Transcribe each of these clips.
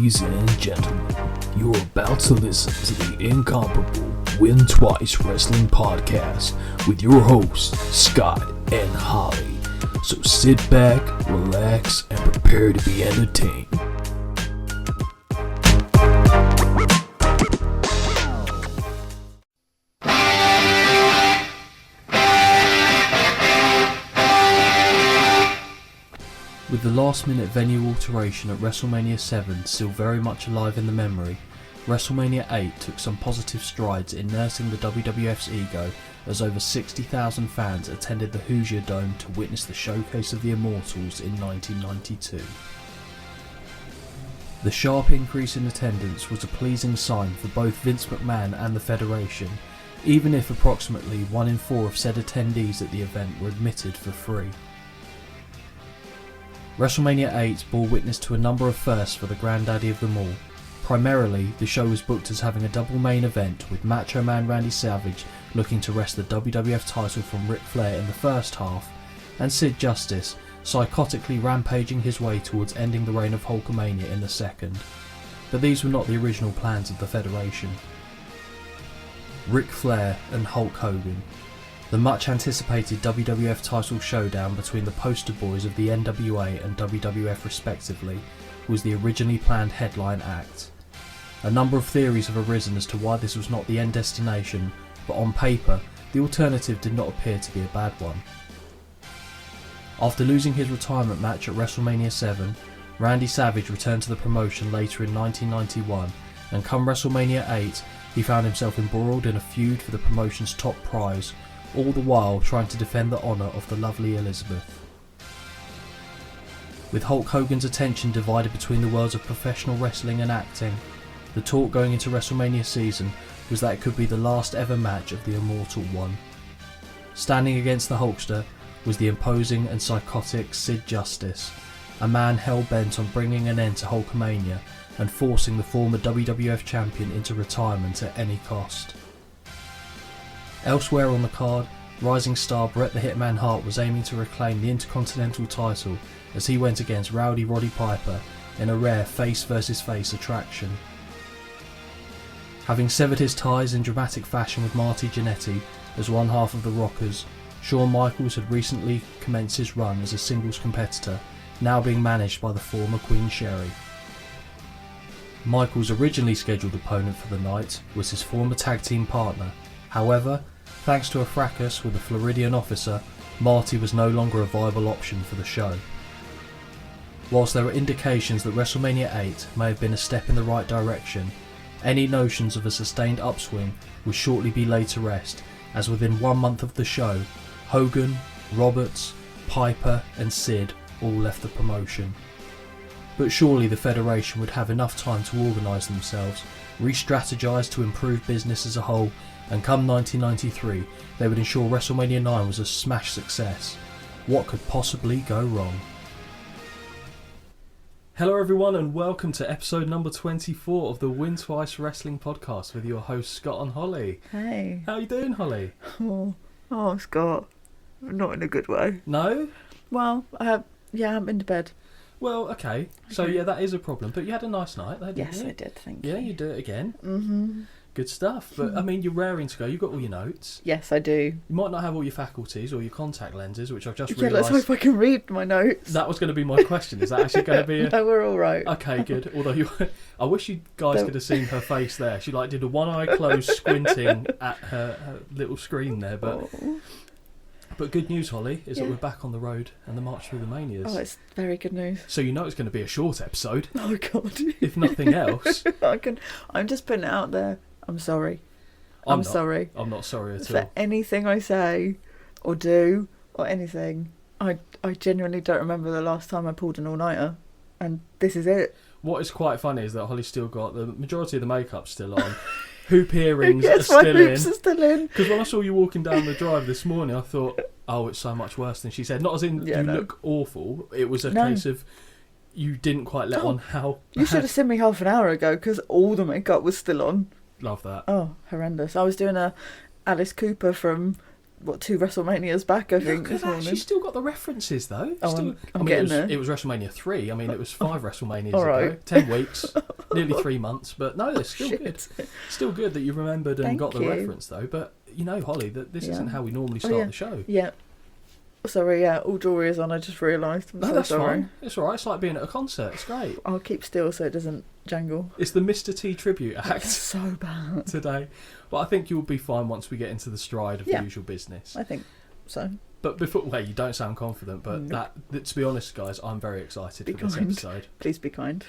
Ladies and gentlemen, you're about to listen to the incomparable Win Twice Wrestling Podcast with your hosts, Scott and Holly. So sit back, relax, and prepare to be entertained. With the last-minute venue alteration at WrestleMania 7 still very much alive in the memory, WrestleMania 8 took some positive strides in nursing the WWF's ego as over 60,000 fans attended the Hoosier Dome to witness the showcase of the Immortals in 1992. The sharp increase in attendance was a pleasing sign for both Vince McMahon and the Federation, even if approximately 1 in 4 of said attendees at the event were admitted for free. WrestleMania 8 bore witness to a number of firsts for the granddaddy of them all. Primarily, the show was booked as having a double main event with Macho Man Randy Savage looking to wrest the WWF title from Ric Flair in the first half, and Sid Justice psychotically rampaging his way towards ending the reign of Hulkamania in the second. But these were not the original plans of the Federation. Ric Flair and Hulk Hogan. The much anticipated WWF title showdown between the poster boys of the NWA and WWF respectively was the originally planned headline act. A number of theories have arisen as to why this was not the end destination, but on paper, the alternative did not appear to be a bad one. After losing his retirement match at WrestleMania 7, Randy Savage returned to the promotion later in 1991, and come WrestleMania 8, he found himself embroiled in a feud for the promotion's top prize, all the while trying to defend the honour of the lovely Elizabeth. With Hulk Hogan's attention divided between the worlds of professional wrestling and acting, the talk going into WrestleMania season was that it could be the last ever match of the Immortal One. Standing against the Hulkster was the imposing and psychotic Sid Justice, a man hell-bent on bringing an end to Hulkamania and forcing the former WWF champion into retirement at any cost. Elsewhere on the card, rising star Bret the Hitman Hart was aiming to reclaim the Intercontinental title as he went against Rowdy Roddy Piper in a rare face versus face attraction. Having severed his ties in dramatic fashion with Marty Jannetty as one half of the Rockers, Shawn Michaels had recently commenced his run as a singles competitor, now being managed by the former Queen Sherry. Michaels' originally scheduled opponent for the night was his former tag team partner. However, thanks to a fracas with a Floridian officer, Marty was no longer a viable option for the show. Whilst there were indications that WrestleMania 8 may have been a step in the right direction, any notions of a sustained upswing would shortly be laid to rest, as within 1 month of the show, Hogan, Roberts, Piper and Sid all left the promotion. But surely the Federation would have enough time to organise themselves, re-strategise to improve business as a whole, and come 1993 they would ensure WrestleMania 9 was a smash success. What could possibly go wrong? Hello everyone and welcome to episode number 24 of the Win Twice Wrestling Podcast with your hosts Scott and Holly. Hey. How you doing, Holly? Oh, Scott. Not in a good way. No? Well, I'm in bed. Well, okay. So yeah, that is a problem. But you had a nice night there, didn't Yes, you? I did, thank you. Yeah, you do it again. Mm-hmm. Good stuff. But I mean, you're raring to go. You've got all your notes. Yes, I do. You might not have all your faculties or your contact lenses, which I've just Yeah, realised. let's hope I can read my notes. That was going to be my question. Is that actually going to be a... No, we're all right. Okay, good. Although I wish you guys could have seen her face there. She did a one eye closed, squinting at her little screen there. But good news, Holly, is that we're back on the road and the March Through The Manias. Oh, it's very good news. So you know it's going to be a short episode. Oh God. If nothing else. I'm just putting it out there. I'm sorry. I'm sorry. I'm not sorry at For all. anything I say or do or anything, I genuinely don't remember the last time I pulled an all-nighter, and this is it. What is quite funny is that Holly's still got the majority of the makeup still on. Hoop earrings Yes, are my still hoops in. are still in. Because when I saw you walking down the drive this morning, I thought, oh, it's so much worse than she said. Not as in look awful. It was a case of you didn't quite let on how... You should have seen me half an hour ago because all the makeup was still on. Love that. Oh, horrendous. I was doing a Alice Cooper from 2 WrestleManias back, I think, Look this at that. morning. She's still got the references, though. Oh, I'm getting there. It was WrestleMania 3. I mean, it was 5 WrestleManias All ago. right. 10 weeks. Nearly 3 months. But no, it's still Shit. good. Still good that you remembered and Thank got the you. reference, though. But, Holly, that this isn't how we normally start yeah. the show. Yeah. Sorry, yeah, all jewellery is on, I just realised. I'm No, so that's sorry. fine. It's all right. It's like being at a concert. It's great. I'll keep still so it doesn't jangle. It's the Mr. T tribute It's act so bad. today. But I think you'll be fine once we get into the stride of the usual business. I think so. But you don't sound confident, but Nope. that, to be honest, guys, I'm very excited for this kind. episode. Please be kind.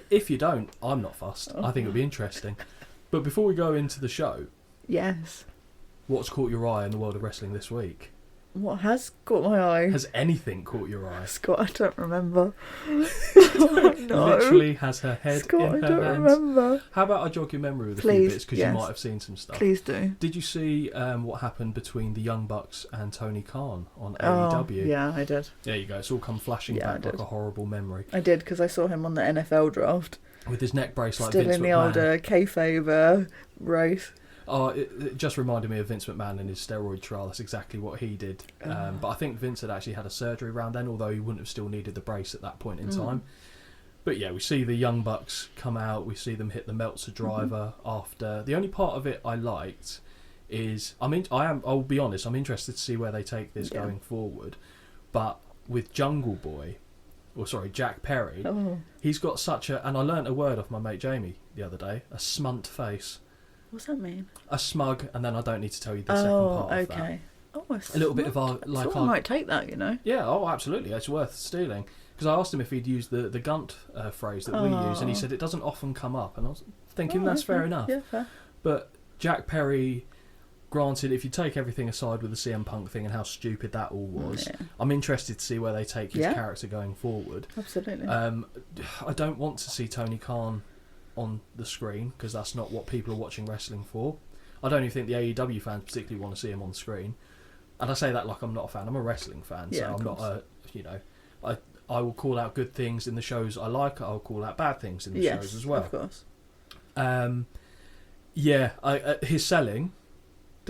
If you don't, I'm not fussed. I think it'll be interesting. But before we go into the show, Yes. what's caught your eye in the world of wrestling this week? What has caught my eye? Has anything caught your eye? Scott, I don't remember. Oh, no. Literally has her head Scott, in I her don't hands. remember. How about I jog your memory with a few Please, bits, because yes. you might have seen some stuff. Please do. Did you see what happened between the Young Bucks and Tony Khan on Oh, AEW? yeah, I did. There you go. It's all come flashing Yeah, I back did. like a horrible memory. I did, because I saw him on the NFL draft. With his neck brace like Still Vince in the McMahon. older kayfabe race. Oh, it just reminded me of Vince McMahon and his steroid trial. That's exactly what he did. But I think Vince had actually had a surgery around then, although he wouldn't have still needed the brace at that point in time. But yeah, we see the Young Bucks come out. We see them hit the Meltzer driver after. The only part of it I liked is, I'll be honest, I'm interested to see where they take this going forward. But with Jack Perry, he's got such a, and I learnt a word off my mate Jamie the other day, a smunt face. What's that mean? A smug, and then I don't need to tell you the second part of that. Okay. Oh, A little bit of our, like I our, might take that, yeah, oh, absolutely, it's worth stealing. Because I asked him if he'd used the Gunt phrase that we use, and he said it doesn't often come up, and I was thinking that's fair enough. Yeah, fair. But Jack Perry, granted, if you take everything aside with the CM Punk thing and how stupid that all was, I'm interested to see where they take his character going forward. Absolutely. I don't want to see Tony Khan on the screen, because that's not what people are watching wrestling for. I don't even think the AEW fans particularly want to see him on the screen. And I say that like I'm not a fan. I'm a wrestling fan, so I'm not I will call out good things in the shows I like. I'll call out bad things in the shows as well. Of course. His selling.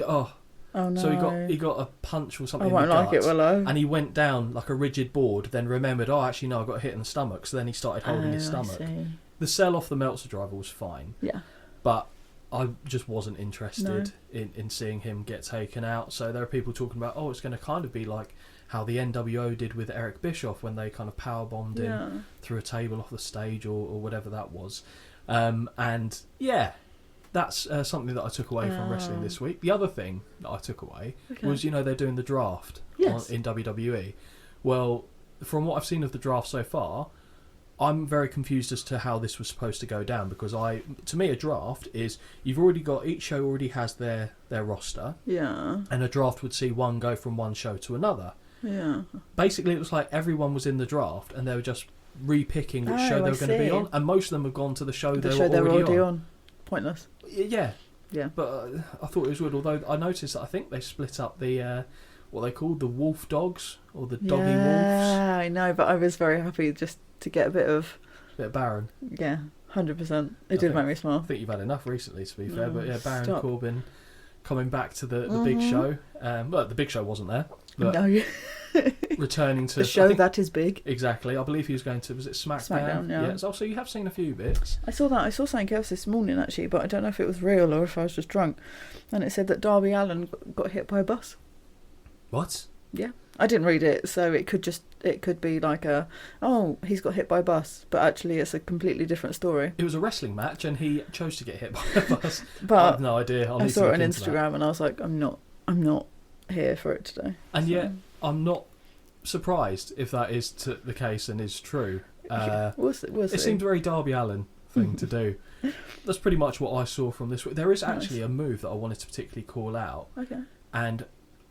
Oh no. So he got a punch or something. I won't like it, will I? And he went down like a rigid board. Then remembered, actually no, I got hit in the stomach. So then he started holding his stomach. I see. The sell off the Meltzer driver was fine. Yeah. But I just wasn't interested in seeing him get taken out. So there are people talking about, it's going to kind of be like how the NWO did with Eric Bischoff when they kind of powerbombed him through a table off the stage or whatever that was. And yeah, that's something that I took away from wrestling this week. The other thing that I took away was, they're doing the draft in WWE. Well, from what I've seen of the draft so far, I'm very confused as to how this was supposed to go down, because to me a draft is you've already got, each show already has their roster, and a draft would see one go from one show to another. Basically it was like everyone was in the draft and they were just repicking which show they were going to be on, and most of them have gone to the show they were already on. Pointless. Yeah but I thought it was weird, although I noticed that I think they split up the what they called the wolf dogs or the doggy wolves. Yeah, I know, but I was very happy just to get a bit of Baron. Yeah, 100%. It did make me smile. I think you've had enough recently, to be fair. But yeah, Baron Corbin coming back to the big show. Well, the big show wasn't there. But no. Returning to the show that is big. Exactly. I believe he was going to, was it SmackDown? Yeah. So you have seen a few bits. I saw that. I saw something else this morning actually, but I don't know if it was real or if I was just drunk. And it said that Darby Allin got hit by a bus. What? Yeah. I didn't read it, so it could be like he's got hit by a bus, but actually it's a completely different story. It was a wrestling match and he chose to get hit by a bus. But I have no idea. I saw it on Instagram and I was like, I'm not here for it today. And yet I'm not surprised if that is the case and is true. We'll see. It seemed a very Darby Allin thing to do. That's pretty much what I saw from this week. There is actually a move that I wanted to particularly call out. Okay. And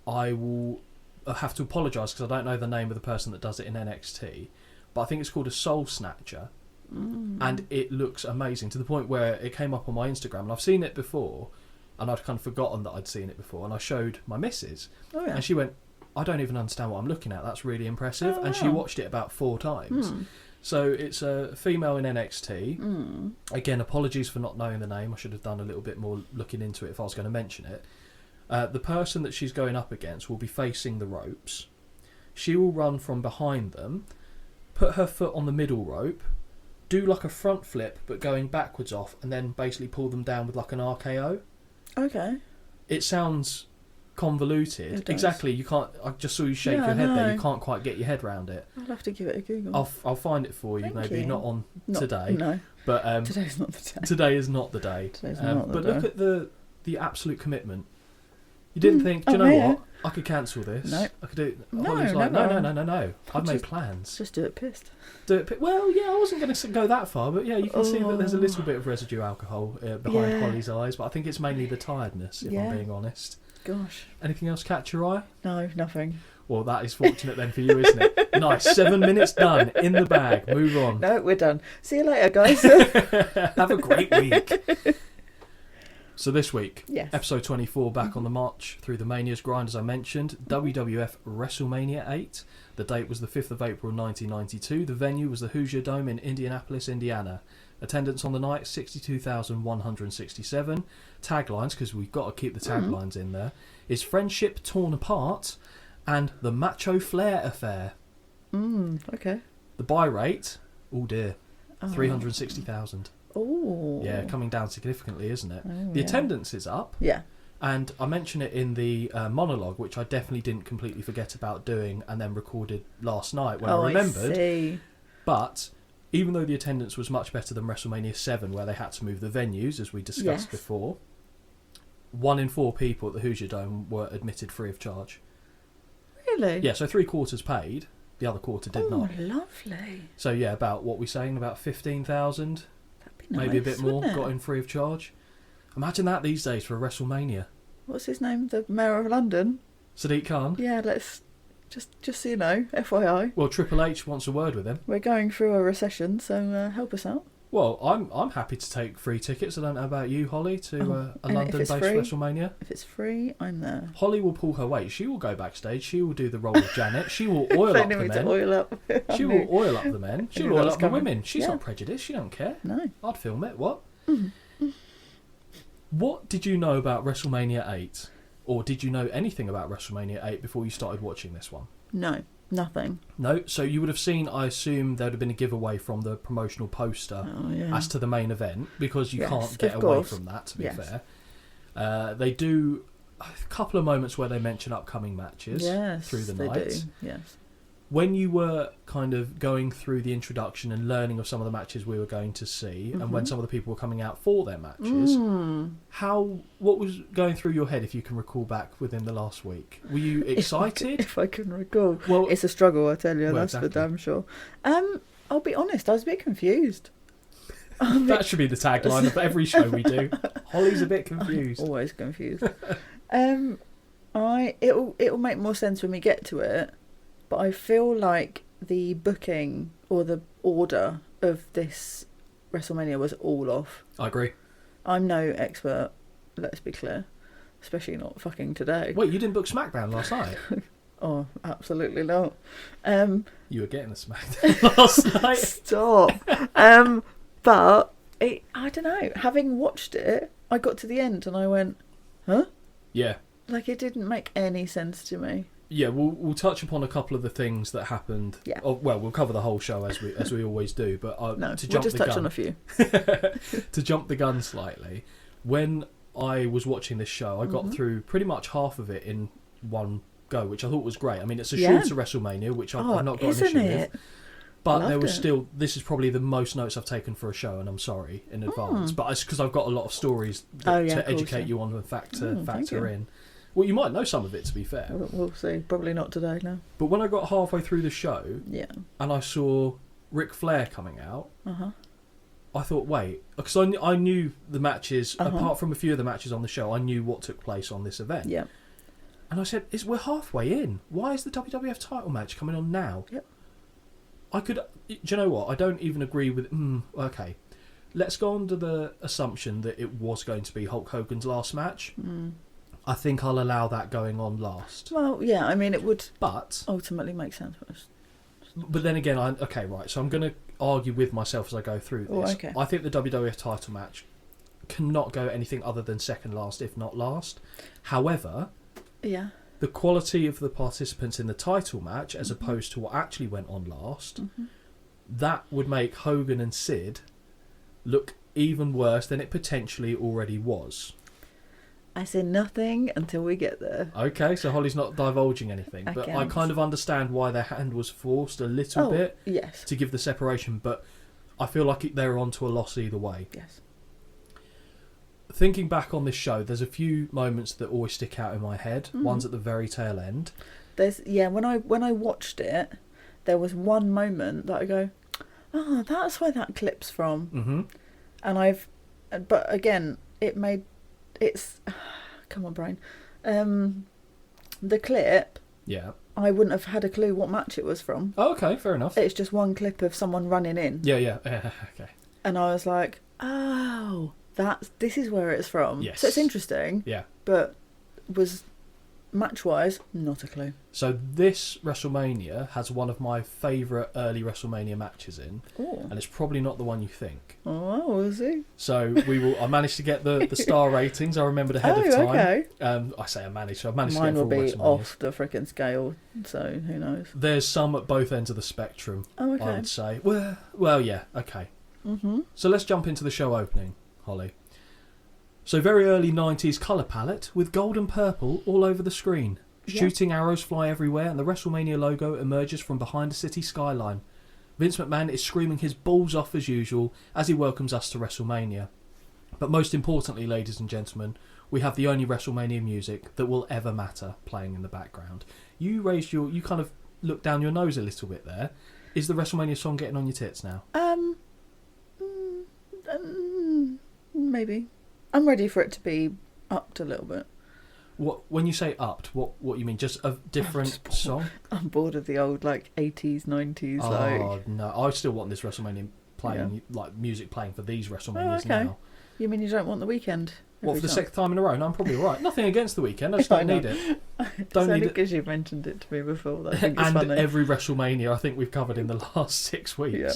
I will have to apologise because I don't know the name of the person that does it in NXT, but I think it's called a Soul Snatcher, and it looks amazing to the point where it came up on my Instagram, and I've seen it before, and I'd kind of forgotten that I'd seen it before, and I showed my missus, and she went, I don't even understand what I'm looking at, that's really impressive, and she watched it about 4 times. So it's a female in NXT. Again, apologies for not knowing the name, I should have done a little bit more looking into it if I was going to mention it. The person that she's going up against will be facing the ropes. She will run from behind them, put her foot on the middle rope, do like a front flip but going backwards off, and then basically pull them down with like an RKO. Okay. It sounds convoluted. It does. Exactly. You can't. I just saw you shake your head there. You can't quite get your head around it. I'll have to give it a Google. I'll find it for you. Thank Maybe you. not on Not today. No. But Today's not the day. today is not the day. Today's not the but day. look at the absolute commitment. You didn't think, do you know what? I could cancel this. No. I could do it. No, Holly's like, no. I'll I've made just- plans. Just do it pissed. Do it. Well, yeah, I wasn't going to go that far, but yeah, you can see that there's a little bit of residue alcohol behind Yeah. Holly's eyes, but I think it's mainly the tiredness, if Yeah. I'm being honest. Gosh. Anything else catch your eye? No, nothing. Well, that is fortunate then for you, isn't it? Nice. 7 minutes done. In the bag. Move on. No, we're done. See you later, guys. Have a great week. So this week, Yes. episode 24, back on the March Through The Manias grind, as I mentioned. WWF WrestleMania 8. The date was the 5th of April 1992. The venue was the Hoosier Dome in Indianapolis, Indiana. Attendance on the night, 62,167. Taglines, because we've got to keep the taglines in there, is Friendship Torn Apart and The Macho Flair Affair. Okay. The buy rate, oh dear, Oh. 360,000. Oh. Yeah, coming down significantly, isn't it? Oh, The yeah. attendance is up. Yeah. And I mentioned it in the monologue, which I definitely didn't completely forget about doing and then recorded last night when I remembered. I see. But even though the attendance was much better than WrestleMania 7, where they had to move the venues, as we discussed Yes. before, 1 in 4 people at the Hoosier Dome were admitted free of charge. Really? Yeah, so 3/4 paid, the other quarter did Oh, not. lovely. So yeah, about what we're saying, about 15,000, That'd be nice, maybe a bit more, wouldn't it? got in free of charge. Imagine that these days for a WrestleMania. What's his name? The Mayor of London? Sadiq Khan? Yeah, let's... Just so you know, FYI. Well, Triple H wants a word with him. We're going through a recession, so help us out. Well, I'm happy to take free tickets. I don't know about you, Holly, to a and if London-based it's free? WrestleMania. If it's free, I'm there. Holly will pull her weight. She will go backstage. She will do the role of Janet. She will oil They up need the me to men. oil up. She will oil up the men. She'll knew oil that was up the coming. women. She's Yeah. not prejudiced. She don't care. No. I'd film it. What? What did you know about WrestleMania 8? Or did you know anything about WrestleMania 8 before you started watching this one? No. Nothing. No? So you would have seen, I assume, there would have been a giveaway from the promotional poster Oh, yeah. as to the main event, because you Yes, can't get of away course. from that, to be Yes. fair. They do a couple of moments where they mention upcoming matches Yes, through the they night. do. Yes. When you were kind of going through the introduction and learning of some of the matches we were going to see, and when some of the people were coming out for their matches, what was going through your head, if you can recall back within the last week? Were you excited? If I can recall. Well, It's a struggle, I tell you, Well, that's exactly. for damn sure. I'll be honest, I was a bit confused. I'm that should be the tagline of every show we do. Holly's a bit confused. always confused. It'll make more sense when we get to it, but I feel like the booking or the order of this WrestleMania was all off. I agree. I'm no expert, let's be clear, especially not fucking today. Wait, you didn't book SmackDown last night? Oh, absolutely not. You were getting a SmackDown last night. Stop. But I don't know. Having watched it, I got to the end and I went, huh? Yeah. Like, it didn't make any sense to me. Yeah, we'll touch upon a couple of the things that happened. Yeah. Oh, well, we'll cover the whole show as we always do. But No, to we'll jump just the touch gun, on a few. to jump the gun slightly, when I was watching this show, I got through pretty much half of it in one go, which I thought was great. I mean, it's a Yeah. shorter WrestleMania, which I've Oh, not got an isn't issue it? with. But there Loved was it. still, this is probably the most notes I've taken for a show, and I'm sorry in advance. But it's because I've got a lot of stories Oh, yeah, to of course, educate yeah. you on and Thank factor you. in. Well, you might know some of it, to be fair. We'll see. Probably not today, no. But when I got halfway through the show Yeah. and I saw Ric Flair coming out, Uh-huh. I thought, wait, because I knew the matches, Uh-huh. apart from a few of the matches on the show, I knew what took place on this event. Yeah. And I said, we're halfway in. Why is the WWF title match coming on now? Yep. Do you know what? I don't even agree with, okay. Let's go under the assumption that it was going to be Hulk Hogan's last match. I think I'll allow that going on last. Well, yeah, I mean, it would But ultimately make sense for us. then again, so I'm going to argue with myself as I go through this. Oh, okay. I think the WWF title match cannot go anything other than second last, if not last. However, Yeah. the quality of the participants in the title match, as opposed to what actually went on last, that would make Hogan and Sid look even worse than it potentially already was. I say nothing until we get there. Okay, so Holly's not divulging anything, but I kind of understand why their hand was forced a little bit Yes. to give the separation, but I feel like they're on to a loss either way. Yes. Thinking back on this show, there's a few moments that always stick out in my head. One's at the very tail end. When I watched it, there was one moment that I go, oh, that's where that clip's from. Mm-hmm. And but again, it's come on, brain. The clip, Yeah. I wouldn't have had a clue what match it was from. Oh, okay, fair enough. It's just one clip of someone running in. Yeah. Okay. And I was like, oh, this is where it's from. Yes. So it's interesting. Yeah. But was match-wise, not a clue. So this WrestleMania has one of my favourite early WrestleMania matches in, Oh. and it's probably not the one you think. Oh, we'll see. So I managed to get the star ratings. I remembered ahead of time. Okay. I say I managed. So I've managed Mine to will get be for all WrestleManias. off the frickin' scale, so who knows? There's some at both ends of the spectrum. Oh, okay. I would say. Well, yeah, okay. Mm-hmm. So let's jump into the show opening, Holly. So very early 90s colour palette with gold and purple all over the screen. Yeah. Shooting arrows fly everywhere and the WrestleMania logo emerges from behind the city skyline. Vince McMahon is screaming his balls off as usual as he welcomes us to WrestleMania. But most importantly, ladies and gentlemen, we have the only WrestleMania music that will ever matter playing in the background. You kind of looked down your nose a little bit there. Is the WrestleMania song getting on your tits now? Maybe. I'm ready for it to be upped a little bit. When you say upped, what you mean? Just a different song? I'm bored of the old 80s, 90s. Oh no, I still want this WrestleMania playing, music playing for these WrestleManias now. You mean you don't want The Weeknd? What, for the second time in a row? No, I'm probably right. Nothing against The Weeknd, I just don't need it. Don't need it because you've mentioned it to me before. I think it's and funny. every WrestleMania I think we've covered in the last 6 weeks. Yeah.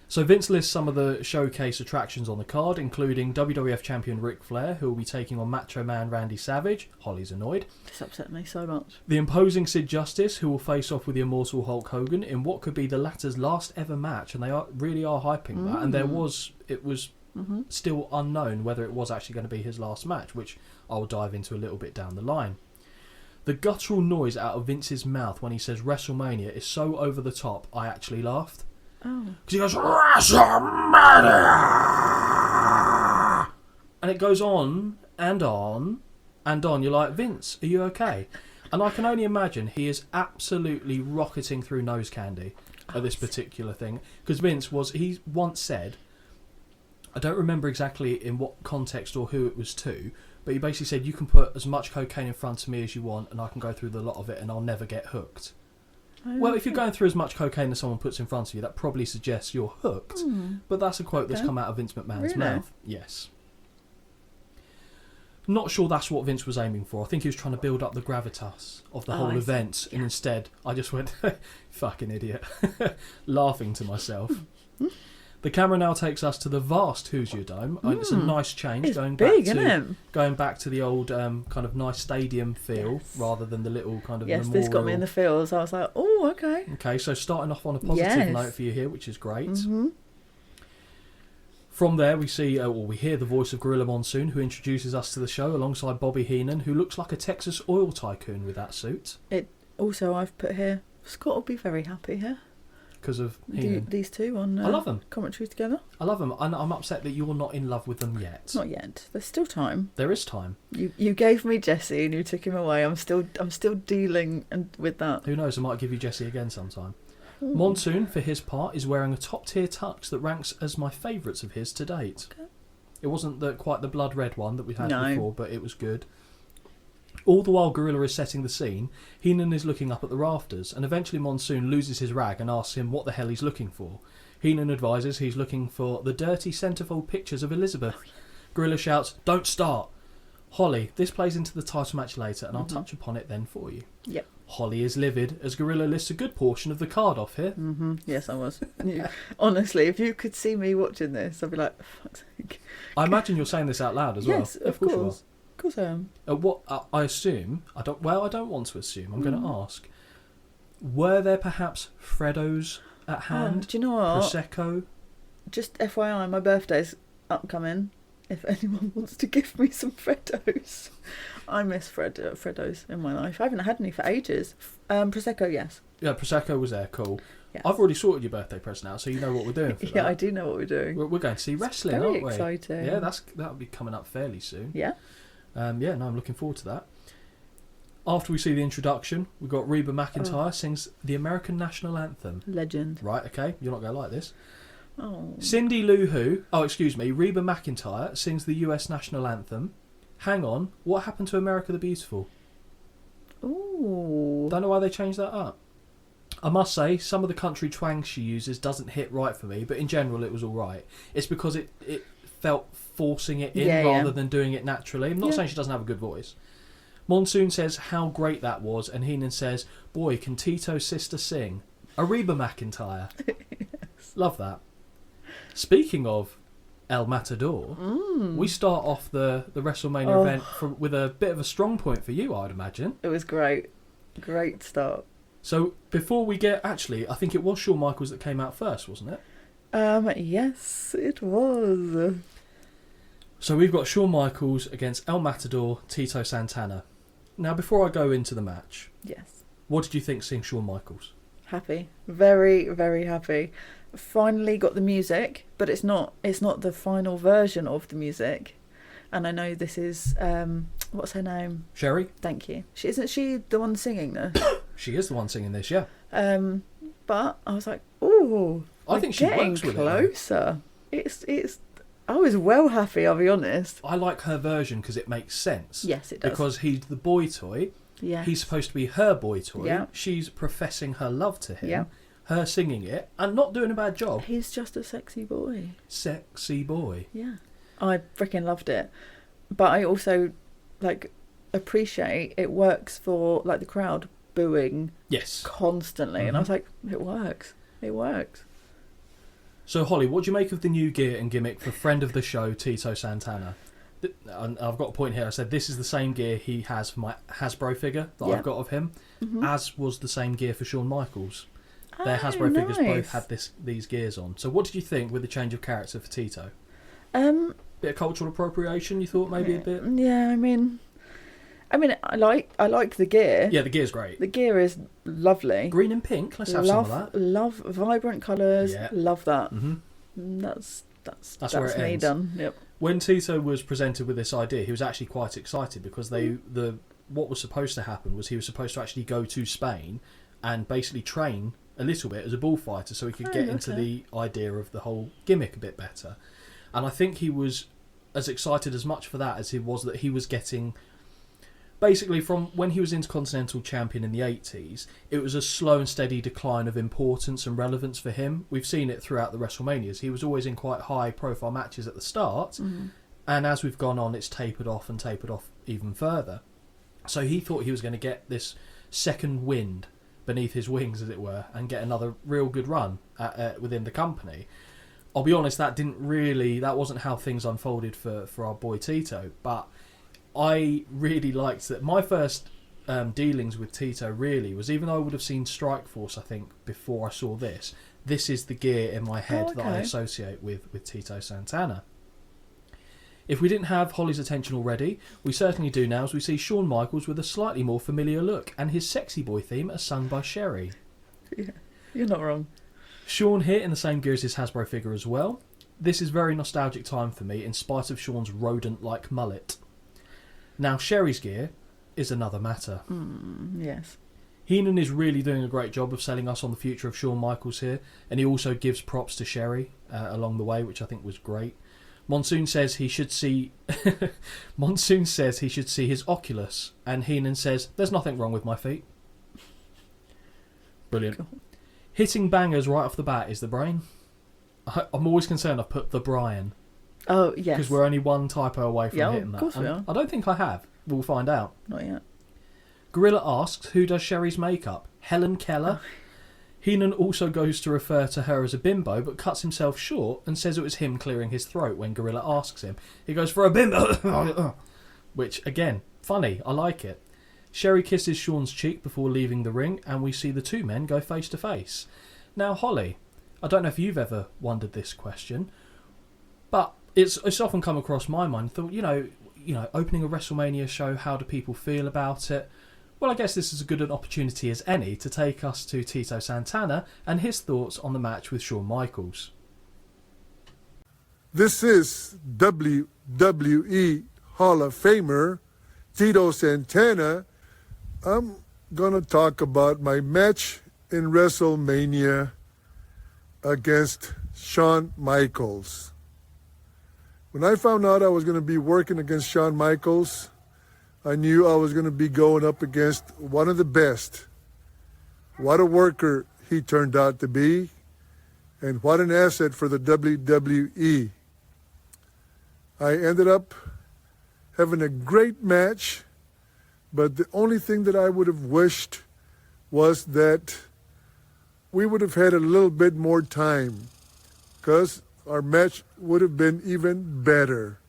So Vince lists some of the showcase attractions on the card, including WWF champion Ric Flair, who will be taking on Macho Man Randy Savage. Holly's annoyed. This upset me so much. The imposing Sid Justice, who will face off with the immortal Hulk Hogan in what could be the latter's last ever match, and they really are hyping that. And it was still unknown whether it was actually going to be his last match, which I'll dive into a little bit down the line. The guttural noise out of Vince's mouth when he says WrestleMania is so over the top, I actually laughed. Oh. Because he goes, WrestleMania! And it goes on and on and on. You're like, Vince, are you okay? And I can only imagine he is absolutely rocketing through nose candy at this particular thing. Because he once said, I don't remember exactly in what context or who it was to, but he basically said, you can put as much cocaine in front of me as you want and I can go through the lot of it and I'll never get hooked. Well, if you're going through as much cocaine as someone puts in front of you, that probably suggests you're hooked. But that's a quote that's come out of Vince McMahon's mouth. Yes. Not sure that's what Vince was aiming for. I think he was trying to build up the gravitas of the whole event. Yeah. And instead, I just went, fucking idiot, laughing to myself. The camera now takes us to the vast Hoosier Dome. It's a nice change. It's big, isn't it? Going back to the old kind of nice stadium feel rather than the little kind of memorial. This got me in the feels. I was like, oh, okay. Okay, so starting off on a positive note for you here, which is great. Mm-hmm. From there, we hear the voice of Gorilla Monsoon, who introduces us to the show alongside Bobby Heenan, who looks like a Texas oil tycoon with that suit. I've put here, Scott will be very happy here. Because of Heenan. These two on I love them. commentary together. I love them. And I'm upset that you're not in love with them yet. Not yet. There's still time. There is time. You gave me Jesse and you took him away. I'm still dealing with that. Who knows? I might give you Jesse again sometime. Ooh. Monsoon, for his part, is wearing a top-tier tux that ranks as my favourites of his to date. Okay. It wasn't quite the blood red one that we had before, but it was good. All the while Gorilla is setting the scene, Heenan is looking up at the rafters, and eventually Monsoon loses his rag and asks him what the hell he's looking for. Heenan advises he's looking for the dirty centerfold pictures of Elizabeth. Gorilla shouts, "Don't start!" Holly, this plays into the title match later, and I'll touch upon it then for you. Yep. Holly is livid as Gorilla lists a good portion of the card off here. Mm-hmm. Yes, I was. Honestly, if you could see me watching this, I'd be like, fuck's sake. I imagine you're saying this out loud as well. Yes, of course. You are. Of course I am. What I assume, I don't want to assume, I'm going to ask, were there perhaps Freddos at hand? Do you know what? Prosecco? Just FYI, my birthday's upcoming. If anyone wants to give me some Freddos. I miss Freddos in my life. I haven't had any for ages. Prosecco, yes. Yeah, Prosecco was there, cool. Yes. I've already sorted your birthday present out, so you know what we're doing for that. Yeah, I do know what we're doing. We're going to see wrestling, Very aren't we? exciting. Yeah, that'll be coming up fairly soon. Yeah. Yeah, no, I'm looking forward to that. After we see the introduction, we've got Reba McEntire sings the American National Anthem. Legend. Right, okay, you're not going to like this. Oh. Cindy Reba McEntire sings the US National Anthem. Hang on, what happened to America the Beautiful? Ooh. Don't know why they changed that up. I must say, some of the country twang she uses doesn't hit right for me, but in general it was alright. It's because it felt forcing it in rather than doing it naturally. I'm not saying she doesn't have a good voice. Monsoon says how great that was, and Heenan says, boy, can Tito's sister sing? Reba McEntire. Yes. Love that. Speaking of El Matador, we start off the WrestleMania event with a bit of a strong point for you, I'd imagine. It was great. Great start. So before we get... Actually, I think it was Shawn Michaels that came out first, wasn't it? Yes, it was. So we've got Shawn Michaels against El Matador, Tito Santana. Now, before I go into the match, Yes. what did you think seeing Shawn Michaels? Happy. Very, very happy. Finally got the music, but it's not the final version of the music. And I know this is what's her name? Sherry? Thank you. Isn't she the one singing this? She is the one singing this, yeah. But I was like, ooh, I think she works with closer. It's I was well happy, I'll be honest. I like her version because it makes sense. Yes, it does. Because he's the boy toy. Yeah. He's supposed to be her boy toy. Yeah. She's professing her love to him. Yeah. Her singing it and not doing a bad job. He's just a sexy boy. Sexy boy. Yeah. I freaking loved it. But I also appreciate it works for the crowd booing constantly. And I was like, it works. It works. So Holly, what do you make of the new gear and gimmick for friend of the show, Tito Santana? And I've got a point here. I said this is the same gear he has for my Hasbro figure that I've got of him, as was the same gear for Shawn Michaels. Their Hasbro figures both had these gears on. So what did you think with the change of character for Tito? Bit of cultural appropriation, you thought maybe a bit? Yeah, I mean I like the gear. Yeah, the gear's great. The gear is lovely. Green and pink, let's have some of that. Love vibrant colours. Yeah. Love that. That's where it me ends. done. Yep. When Tito was presented with this idea, he was actually quite excited because what was supposed to happen was he was supposed to actually go to Spain and basically train a little bit as a bullfighter so he could get into the idea of the whole gimmick a bit better. And I think he was as excited as much for that as he was that he was getting... Basically, from when he was Intercontinental Champion in the 80s, it was a slow and steady decline of importance and relevance for him. We've seen it throughout the WrestleManias. He was always in quite high-profile matches at the start, and as we've gone on, it's tapered off even further. So he thought he was going to get this second wind beneath his wings, as it were, and get another real good run within the company. I'll be honest, that wasn't how things unfolded for our boy Tito, but I really liked that. My first dealings with Tito really was, even though I would have seen Strikeforce, I think, before I saw this is the gear in my head that I associate with Tito Santana. If we didn't have Holly's attention already, we certainly do now, as we see Shawn Michaels with a slightly more familiar look, and his sexy boy theme as sung by Sherry. Yeah, you're not wrong. Shawn here in the same gear as his Hasbro figure as well. This is very nostalgic time for me, in spite of Shawn's rodent-like mullet. Now, Sherry's gear is another matter. Yes. Heenan is really doing a great job of selling us on the future of Shawn Michaels here, and he also gives props to Sherry along the way, which I think was great. Monsoon says he should see his Oculus, and Heenan says there's nothing wrong with my feet. Brilliant. Cool. Hitting bangers right off the bat is the brain. I'm always concerned I've put the Brian. Oh, yes. Because we're only one typo away from hitting that. Of course we are. I don't think I have. We'll find out. Not yet. Gorilla asks who does Sherry's makeup. Helen Keller. Heenan also goes to refer to her as a bimbo, but cuts himself short and says it was him clearing his throat when Gorilla asks him. He goes, for a bimbo! Which, again, funny. I like it. Sherry kisses Sean's cheek before leaving the ring, and we see the two men go face to face. Now, Holly, I don't know if you've ever wondered this question, but it's often come across my mind. Thought, you know, opening a WrestleMania show, how do people feel about it? Well, I guess this is as good an opportunity as any to take us to Tito Santana and his thoughts on the match with Shawn Michaels. This is WWE Hall of Famer Tito Santana. I'm going to talk about my match in WrestleMania against Shawn Michaels. When I found out I was going to be working against Shawn Michaels, I knew I was going to be going up against one of the best. What a worker he turned out to be, and what an asset for the WWE. I ended up having a great match, but the only thing that I would have wished was that we would have had a little bit more time, because our match would have been even better.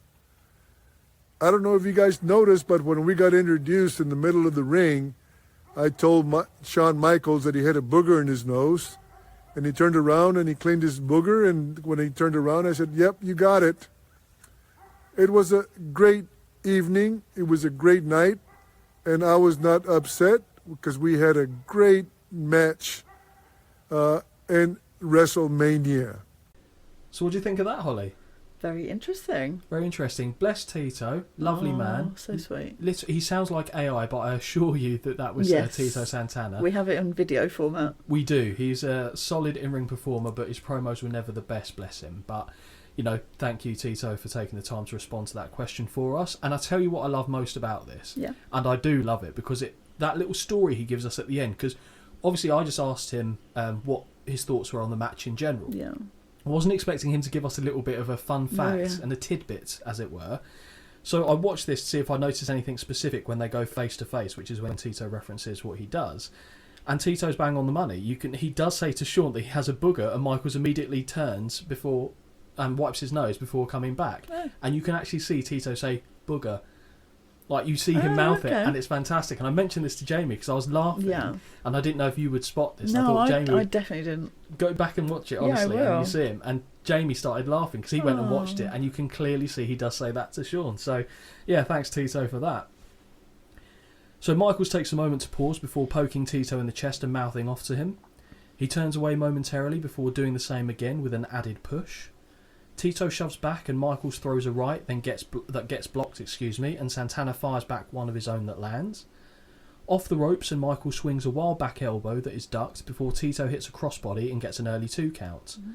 I don't know if you guys noticed, but when we got introduced in the middle of the ring, I told Shawn Michaels that he had a booger in his nose, and he turned around and he cleaned his booger, and when he turned around, I said, yep, you got it. It was a great evening. It was a great night, and I was not upset because we had a great match in WrestleMania. So what do you think of that, Holly? Very interesting. Very interesting. Bless Tito. Lovely man. So sweet. He sounds like AI, but I assure you that was Tito Santana. We have it in video format. We do. He's a solid in-ring performer, but his promos were never the best, bless him. But, thank you, Tito, for taking the time to respond to that question for us. And I tell you what I love most about this. Yeah. And I do love it because that little story he gives us at the end, because obviously I just asked him what his thoughts were on the match in general. Yeah. I wasn't expecting him to give us a little bit of a fun fact and a tidbit, as it were. So I watched this to see if I noticed anything specific when they go face to face, which is when Tito references what he does. And Tito's bang on the money. He does say to Shawn that he has a booger, and Michaels immediately turns before and wipes his nose before coming back. Oh. And you can actually see Tito say booger. Like, you see him mouth it, and it's fantastic. And I mentioned this to Jamie because I was laughing, and I didn't know if you would spot this. No, I thought I definitely didn't. Go back and watch it, honestly, I will. and you see him. And Jamie started laughing because he went and watched it, and you can clearly see he does say that to Shawn. So, yeah, thanks, Tito, for that. So Michaels takes a moment to pause before poking Tito in the chest and mouthing off to him. He turns away momentarily before doing the same again with an added push. Tito shoves back and Michaels throws a right, then gets blocked, and Santana fires back one of his own that lands. Off the ropes, and Michaels swings a wild back elbow that is ducked before Tito hits a crossbody and gets an early 2 count. Mm-hmm.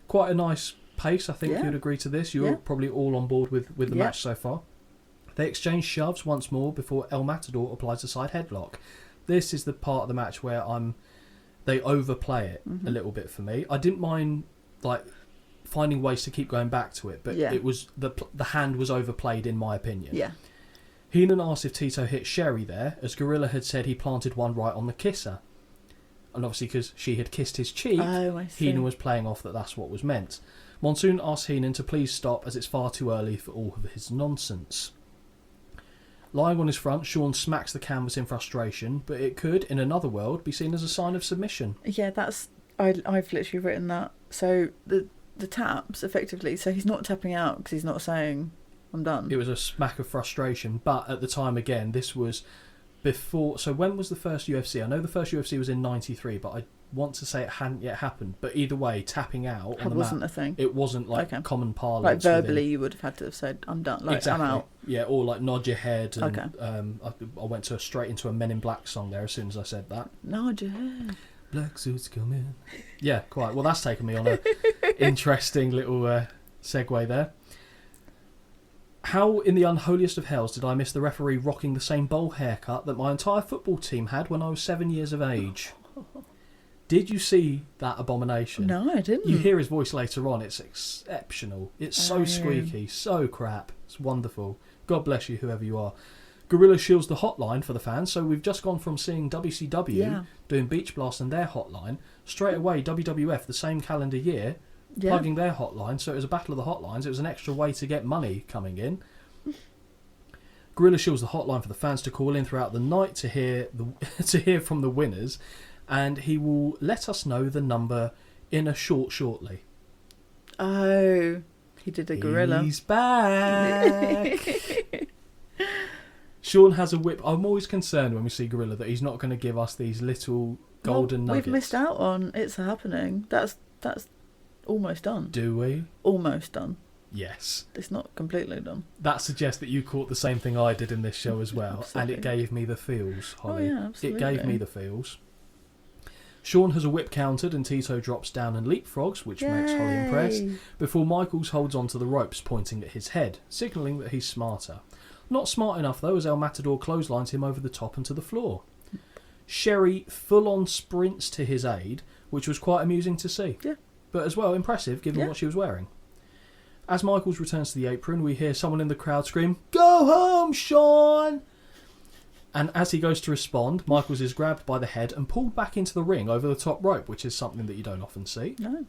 Quite a nice pace, I think you'd agree to this. You're probably all on board with the match so far. They exchange shoves once more before El Matador applies a side headlock. This is the part of the match where they overplay it a little bit for me. I didn't mind finding ways to keep going back to it, but it was the hand was overplayed in my opinion. Yeah. Heenan asked if Tito hit Sherry there, as Gorilla had said he planted one right on the kisser. And obviously because she had kissed his cheek, Heenan was playing off that that's what was meant. Monsoon asked Heenan to please stop as it's far too early for all of his nonsense. Lying on his front, Shawn smacks the canvas in frustration, but it could, in another world, be seen as a sign of submission. Yeah, I've literally written that. So the taps, effectively, so he's not tapping out because he's not saying, I'm done. It was a smack of frustration, but at the time, again, this was before... So when was the first UFC? I know the first UFC was in 93, but I want to say it hadn't yet happened. But either way, tapping out on the wasn't mat, a thing. It wasn't common parlance. Verbally, you would have had to have said, I'm done. Exactly. I'm out. Yeah, or nod your head. And, I went straight into a Men in Black song there as soon as I said that. Nod your head. Black suits come in. Yeah, quite. Well, that's taken me on an interesting little segue there. How in the unholiest of hells did I miss the referee rocking the same bowl haircut that my entire football team had when I was 7 years of age? Did you see that abomination? No, I didn't. You hear his voice later on. It's exceptional. It's so squeaky, so crap. It's wonderful. God bless you, whoever you are. Gorilla shields the hotline for the fans, so we've just gone from seeing WCW doing Beach Blast and their hotline, straight away WWF the same calendar year plugging their hotline, so it was a battle of the hotlines. It was an extra way to get money coming in. Gorilla shields the hotline for the fans to call in throughout the night to hear from the winners, and he will let us know the number in a shortly. Oh, he did a gorilla. He's back. Sean has a whip. I'm always concerned when we see Gorilla that he's not going to give us these little golden nuggets. We've missed out on It's Happening. That's almost done. Do we? Almost done. Yes. It's not completely done. That suggests that you caught the same thing I did in this show as well. Absolutely. And it gave me the feels, Holly. Oh, yeah, absolutely. It gave me the feels. Sean has a whip countered and Tito drops down and leapfrogs, which makes Holly impressed, before Michaels holds onto the ropes, pointing at his head, signalling that he's smarter. Not smart enough, though, as El Matador clotheslines him over the top and to the floor. Sherry full-on sprints to his aid, which was quite amusing to see. Yeah. But as well, impressive, given what she was wearing. As Michaels returns to the apron, we hear someone in the crowd scream, "Go home, Sean!" And as he goes to respond, Michaels is grabbed by the head and pulled back into the ring over the top rope, which is something that you don't often see. No.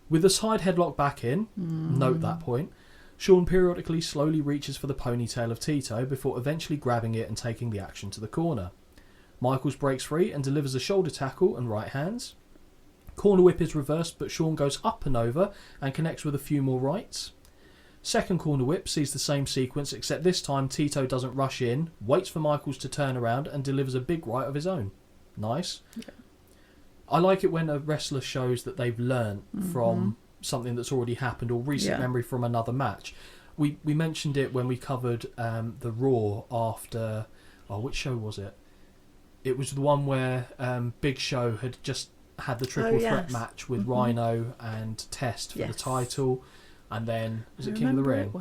With the side headlock back in, note that point, Sean periodically slowly reaches for the ponytail of Tito before eventually grabbing it and taking the action to the corner. Michaels breaks free and delivers a shoulder tackle and right hands. Corner whip is reversed, but Sean goes up and over and connects with a few more rights. Second corner whip sees the same sequence, except this time Tito doesn't rush in, waits for Michaels to turn around and delivers a big right of his own. Nice. Yeah. I like it when a wrestler shows that they've learnt from something that's already happened or recent memory from another match. We mentioned it when we covered the Raw after... Oh, which show was it? It was the one where Big Show had just had the triple threat match with Rhino and Test for the title. And then, was it King of the Ring?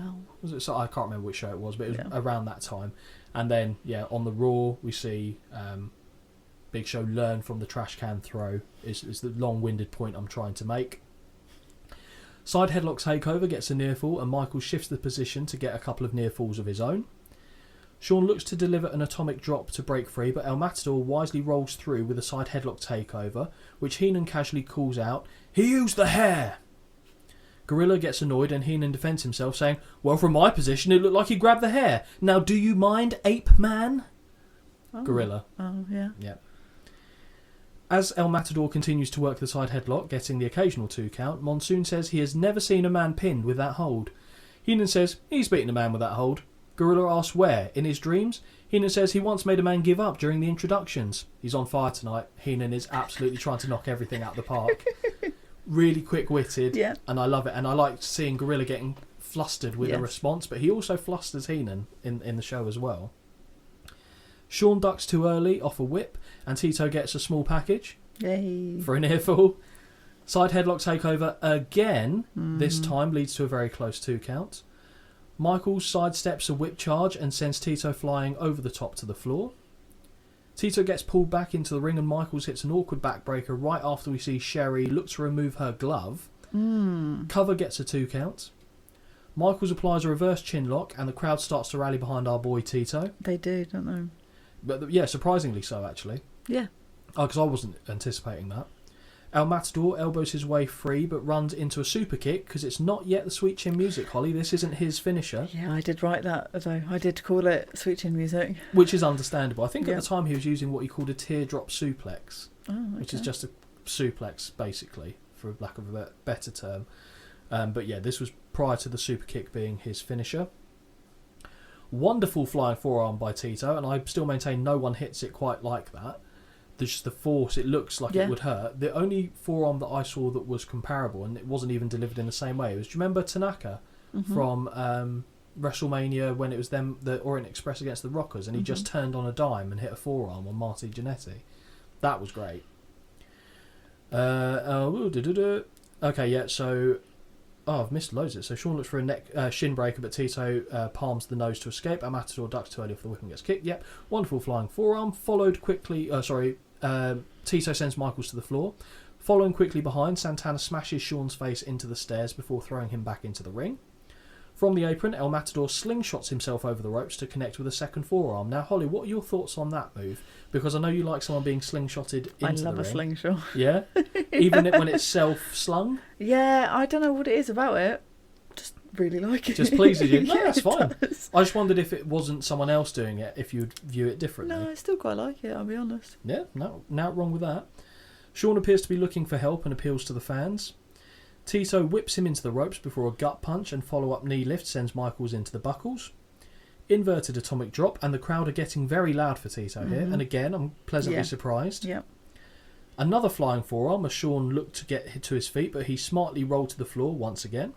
Was it? So I can't remember which show it was, but it was around that time. And then, on the Raw, we see Big Show learn from the trash can throw, is the long-winded point I'm trying to make. Side headlock takeover gets a near fall, and Michael shifts the position to get a couple of near falls of his own. Sean looks to deliver an atomic drop to break free, but El Matador wisely rolls through with a side headlock takeover, which Heenan casually calls out, "He used the hair!" Gorilla gets annoyed and Heenan defends himself, saying, "Well, from my position, it looked like he grabbed the hair. Now, do you mind, Ape Man?" Gorilla. Oh, yeah. Yeah. As El Matador continues to work the side headlock, getting the occasional 2 count, Monsoon says he has never seen a man pinned with that hold. Heenan says he's beaten a man with that hold. Gorilla asks where, in his dreams. Heenan says he once made a man give up during the introductions. He's on fire tonight. Heenan is absolutely trying to knock everything out of the park. Really quick-witted, and I love it. And I like seeing Gorilla getting flustered with a response, but he also flusters Heenan in the show as well. Sean ducks too early off a whip, and Tito gets a small package for an earful. Side headlock takeover again, this time leads to a very close 2 count. Michaels sidesteps a whip charge and sends Tito flying over the top to the floor. Tito gets pulled back into the ring and Michaels hits an awkward backbreaker right after we see Sherry look to remove her glove. Cover gets a 2 count. Michaels applies a reverse chin lock and the crowd starts to rally behind our boy Tito. They do, don't they? But yeah, surprisingly so actually. Yeah. Oh, because I wasn't anticipating that. El Matador elbows his way free but runs into a super kick because it's not yet the Sweet Chin Music, Holly. This isn't his finisher. Yeah, I did write that, though. I did call it Sweet Chin Music. Which is understandable. I think at the time he was using what he called a teardrop suplex, which is just a suplex, basically, for lack of a better term. But yeah, this was prior to the super kick being his finisher. Wonderful flying forearm by Tito, and I still maintain no one hits it quite like that. Just the force, it looks like it would hurt. The only forearm that I saw that was comparable, and it wasn't even delivered in the same way, was, do you remember Tanaka from WrestleMania when it was them, the Orient Express against the Rockers, and he just turned on a dime and hit a forearm on Marty Jannetty? That was great. Okay, yeah, so... Oh, I've missed loads of it. So Sean looks for a shin breaker, but Tito palms the nose to escape. And Matador ducks too early for the whip and gets kicked. Yep, wonderful flying forearm. Followed quickly... Tito sends Michaels to the floor. Following quickly behind, Santana smashes Sean's face into the stairs before throwing him back into the ring. From the apron, El Matador slingshots himself over the ropes to connect with a second forearm. Now, Holly, what are your thoughts on that move? Because I know you like someone being slingshotted into the ring. I love a slingshot. Yeah? Even when it's self-slung? Yeah, I don't know what it is about it. Just really like it. Just pleases you? No, Yeah, that's fine. does. I just wondered if it wasn't someone else doing it, if you'd view it differently. No, I still quite like it, I'll be honest. Yeah, no wrong with that. Shawn appears to be looking for help and appeals to the fans. Tito whips him into the ropes before a gut punch and follow-up knee lift sends Michaels into the buckles. Inverted atomic drop, and the crowd are getting very loud for Tito here. And again, I'm pleasantly surprised. Yeah. Another flying forearm as Shawn looked to get to his feet, but he smartly rolled to the floor once again.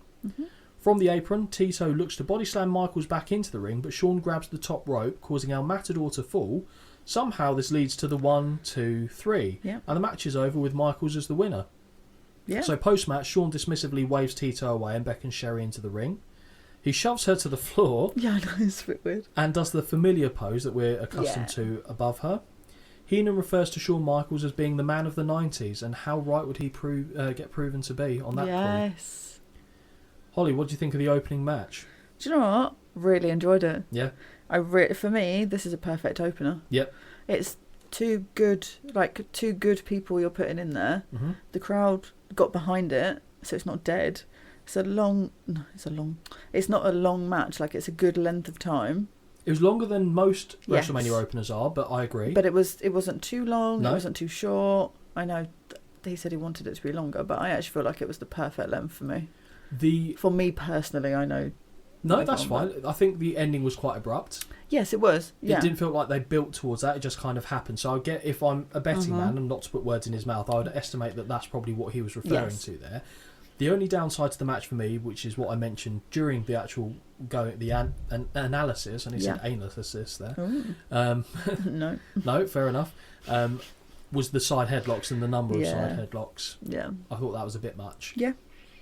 From the apron, Tito looks to body slam Michaels back into the ring, but Shawn grabs the top rope, causing El Matador to fall. Somehow this leads to the 1, 2, 3, and the match is over with Michaels as the winner. Yeah. So post-match, Shawn dismissively waves Tito away and beckons Sherry into the ring. He shoves her to the floor. Yeah, I know, it's a bit weird. And does the familiar pose that we're accustomed to above her. Heenan refers to Shawn Michaels as being the man of the 90s, and how right would he get proven to be on that point? Yes. Holly, what do you think of the opening match? Do you know what? Really enjoyed it. Yeah. For me, this is a perfect opener. Yep. It's two good people you're putting in there. The crowd got behind it, so it's not dead. It's not a long match, like it's a good length of time. It was longer than most WrestleMania openers are, but I agree. But it wasn't too long, No. It wasn't too short. I know he said he wanted it to be longer, but I actually feel like it was the perfect length for me. For me personally, I know. No, that's fine. I think the ending was quite abrupt. Yes, it was. Yeah. It didn't feel like they built towards that. It just kind of happened. So I get, if I'm a betting man, and not to put words in his mouth, I would estimate that that's probably what he was referring to there. The only downside to the match for me, which is what I mentioned during the actual analysis, and he said analysis there. No, fair enough. Was the side headlocks and the number of side headlocks. Yeah. I thought that was a bit much. Yeah.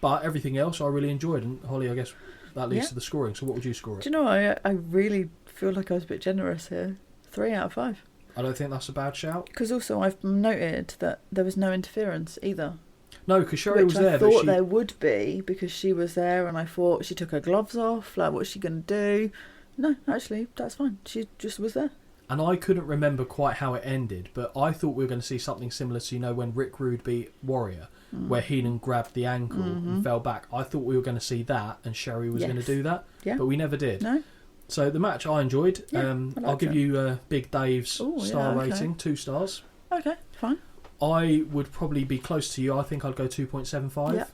But everything else I really enjoyed. And Holly, I guess that leads to the scoring. So what would you score it? Do you know, I really feel like I was a bit generous here. 3 out of 5. I don't think that's a bad shout. Because also I've noted that there was no interference either. No, because Sherry was there. I thought there would be, because she was there, and I thought she took her gloves off. Like, what's she going to do? No, actually, that's fine. She just was there. And I couldn't remember quite how it ended, but I thought we were going to see something similar to, when Rick Rude beat Warrior, where Heenan grabbed the ankle and fell back. I thought we were going to see that, and Sherry was going to do that, but we never did. No. So the match I enjoyed. I'll give you Big Dave's star rating, 2 stars. Okay, fine. I would probably be close to you. I think I'd go 2.75.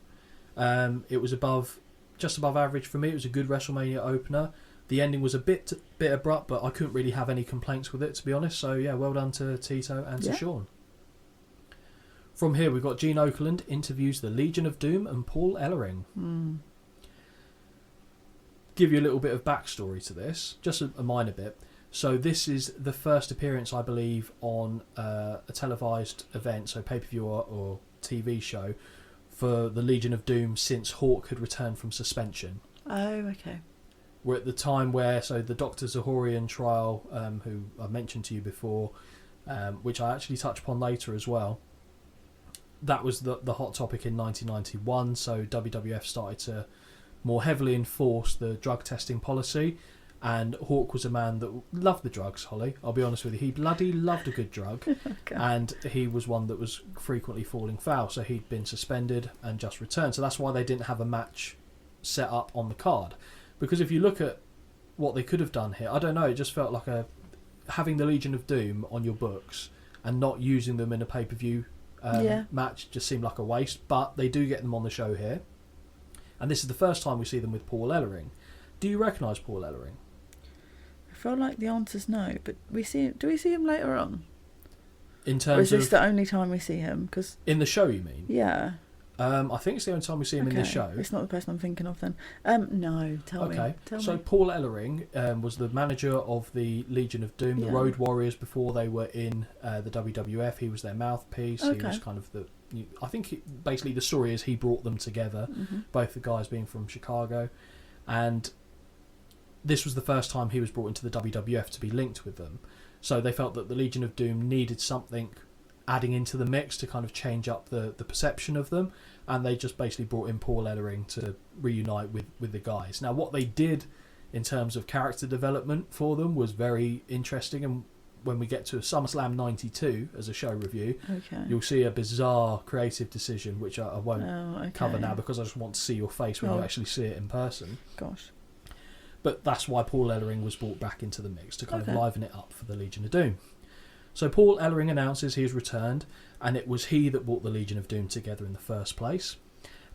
Yeah. It was just above average for me. It was a good WrestleMania opener. The ending was a bit abrupt, but I couldn't really have any complaints with it, to be honest. So, yeah, well done to Tito and to Shawn. From here, we've got Gene Okerlund interviews the Legion of Doom and Paul Ellering. Give you a little bit of backstory to this, just a minor bit. So this is the first appearance, I believe, on a televised event, so pay-per-view or TV show, for the Legion of Doom since Hawk had returned from suspension. Oh, okay. We're at the time where, so the Dr. Zahorian trial, who I mentioned to you before, which I actually touch upon later as well, that was the hot topic in 1991, so WWF started to more heavily enforce the drug testing policy. And Hawk was a man that loved the drugs, Holly. I'll be honest with you. He bloody loved a good drug. And he was one that was frequently falling foul. So he'd been suspended and just returned. So that's why they didn't have a match set up on the card. Because if you look at what they could have done here, I don't know, it just felt like having the Legion of Doom on your books and not using them in a pay-per-view match just seemed like a waste. But they do get them on the show here. And this is the first time we see them with Paul Ellering. Do you recognise Paul Ellering? I feel like the answer's no, but do we see him later on? In terms or is this the only time we see him? Cause, in the show, you mean? Yeah. I think it's the only time we see him in this show. It's not the person I'm thinking of then. No, tell me. Okay. So Paul Ellering was the manager of the Legion of Doom, the Road Warriors, before they were in the WWF. He was their mouthpiece. He was kind of I think basically the story is he brought them together, both the guys being from Chicago, and this was the first time he was brought into the WWF to be linked with them. So they felt that the Legion of Doom needed something adding into the mix to kind of change up the perception of them, and they just basically brought in Paul Ellering to reunite with the guys. Now, what they did in terms of character development for them was very interesting, and when we get to SummerSlam 92 as a show review, you'll see a bizarre creative decision, which I won't cover now because I just want to see your face when you actually see it in person. Gosh. But that's why Paul Ellering was brought back into the mix, to kind of liven it up for the Legion of Doom. So Paul Ellering announces he has returned, and it was he that brought the Legion of Doom together in the first place.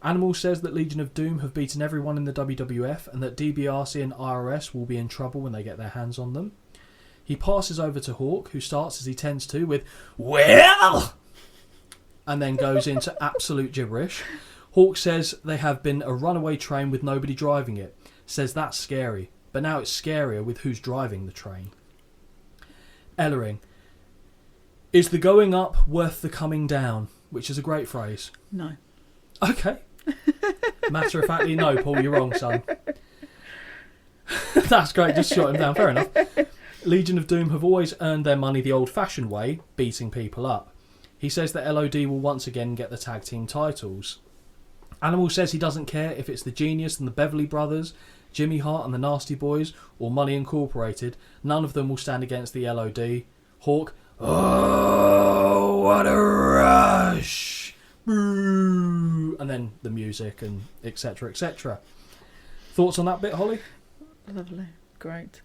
Animal says that Legion of Doom have beaten everyone in the WWF, and that DBRC and IRS will be in trouble when they get their hands on them. He passes over to Hawk, who starts, as he tends to, with, "Well!" and then goes into absolute gibberish. Hawk says they have been a runaway train with nobody driving it. Says that's scary, but now it's scarier with who's driving the train. Ellering, "Is the going up worth the coming down?" Which is a great phrase. No. Okay. Matter of factly, no, Paul, you're wrong, son. That's great, just shot him down, fair enough. Legion of Doom have always earned their money the old-fashioned way, beating people up. He says that LOD will once again get the tag team titles. Animal says he doesn't care if it's the Genius and the Beverly Brothers, Jimmy Hart and the Nasty Boys, or Money Incorporated. None of them will stand against the LOD. Hawk, "Oh, what a rush!" Boo! And then the music and etc, etc. Thoughts on that bit, Holly? Lovely. Great.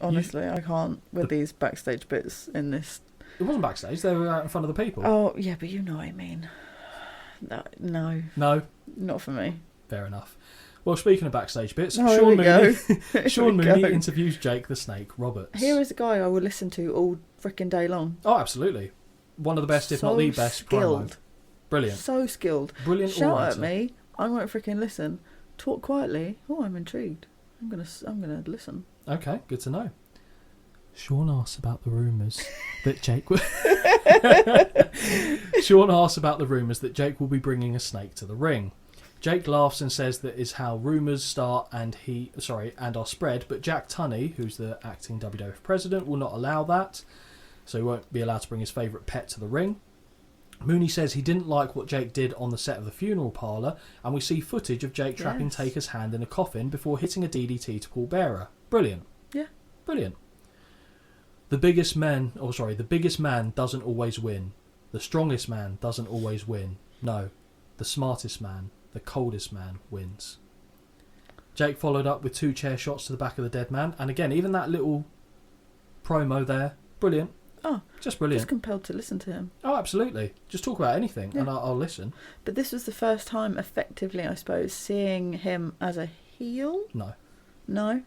Honestly, I can't with these backstage bits in this. It wasn't backstage, they were out in front of the people. Oh, yeah, but you know what I mean. No. No? Not for me. Fair enough. Well, speaking of backstage bits, Sean Mooney interviews Jake the Snake Roberts. Here is a guy I will listen to all frickin' day long. Oh, absolutely. One of the best, if not the best, skilled. promo. Brilliant. So skilled. Brilliant. Shout at me. I won't frickin' listen. Talk quietly. Oh, I'm intrigued. I'm gonna listen. Okay, good to know. Sean asks about the rumours that Jake Sean asks about the rumours that Jake will be bringing a snake to the ring. Jake laughs and says that is how rumours start and are spread, but Jack Tunney, who's the acting WWF president, will not allow that, so he won't be allowed to bring his favourite pet to the ring. Mooney says he didn't like what Jake did on the set of the funeral parlour, and we see footage of Jake trapping Taker's hand in a coffin before hitting a DDT to Paul Bearer. Brilliant. Yeah. Brilliant. The biggest man doesn't always win. The strongest man doesn't always win. No, the smartest man, the coldest man wins. Jake followed up with 2 chair shots to the back of the dead man, and again, even that little promo there, brilliant. Oh, just brilliant. Just compelled to listen to him. Oh, absolutely. Just talk about anything, and I'll listen. But this was the first time, effectively, I suppose, seeing him as a heel. No,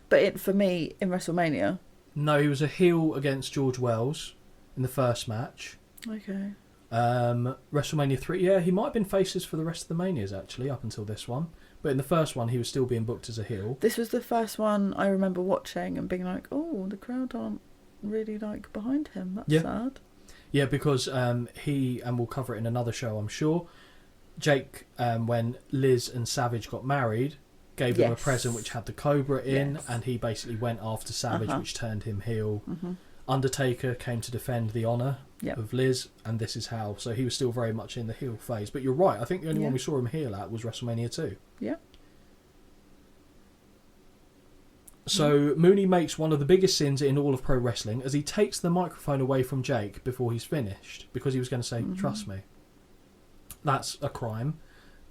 but for me in WrestleMania. No, he was a heel against George Wells in the first match. Okay. WrestleMania 3, yeah, he might have been faces for the rest of the Manias, actually, up until this one. But in the first one, he was still being booked as a heel. This was the first one I remember watching and being like, oh, the crowd aren't really, behind him. That's sad. Yeah, because he, and we'll cover it in another show, I'm sure, Jake, when Liz and Savage got married, gave them a present which had the Cobra in, and he basically went after Savage, which turned him heel. Mm-hmm. Undertaker came to defend the honour of Liz, and this is how. So he was still very much in the heel phase. But you're right, I think the only one we saw him heel at was WrestleMania 2. Yeah. So Mooney makes one of the biggest sins in all of pro wrestling as he takes the microphone away from Jake before he's finished, because he was going to say, trust me. That's a crime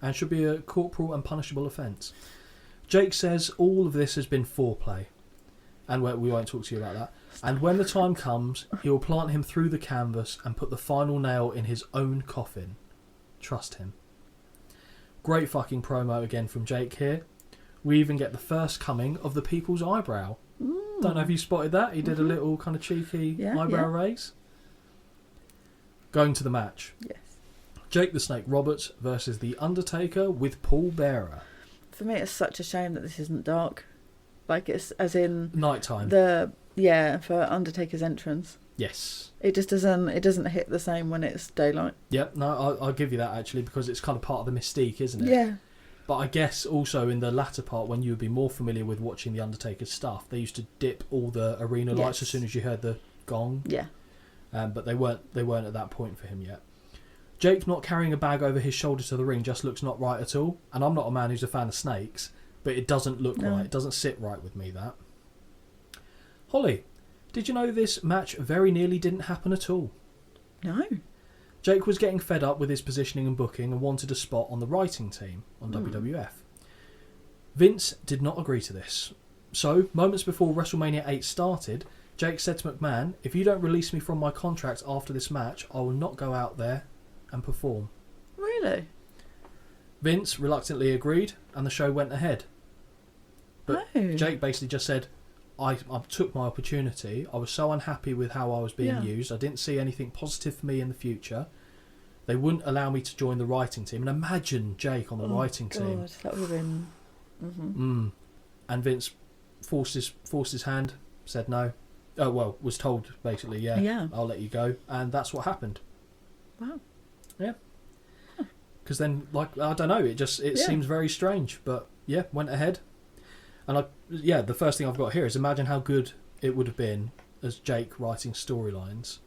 and should be a corporal and punishable offence. Jake says all of this has been foreplay, and we won't talk to you about that. And when the time comes, he will plant him through the canvas and put the final nail in his own coffin. Trust him. Great fucking promo again from Jake here. We even get the first coming of the people's eyebrow. Don't know if you spotted that. He did a little kind of cheeky eyebrow raise. Going to the match. Yes. Jake the Snake Roberts versus The Undertaker with Paul Bearer. For me, it's such a shame that this isn't dark. Like, it's as in... nighttime. For Undertaker's entrance. Yes. It just doesn't hit the same when it's daylight. Yep, no, I'll give you that, actually, because it's kind of part of the mystique, isn't it? Yeah. But I guess also in the latter part, when you would be more familiar with watching The Undertaker's stuff, they used to dip all the arena lights as soon as you heard the gong. Yeah. But they weren't at that point for him yet. Jake not carrying a bag over his shoulder to the ring just looks not right at all. And I'm not a man who's a fan of snakes, but it doesn't look right. It doesn't sit right with me, that. Holly, did you know this match very nearly didn't happen at all? No. Jake was getting fed up with his positioning and booking and wanted a spot on the writing team on WWF. Vince did not agree to this. So, moments before WrestleMania 8 started, Jake said to McMahon, "If you don't release me from my contract after this match, I will not go out there and perform." Really? Vince reluctantly agreed, and the show went ahead. But Jake basically just said, I took my opportunity. I was so unhappy with how I was being used. I didn't see anything positive for me in the future. They wouldn't allow me to join the writing team. And imagine Jake on the writing team. That would have been... And Vince forced his hand, said no. Oh, well, was told basically, I'll let you go. And that's what happened. Wow. Yeah. Because then, like, I don't know, it seems very strange. But, yeah, went ahead. And the first thing I've got here is imagine how good it would have been as Jake writing storylines.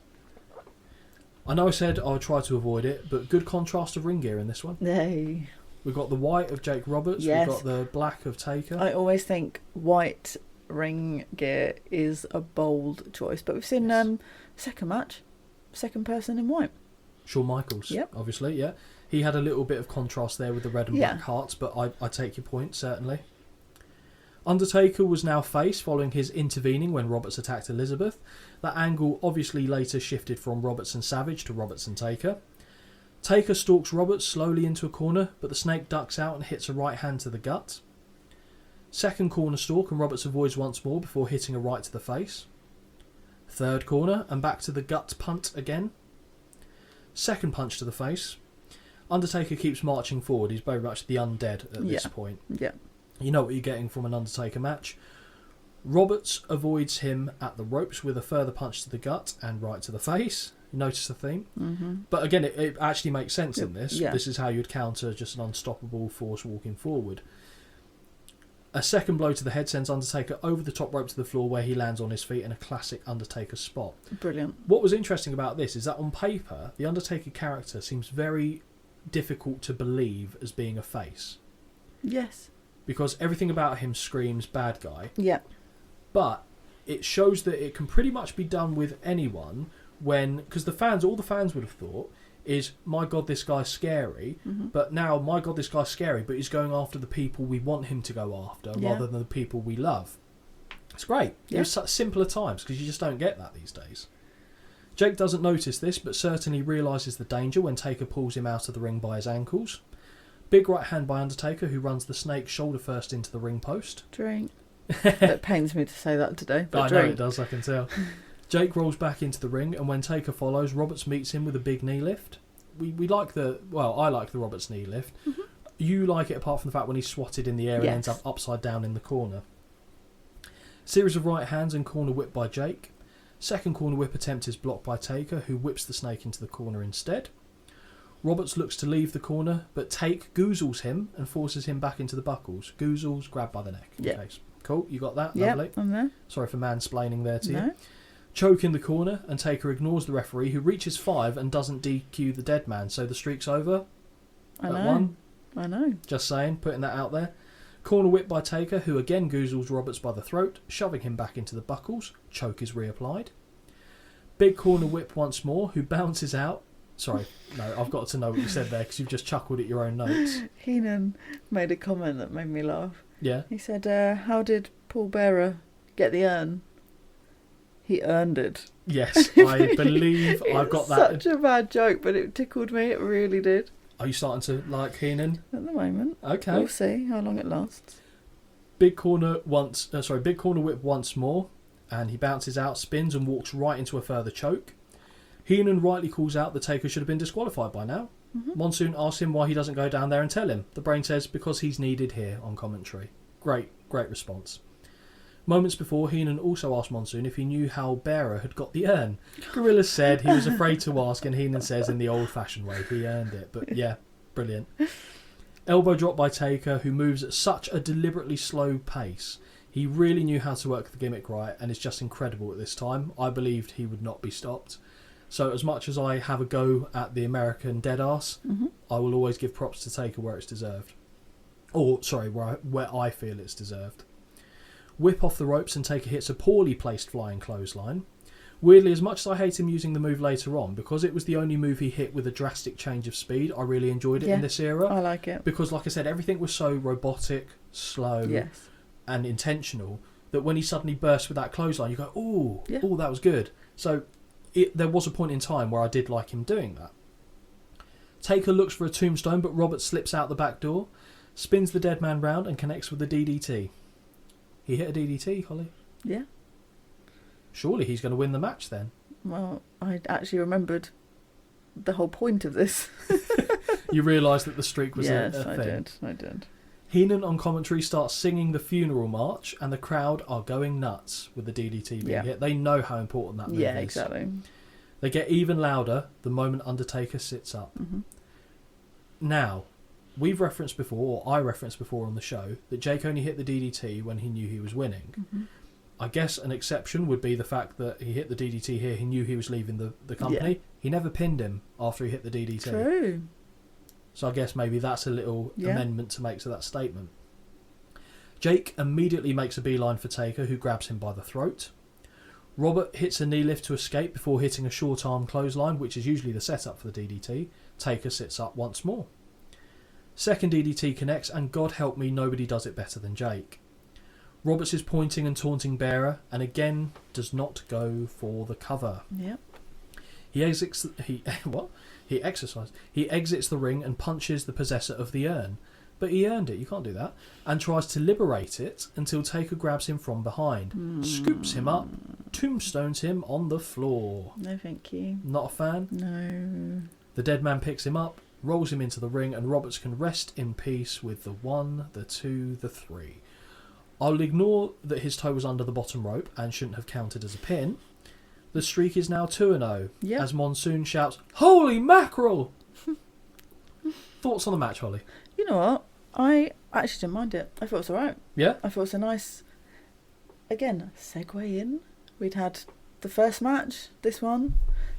I know I said I would try to avoid it, but good contrast of ring gear in this one. Hey. We've got the white of Jake Roberts, yes. We've got the black of Taker. I always think white ring gear is a bold choice, but we've seen second match, second person in white. Shawn Michaels, obviously, yeah. He had a little bit of contrast there with the red and black hearts, but I take your point, certainly. Undertaker was now face following his intervening when Roberts attacked Elizabeth. That angle obviously later shifted from Roberts and Savage to Roberts and Taker. Taker stalks Roberts slowly into a corner, but the snake ducks out and hits a right hand to the gut. Second corner stalk and Roberts avoids once more before hitting a right to the face. Third corner and back to the gut punt again. Second punch to the face. Undertaker keeps marching forward. He's very much the undead at this point. Yeah. You know what you're getting from an Undertaker match. Roberts avoids him at the ropes with a further punch to the gut and right to the face. You notice the theme? Mm-hmm. But again, it actually makes sense in this. Yeah. This is how you'd counter just an unstoppable force walking forward. A second blow to the head sends Undertaker over the top rope to the floor where he lands on his feet in a classic Undertaker spot. Brilliant. What was interesting about this is that on paper, the Undertaker character seems very difficult to believe as being a face. Yes. Because everything about him screams bad guy. Yeah. But it shows that it can pretty much be done with anyone because all the fans would have thought is, my God, this guy's scary. Mm-hmm. But now, my God, this guy's scary, but he's going after the people we want him to go after rather than the people we love. It's great. Yeah. It was such simpler times because you just don't get that these days. Jake doesn't notice this, but certainly realises the danger when Taker pulls him out of the ring by his ankles. Big right hand by Undertaker, who runs the snake shoulder first into the ring post. Drink. It pains me to say that today, but I know it does, I can tell. Jake rolls back into the ring, and when Taker follows, Roberts meets him with a big knee lift. I like the Roberts knee lift. Mm-hmm. You like it apart from the fact when he's swatted in the air and ends up upside down in the corner. Series of right hands and corner whip by Jake. Second corner whip attempt is blocked by Taker, who whips the snake into the corner instead. Roberts looks to leave the corner, but Take goozles him and forces him back into the buckles. Goozles, grabbed by the neck. Yeah. Okay. Cool, you got that? Yeah, lovely. I'm there. Sorry for mansplaining there to you. Choke in the corner, and Taker ignores the referee, who reaches 5 and doesn't DQ the dead man, so the streak's over. I know. Just saying, putting that out there. Corner whip by Taker, who again goozles Roberts by the throat, shoving him back into the buckles. Choke is reapplied. Big corner whip once more, who bounces out. Sorry, no, I've got to know what you said there because you've just chuckled at your own notes. Heenan made a comment that made me laugh. Yeah. He said, how did Paul Bearer get the urn? He earned it. Yes, I believe I've got that. Such a bad joke, but it tickled me. It really did. Are you starting to like Heenan? At the moment. Okay. We'll see how long it lasts. Big corner whip once more, and he bounces out, spins, and walks right into a further choke. Heenan rightly calls out that Taker should have been disqualified by now. Mm-hmm. Monsoon asks him why he doesn't go down there and tell him. The brain says, because he's needed here on commentary. Great response. Moments before, Heenan also asked Monsoon if he knew how Bearer had got the urn. Gorilla said he was afraid to ask, and Heenan says in the old-fashioned way, he earned it. But yeah, brilliant. Elbow drop by Taker, who moves at such a deliberately slow pace. He really knew how to work the gimmick right, and is just incredible at this time. I believed he would not be stopped. So as much as I have a go at the American deadass, I will always give props to Taker where it's deserved. Or, sorry, where I feel it's deserved. Whip off the ropes and Taker hits a poorly placed flying clothesline. Weirdly, as much as I hate him using the move later on, because it was the only move he hit with a drastic change of speed, I really enjoyed it in this era. I like it. Because, like I said, everything was so robotic, slow, and intentional that when he suddenly burst with that clothesline, you go, ooh, that was good. So there was a point in time where I did like him doing that. Taker looks for a tombstone, but Robert slips out the back door, spins the dead man round and connects with the DDT. He hit a DDT, Holly. Yeah. Surely he's going to win the match then. Well, I actually remembered the whole point of this. You realised that the streak was a thing. Yes, I did. Heenan on commentary starts singing the funeral march and the crowd are going nuts with the DDT being hit. They know how important that move is. Yeah, exactly. They get even louder the moment Undertaker sits up. Now, we've referenced before, or I referenced before on the show, that Jake only hit the DDT when he knew he was winning. I guess an exception would be the fact that he hit the DDT here, he knew he was leaving the company. Yeah. He never pinned him after he hit the DDT. True. So I guess maybe that's a little amendment to make to that statement. Jake immediately makes a beeline for Taker, who grabs him by the throat. Robert hits a knee lift to escape before hitting a short arm clothesline, which is usually the setup for the DDT. Taker sits up once more. Second DDT connects, and God help me, nobody does it better than Jake. Roberts is pointing and taunting Bearer, and again does not go for the cover. Yep. He exits the ring and punches the possessor of the urn. But he earned it, you can't do that. And tries to liberate it until Taker grabs him from behind, scoops him up, tombstones him on the floor. No, thank you. Not a fan? No. The dead man picks him up, rolls him into the ring, and Roberts can rest in peace with the 1, the 2, the 3. I'll ignore that his toe was under the bottom rope and shouldn't have counted as a pin. The streak is now 2-0 as Monsoon shouts, "Holy mackerel!" Thoughts on the match, Holly? You know what? I actually didn't mind it. I thought it was alright. Yeah? I thought it was a nice, again, segue in. We'd had the first match, this one.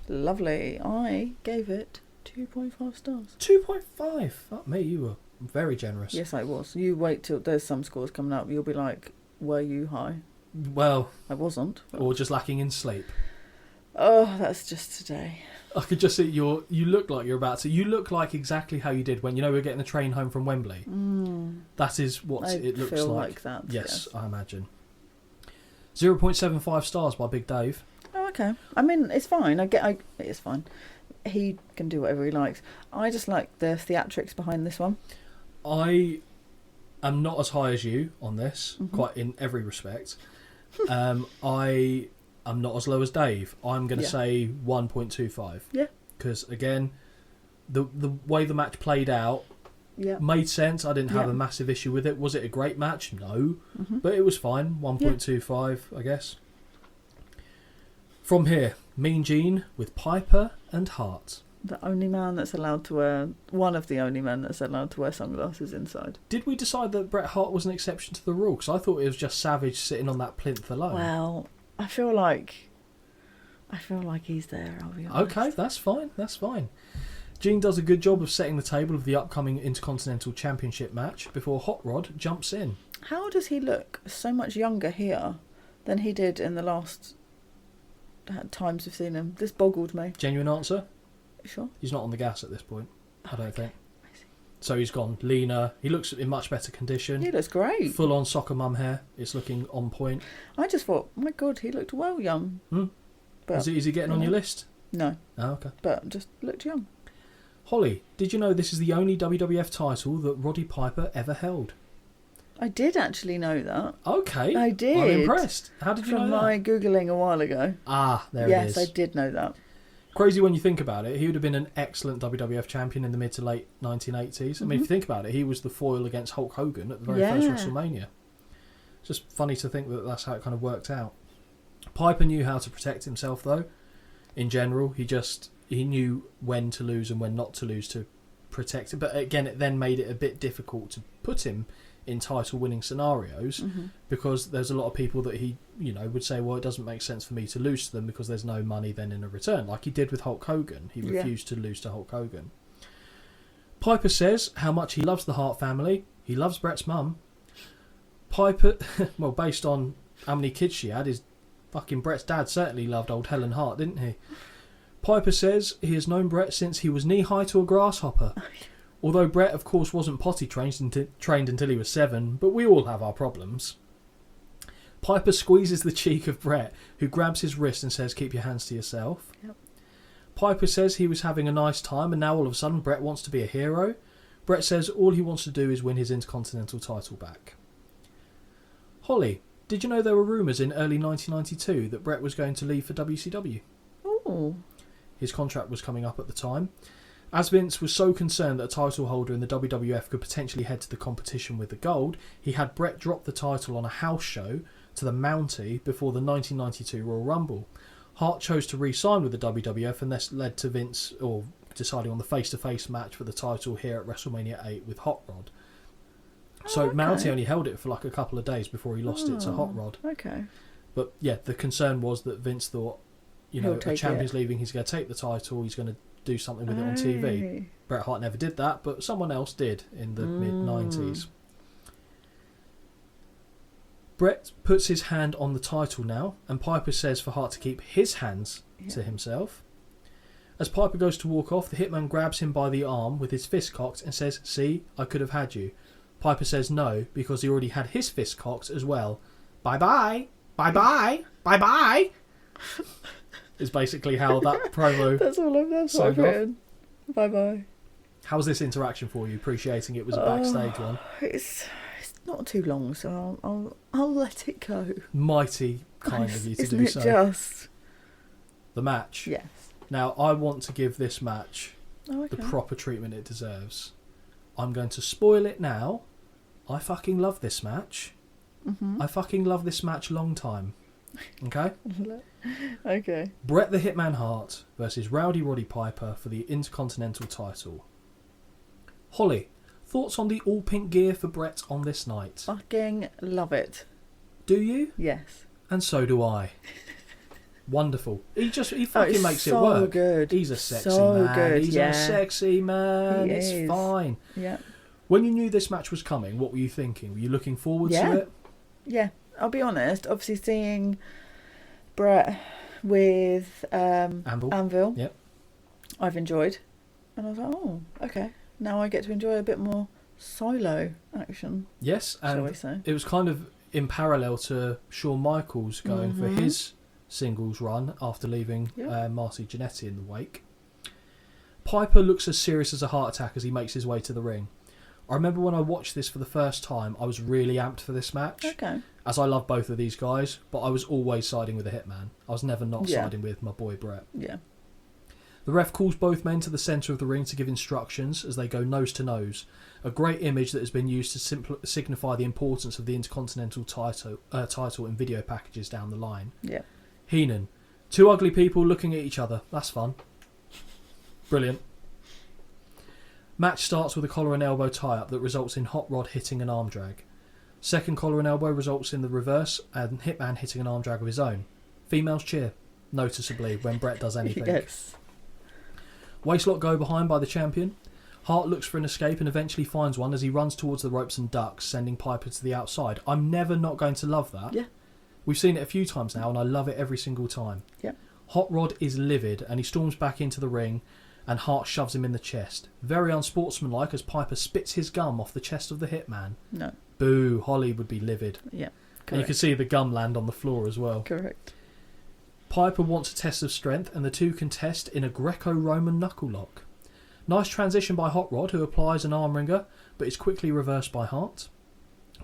Lovely. I gave it 2.5 stars. 2.5? Fuck me, you were very generous. Yes, I was. You wait till there's some scores coming up. You'll be like, were you high? Well... I wasn't. Or just lacking in sleep. Oh, that's just today. I could just see you look like you're about to... You look like exactly how you did when, we were getting the train home from Wembley. That is what it looks like. I feel like that. Yes, I imagine. 0.75 stars by Big Dave. Oh, okay. I mean, it's fine. It's fine. He can do whatever he likes. I just like the theatrics behind this one. I am not as high as you on this, quite in every respect. I am not as low as Dave. I'm going to say 1.25. Yeah. Because, again, the way the match played out made sense. I didn't have a massive issue with it. Was it a great match? No. But it was fine. 1.25, I guess. From here, Mean Gene with Piper and Hart. The only man that's allowed to wear... One of the only men that's allowed to wear sunglasses inside. Did we decide that Bret Hart was an exception to the rule? Because I thought it was just Savage sitting on that plinth alone. Well, I feel like he's there, I'll be honest. Okay, that's fine. Gene does a good job of setting the table of the upcoming Intercontinental Championship match before Hot Rod jumps in. How does he look so much younger here than he did in the last times we've seen him? This boggled me. Genuine answer? Sure. He's not on the gas at this point, I don't think. I see. So he's gone leaner. He looks in much better condition. He looks great. Full on soccer mum hair. It's looking on point. I just thought, oh my God, he looked well young. But is he getting on your list? No. Oh, okay. But just looked young. Holly, did you know this is the only WWF title that Roddy Piper ever held? I did actually know that. Okay. I did. I'm impressed. How did you know that? From my Googling a while ago. There it is. Yes, I did know that. Crazy when you think about it. He would have been an excellent WWF champion in the mid to late 1980s. I mean, if you think about it, he was the foil against Hulk Hogan at the very first WrestleMania. It's just funny to think that that's how it kind of worked out. Piper knew how to protect himself, though. In general, he knew when to lose and when not to lose to protect it. But again, it then made it a bit difficult to put him in title-winning scenarios, because there's a lot of people that he, would say, well, it doesn't make sense for me to lose to them because there's no money then in a return, like he did with Hulk Hogan. He refused to lose to Hulk Hogan. Piper says how much he loves the Hart family. He loves Bret's mum. Piper, well, based on how many kids she had, his fucking Bret's dad certainly loved old Helen Hart, didn't he? Piper says he has known Bret since he was knee-high to a grasshopper. Although Bret, of course, wasn't potty trained until he was 7, but we all have our problems. Piper squeezes the cheek of Bret, who grabs his wrist and says, keep your hands to yourself. Yep. Piper says he was having a nice time, and now all of a sudden Bret wants to be a hero. Bret says all he wants to do is win his Intercontinental title back. Holly, did you know there were rumours in early 1992 that Bret was going to leave for WCW? Oh. His contract was coming up at the time. As Vince was so concerned that a title holder in the WWF could potentially head to the competition with the gold, he had Bret drop the title on a house show to the Mountie before the 1992 Royal Rumble. Hart chose to re-sign with the WWF, and this led to Vince deciding on the face-to-face match for the title here at WrestleMania 8 with Hot Rod. So Mountie only held it for like a couple of days before he lost it to Hot Rod. Okay. But yeah, the concern was that Vince thought, a champion's leaving, he's going to take the title, he's going to do something with it on TV. Bret Hart never did that, but someone else did in the mid-90s. Bret puts his hand on the title now, and Piper says for Hart to keep his hands to himself. As Piper goes to walk off, the Hitman grabs him by the arm with his fist cocked and says, see, I could have had you. Piper says no, because he already had his fist cocked as well. Bye-bye, bye-bye, bye-bye. Is basically how that promo. That's all I've written. Bye bye. How's this interaction for you? Appreciating it was a backstage one. It's not too long, so I'll let it go. Mighty kind of you to do so. Isn't it just the match? Yes. Now I want to give this match the proper treatment it deserves. I'm going to spoil it now. I fucking love this match. I fucking love this match long time. Okay? Okay. Bret the Hitman Hart versus Rowdy Roddy Piper for the Intercontinental title. Holly, thoughts on the all pink gear for Bret on this night? Fucking love it. Do you? Yes. And so do I. Wonderful. He fucking makes it work. Good. He's a sexy man. He's a sexy man. He it's is. Fine. Yeah. When you knew this match was coming, what were you thinking? Were you looking forward to it? Yeah. I'll be honest. Obviously, seeing Bret with Anvil, yep, I've enjoyed, and I was like, oh, okay. Now I get to enjoy a bit more solo action. Yes, and shall we say? It was kind of in parallel to Shawn Michaels going for his singles run after leaving Marcy Jannetty in the wake. Piper looks as serious as a heart attack as he makes his way to the ring. I remember when I watched this for the first time, I was really amped for this match. Okay. As I love both of these guys, but I was always siding with the Hitman. I was never not siding with my boy Bret. Yeah. The ref calls both men to the centre of the ring to give instructions as they go nose to nose. A great image that has been used to signify the importance of the Intercontinental title in video packages down the line. Yeah. Heenan. Two ugly people looking at each other. That's fun. Brilliant. Match starts with a collar and elbow tie-up that results in Hot Rod hitting an arm drag. Second collar and elbow results in the reverse and Hitman hitting an arm drag of his own. Females cheer, noticeably, when Bret does anything. Yes. Waistlock go behind by the champion. Hart looks for an escape and eventually finds one as he runs towards the ropes and ducks, sending Piper to the outside. I'm never not going to love that. Yeah. We've seen it a few times now and I love it every single time. Yeah. Hot Rod is livid and he storms back into the ring and Hart shoves him in the chest. Very unsportsmanlike as Piper spits his gum off the chest of the Hitman. No. Boo, Holly would be livid. Yeah, correct. And you can see the gum land on the floor as well. Correct. Piper wants a test of strength and the two contest in a Greco-Roman knuckle lock. Nice transition by Hot Rod, who applies an arm wringer, but is quickly reversed by Hart.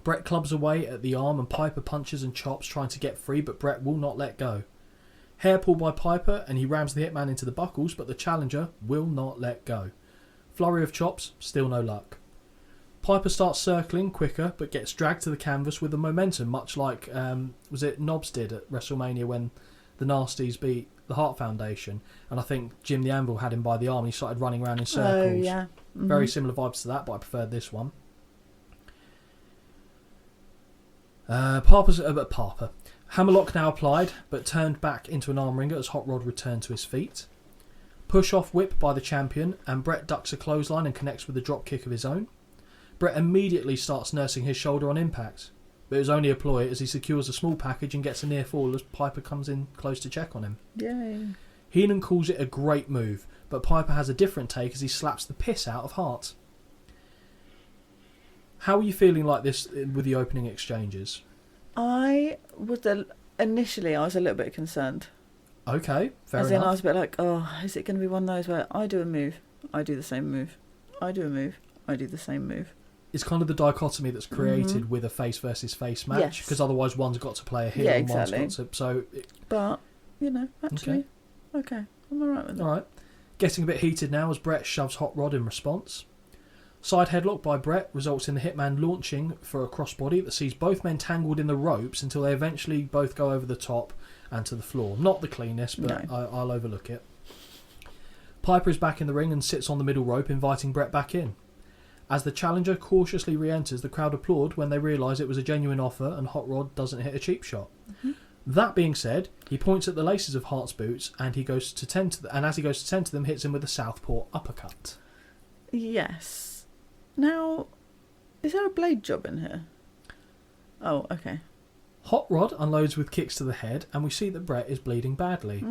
Bret clubs away at the arm and Piper punches and chops, trying to get free, but Bret will not let go. Hair pull by Piper and he rams the Hitman into the buckles, but the challenger will not let go. Flurry of chops, still no luck. Piper starts circling quicker, but gets dragged to the canvas with the momentum, much like, was it Knobs did at WrestleMania when the Nasties beat the Hart Foundation, and I think Jim the Anvil had him by the arm and he started running around in circles. Oh, yeah. Mm-hmm. Very similar vibes to that, but I preferred this one. Parper. Hammerlock now applied, but turned back into an arm wringer as Hot Rod returned to his feet. Push-off whip by the champion, and Bret ducks a clothesline and connects with a drop kick of his own. Bret immediately starts nursing his shoulder on impact, but it was only a ploy as he secures a small package and gets a near fall as Piper comes in close to check on him. Yay. Heenan calls it a great move, but Piper has a different take as he slaps the piss out of Hart. How are you feeling like this with the opening exchanges? Initially I was a little bit concerned. Okay, fair enough. As in I was a bit like, oh, is it going to be one of those where I do a move, I do the same move, I do a move, I do the same move? It's kind of the dichotomy that's created with a face versus face match, because otherwise one's got to play a heel and one's got to... But, actually, okay, I'm alright with it. Alright. Getting a bit heated now as Bret shoves Hot Rod in response. Side headlock by Bret results in the Hitman launching for a crossbody that sees both men tangled in the ropes until they eventually both go over the top and to the floor. Not the cleanest, but no. I'll overlook it. Piper is back in the ring and sits on the middle rope, inviting Bret back in. As the challenger cautiously re-enters, the crowd applaud when they realise it was a genuine offer and Hot Rod doesn't hit a cheap shot. Mm-hmm. That being said, he points at the laces of Hart's boots and he goes to tend to as he goes to tend to them, hits him with a southpaw uppercut. Yes. Now, is there a blade job in here? Oh, okay. Hot Rod unloads with kicks to the head and we see that Bret is bleeding badly.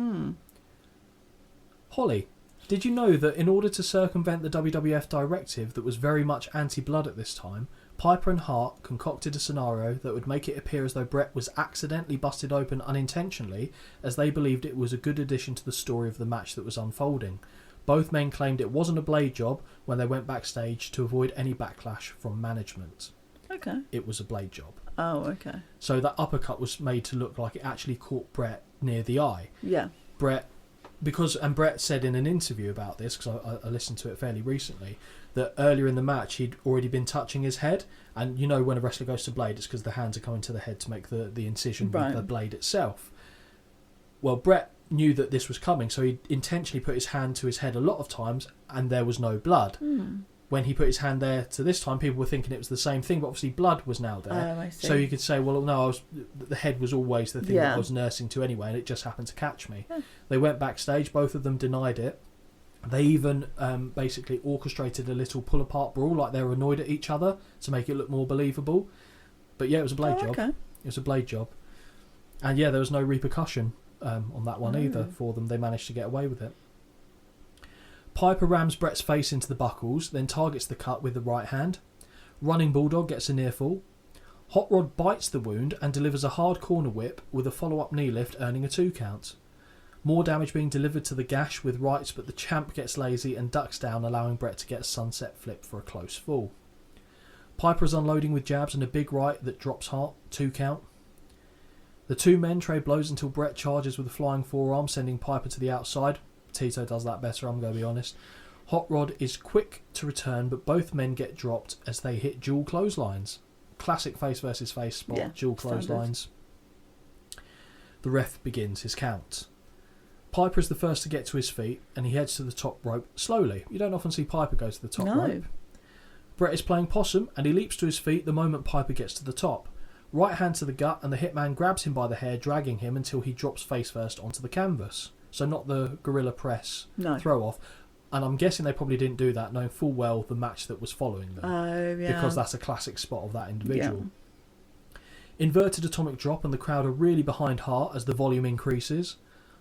Holly, did you know that in order to circumvent the WWF directive that was very much anti-blood at this time, Piper and Hart concocted a scenario that would make it appear as though Bret was accidentally busted open unintentionally, as they believed it was a good addition to the story of the match that was unfolding. Both men claimed it wasn't a blade job when they went backstage to avoid any backlash from management. Okay. It was a blade job. Oh, okay. So that uppercut was made to look like it actually caught Bret near the eye. Yeah. Bret said in an interview about this, because I listened to it fairly recently, that earlier in the match he'd already been touching his head, and you know when a wrestler goes to blade, it's because the hands are coming to the head to make the incision with the blade itself. Well, Bret knew that this was coming, so he intentionally put his hand to his head a lot of times, and there was no blood. When he put his hand there to this time, people were thinking it was the same thing, but obviously blood was now there. Oh, I see. So you could say, well, no, the head was always the thing that I was nursing to anyway, and it just happened to catch me. Yeah. They went backstage, both of them denied it. They even basically orchestrated a little pull-apart brawl, like they were annoyed at each other, to make it look more believable. But yeah, it was a blade job. Okay. It was a blade job. And yeah, there was no repercussion on that one either for them. They managed to get away with it. Piper rams Bret's face into the buckles, then targets the cut with the right hand. Running Bulldog gets a near fall. Hot Rod bites the wound and delivers a hard corner whip with a follow-up knee lift, earning a 2 count. More damage being delivered to the gash with rights, but the champ gets lazy and ducks down, allowing Bret to get a sunset flip for a close fall. Piper is unloading with jabs and a big right that drops Hart, 2 count. The two men trade blows until Bret charges with a flying forearm, sending Piper to the outside. Tito does that better, I'm going to be honest. Hot Rod is quick to return, but both men get dropped as they hit dual clotheslines. Classic face versus face spot, dual clotheslines. The ref begins his count. Piper is the first to get to his feet, and he heads to the top rope slowly. You don't often see Piper go to the top rope. Bret is playing possum, and he leaps to his feet the moment Piper gets to the top. Right hand to the gut, and the hitman grabs him by the hair, dragging him until he drops face first onto the canvas. So not the gorilla press throw off. And I'm guessing they probably didn't do that, knowing full well the match that was following them. Oh, yeah. Because that's a classic spot of that individual. Yeah. Inverted atomic drop, and the crowd are really behind Hart as the volume increases.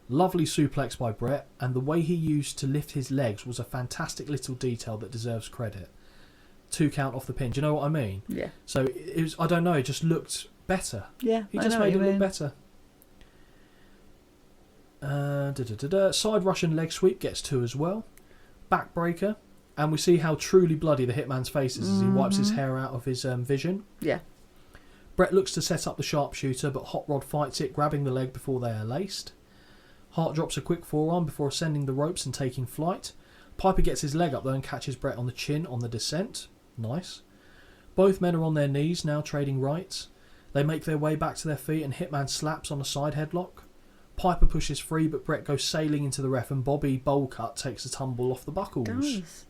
Lovely suplex by Bret, and the way he used to lift his legs was a fantastic little detail that deserves credit. 2 count off the pin. Do you know what I mean? Yeah. So it was, I don't know, it just looked better. Yeah, he just made it look better. Side Russian leg sweep gets 2 as well. Backbreaker, and we see how truly bloody the hitman's face is as he wipes his hair out of his vision. Yeah. Bret looks to set up the sharpshooter, but Hot Rod fights it, grabbing the leg before they are laced. Hart drops a quick forearm before ascending the ropes and taking flight. Piper gets his leg up though and catches Bret on the chin on the descent. Nice. Both men are on their knees now, trading rights. They make their way back to their feet and Hitman slaps on a side headlock. Piper pushes free, but Bret goes sailing into the ref and Bobby Bowlcut takes a tumble off the buckles.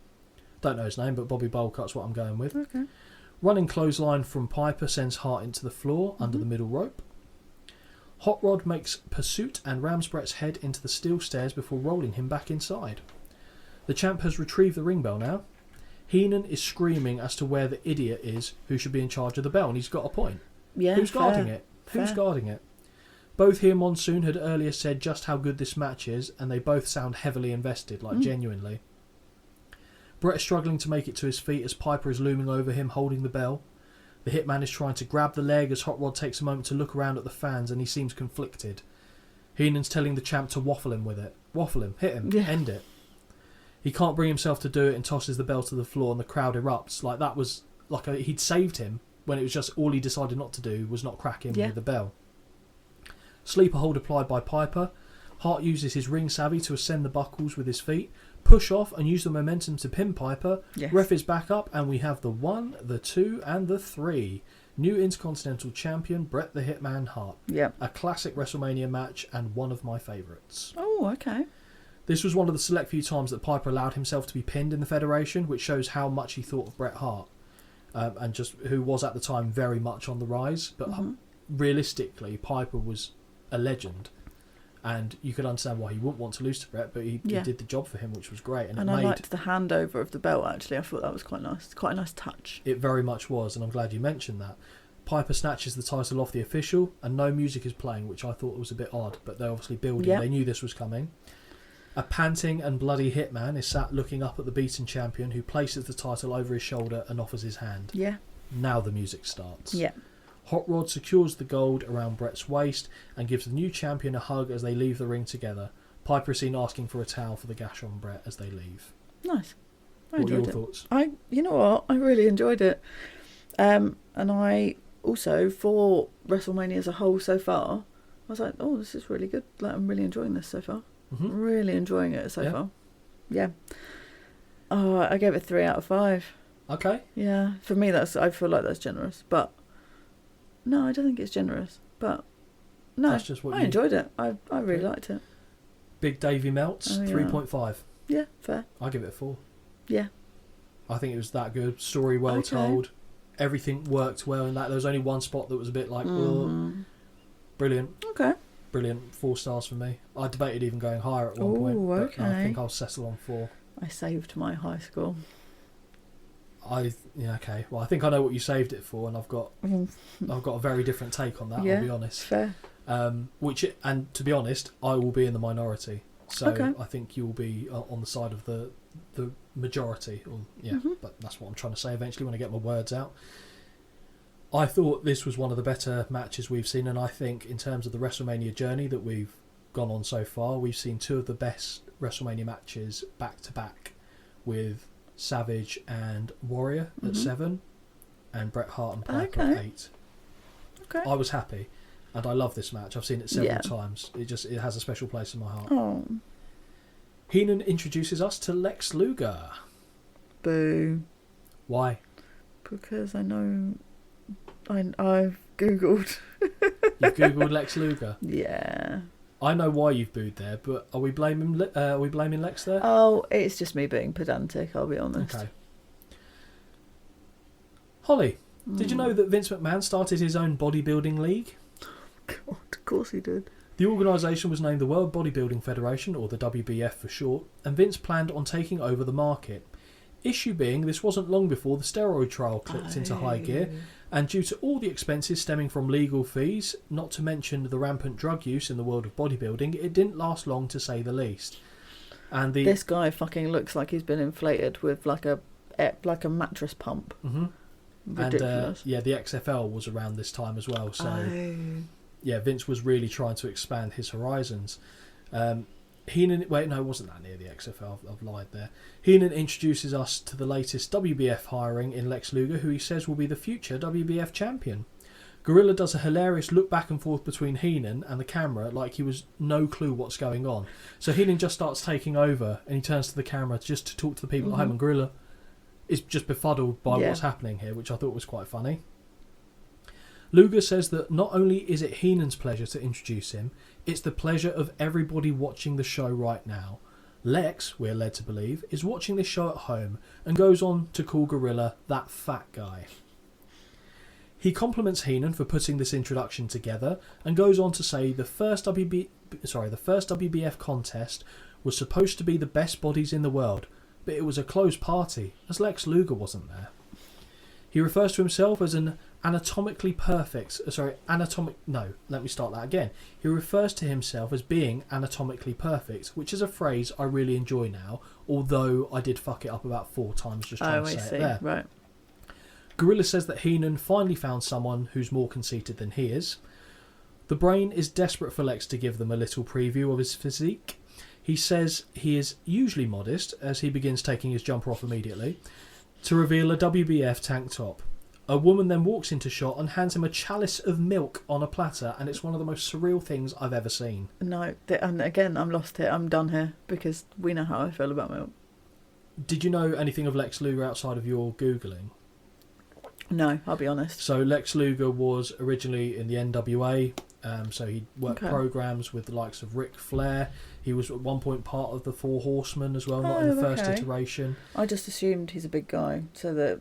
Don't know his name, but Bobby Bowlcut's what I'm going with. Okay. Running clothesline from Piper sends Hart into the floor under the middle rope. Hot Rod makes pursuit and rams Brett's head into the steel stairs before rolling him back inside. The champ has retrieved the ring bell now. Heenan is screaming as to where the idiot is who should be in charge of the bell, and he's got a point. Yeah, Who's guarding it? Fair. Who's guarding it? Both he and Monsoon had earlier said just how good this match is, and they both sound heavily invested, like genuinely. Brett is struggling to make it to his feet as Piper is looming over him, holding the bell. The Hitman is trying to grab the leg as Hot Rod takes a moment to look around at the fans, and he seems conflicted. Heenan's telling the champ to waffle him with it. Waffle him, hit him, end it. He can't bring himself to do it and tosses the bell to the floor, and the crowd erupts. Like that was he'd saved him when it was just all he decided not to do was not crack him with the bell. Sleeper hold applied by Piper. Hart uses his ring savvy to ascend the buckles with his feet, push off and use the momentum to pin Piper. Yes. Ref is back up and we have the 1, the 2 and the 3. New Intercontinental Champion Bret the Hitman Hart. Yep. A classic WrestleMania match and one of my favourites. Oh, okay. This was one of the select few times that Piper allowed himself to be pinned in the Federation, which shows how much he thought of Bret Hart. And just who was at the time very much on the rise. But realistically, Piper was a legend. And you could understand why he wouldn't want to lose to Bret, but he did the job for him, which was great. And I liked the handover of the belt, actually. I thought that was quite nice. Quite a nice touch. It very much was, and I'm glad you mentioned that. Piper snatches the title off the official, and no music is playing, which I thought was a bit odd, but they're obviously building. Yep. They knew this was coming. A panting and bloody Hitman is sat looking up at the beaten champion, who places the title over his shoulder and offers his hand. Yeah. Now the music starts. Yeah. Hot Rod secures the gold around Bret's waist and gives the new champion a hug as they leave the ring together. Piper is seen asking for a towel for the gash on Bret as they leave. Nice. What are your thoughts? You know what? I really enjoyed it. And I also, for WrestleMania as a whole so far, I was like, oh, this is really good. Like, I'm really enjoying this so far. Mm-hmm. Really enjoying it so far. Yeah. Oh, I gave it 3 out of 5. Okay. Yeah. For me, I feel like that's generous, but no, I don't think it's generous. But no, that's just what I enjoyed it. I really liked it. Big Davey Melts, 3.5. Yeah, fair. I give it a 4. Yeah. I think it was that good. Story well told. Everything worked well in that. There was only one spot that was a bit like, brilliant. Okay. Brilliant. 4 stars for me. I debated even going higher at one point, but I think I'll settle on 4. I saved my high score. Okay. Well, I think I know what you saved it for, and I've got a very different take on that. I'll be honest. Fair. And to be honest, I will be in the minority. So I think you will be on the side of the majority. But that's what I'm trying to say eventually when I get my words out. I thought this was one of the better matches we've seen, and I think in terms of the WrestleMania journey that we've gone on so far, we've seen 2 of the best WrestleMania matches back to back, with Savage and Warrior at 7 and Bret Hart and Piper at 8. I was happy, and I love this match. I've seen it several times. It has a special place in my heart. Oh. Heenan introduces us to Lex Luger. Boo. Why? Because I know I've googled. You've googled Lex Luger? Yeah. I know why you've booed there, but are we blaming Lex there? Oh, it's just me being pedantic, I'll be honest. Okay. Holly, did you know that Vince McMahon started his own bodybuilding league? God, of course he did. The organisation was named the World Bodybuilding Federation, or the WBF for short, and Vince planned on taking over the market. Issue being, this wasn't long before the steroid trial clicked into high gear, and due to all the expenses stemming from legal fees, not to mention the rampant drug use in the world of bodybuilding, it didn't last long, to say the least. And this guy fucking looks like he's been inflated with like a mattress pump. Mm-hmm. Ridiculous. And the XFL was around this time as well, so Vince was really trying to expand his horizons. It wasn't that near the XFL. I've lied there. Heenan introduces us to the latest WBF hiring in Lex Luger, who he says will be the future WBF champion. Gorilla does a hilarious look back and forth between Heenan and the camera like he was no clue what's going on. So Heenan just starts taking over, and he turns to the camera just to talk to the people at home, and Gorilla is just befuddled by what's happening here, which I thought was quite funny. Luger says that not only is it Heenan's pleasure to introduce him, it's the pleasure of everybody watching the show right now. Lex, we're led to believe, is watching this show at home and goes on to call Gorilla that fat guy. He compliments Heenan for putting this introduction together and goes on to say the first WBF contest was supposed to be the best bodies in the world, but it was a closed party as Lex Luger wasn't there. He refers to himself as an anatomically perfect... He refers to himself as being anatomically perfect, which is a phrase I really enjoy now, although I did fuck it up about 4 times just trying to say it there. Right. Gorilla says that Heenan finally found someone who's more conceited than he is. The Brain is desperate for Lex to give them a little preview of his physique. He says he is usually modest, as he begins taking his jumper off immediately, to reveal a WBF tank top. A woman then walks into shot and hands him a chalice of milk on a platter, and it's one of the most surreal things I've ever seen. No, and again, I'm lost here. I'm done here, because we know how I feel about milk. Did you know anything of Lex Luger outside of your Googling? No, I'll be honest. So Lex Luger was originally in the NWA, so he worked programs with the likes of Ric Flair. He was at one point part of the Four Horsemen as well, not in the first iteration. I just assumed he's a big guy, so that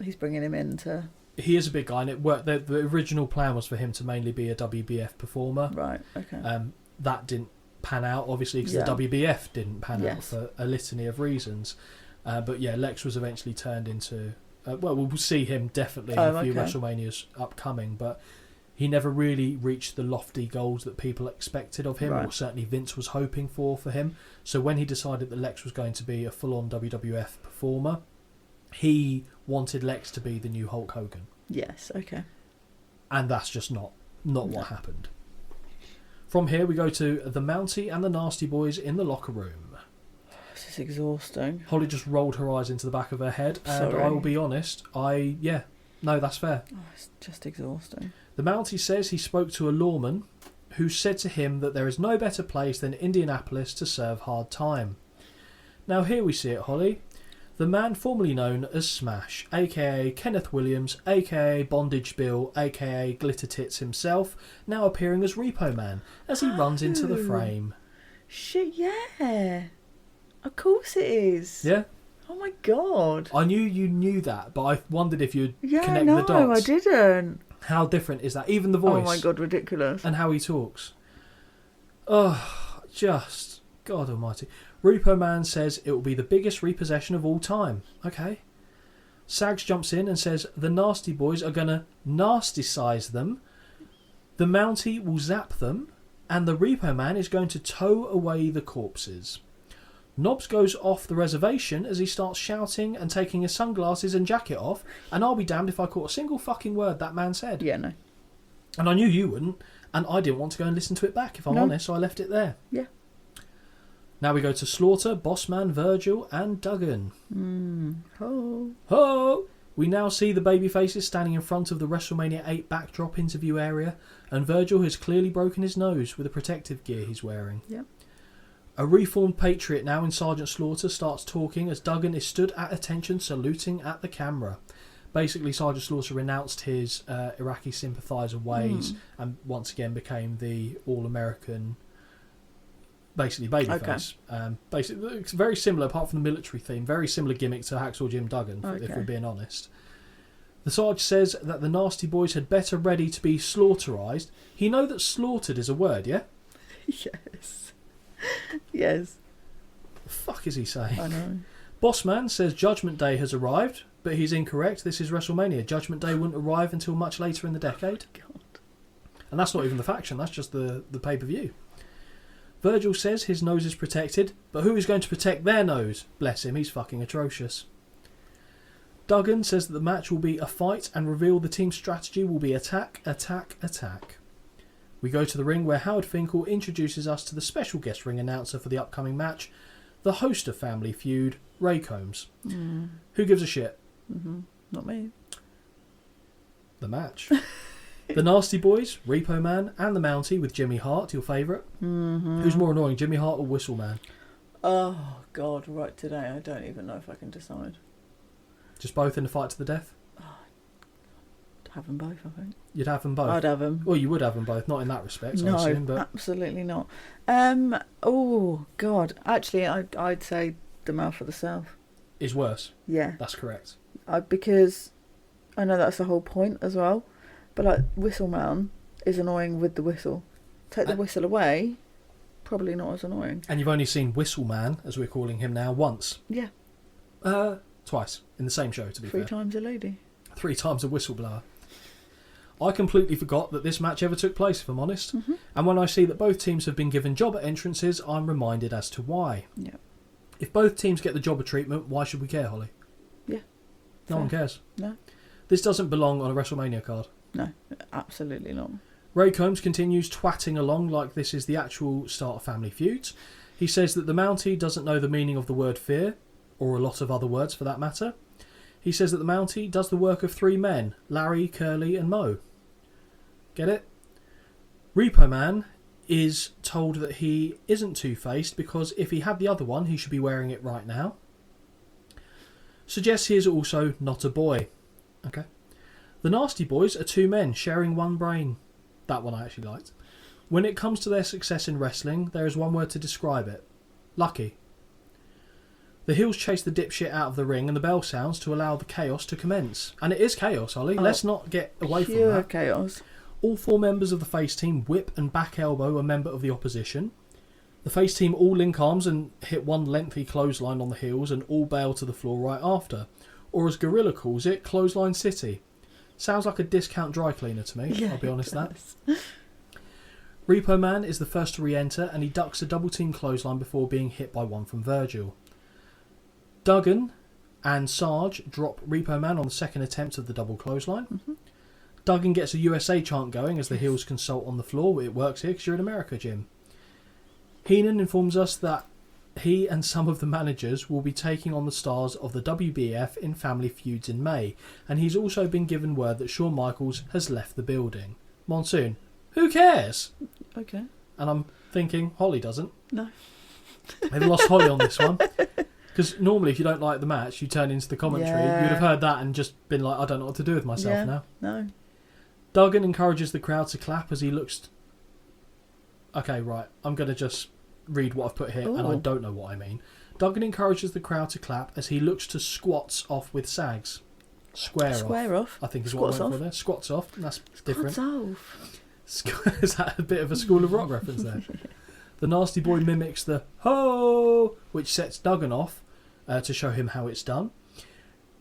he's bringing him in to... He is a big guy, and it worked. The original plan was for him to mainly be a WBF performer. Right, okay. That didn't pan out, obviously, because the WBF didn't pan out for a litany of reasons. But yeah, Lex was eventually turned into... we'll see him definitely in a few WrestleManias upcoming, but he never really reached the lofty goals that people expected of him, or certainly Vince was hoping for him. So when he decided that Lex was going to be a full-on WWF performer, he wanted Lex to be the new Hulk Hogan. Yes, okay. And that's just not what happened. From here we go to the Mountie and the Nasty Boys in the locker room. This is exhausting. Holly just rolled her eyes into the back of her head, and I will be honest, that's fair. Oh, it's just exhausting. The Mountie says he spoke to a lawman who said to him that there is no better place than Indianapolis to serve hard time. Now here we see it, Holly. The man formerly known as Smash, aka Kenneth Williams, aka Bondage Bill, aka Glitter Tits himself, now appearing as Repo Man as he runs into the frame. Shit, yeah. Of course it is. Yeah? Oh my god. I knew you knew that, but I wondered if you'd connect the dots. No, I didn't. How different is that? Even the voice. Oh my god, ridiculous. And how he talks. Oh, just... God almighty. Repo Man says it will be the biggest repossession of all time. Okay. Sags jumps in and says the Nasty Boys are going to nasty-size them. The Mountie will zap them. And the Repo Man is going to tow away the corpses. Nobbs goes off the reservation as he starts shouting and taking his sunglasses and jacket off, and I'll be damned if I caught a single fucking word that man said. Yeah, no. And I knew you wouldn't, and I didn't want to go and listen to it back, if I'm honest, so I left it there. Yeah. Now we go to Slaughter, Bossman, Virgil, and Duggan. Ho. Ho! We now see the babyfaces standing in front of the WrestleMania 8 backdrop interview area, and Virgil has clearly broken his nose with the protective gear he's wearing. Yep. A reformed patriot now in Sergeant Slaughter starts talking as Duggan is stood at attention saluting at the camera. Basically, Sergeant Slaughter renounced his Iraqi sympathiser ways and once again became the all-American, basically, babyface. Okay. Basically, it's very similar, apart from the military theme, very similar gimmick to Hacksaw Jim Duggan, if we're being honest. The Sarge says that the Nasty Boys had better ready to be slaughterised. He know that slaughtered is a word, yeah? Yes. Yes. The fuck is he saying? I know. Bossman says Judgment Day has arrived, but he's incorrect. This is WrestleMania. Judgment Day wouldn't arrive until much later in the decade. God. And that's not even the faction, that's just the pay-per-view. Virgil says his nose is protected, but who is going to protect their nose? Bless him, he's fucking atrocious. Duggan says that the match will be a fight and reveal the team's strategy will be attack, attack, attack. We go to the ring where Howard Finkel introduces us to the special guest ring announcer for the upcoming match, the host of Family Feud, Ray Combs. Who gives a shit? Not me. The match. The Nasty Boys, Repo Man, and the Mountie with Jimmy Hart, your favourite. Who's more annoying, Jimmy Hart or Whistle Man? Oh, God, right today, I don't even know if I can decide. Just both in the fight to the death? Have them both, I think. You'd have them both? I'd have them. Well, you would have them both, not in that respect, I assume. But... absolutely not. Oh, God. Actually, I'd say the Mouth of the South. Is worse? Yeah. That's correct. Because I know that's the whole point as well. But like, Whistle Man is annoying with the whistle. Take the whistle away, probably not as annoying. And you've only seen Whistle Man, as we're calling him now, once. Yeah. Twice, in the same show, to be fair. 3 times a lady. 3 times a whistleblower. I completely forgot that this match ever took place, if I'm honest. Mm-hmm. And when I see that both teams have been given jobber entrances, I'm reminded as to why. Yeah. If both teams get the jobber treatment, why should we care, Holly? Yeah. No one cares. No. This doesn't belong on a WrestleMania card. No, absolutely not. Ray Combs continues twatting along like this is the actual start of Family Feud. He says that the Mountie doesn't know the meaning of the word fear, or a lot of other words for that matter. He says that the Mountie does the work of 3 men, Larry, Curly and Mo. Get it? Repo Man is told that he isn't two-faced because if he had the other one, he should be wearing it right now. Suggests he is also not a boy. Okay. The Nasty Boys are 2 men sharing one brain. That one I actually liked. When it comes to their success in wrestling, there is one word to describe it. Lucky. The heels chase the dipshit out of the ring and the bell sounds to allow the chaos to commence. And it is chaos, Holly. Let's not get away from that. Pure chaos. All 4 members of the face team whip and back elbow a member of the opposition. The face team all link arms and hit one lengthy clothesline on the heels and all bail to the floor right after. Or as Gorilla calls it, Clothesline City. Sounds like a discount dry cleaner to me, Yeah, I'll be honest it that. Repo Man is the first to re-enter and he ducks a double team clothesline before being hit by one from Virgil. Duggan and Sarge drop Repo Man on the second attempt of the double clothesline. Mm-hmm. Duggan gets a USA chant going as the heels consult on the floor. It works here because you're in America, Jim. Heenan informs us that he and some of the managers will be taking on the stars of the WWF in Family Feuds in May, and he's also been given word that Shawn Michaels has left the building. Monsoon, who cares? Okay. And I'm thinking, Holly doesn't. No. They've lost Holly on this one. Because normally if you don't like the match, you turn into the commentary. Yeah. You'd have heard that and just been like, I don't know what to do with myself now. No. Duggan encourages the crowd to clap as he looks... Okay, right. I'm going to just read what I've put here, and I don't know what I mean. Duggan encourages the crowd to clap as he looks to squats off with Sags. Square off. I think is what I went for there. Squats off. That's different. Squats off. Is that a bit of a School of Rock reference there? The Nasty Boy mimics the ho, which sets Duggan off to show him how it's done.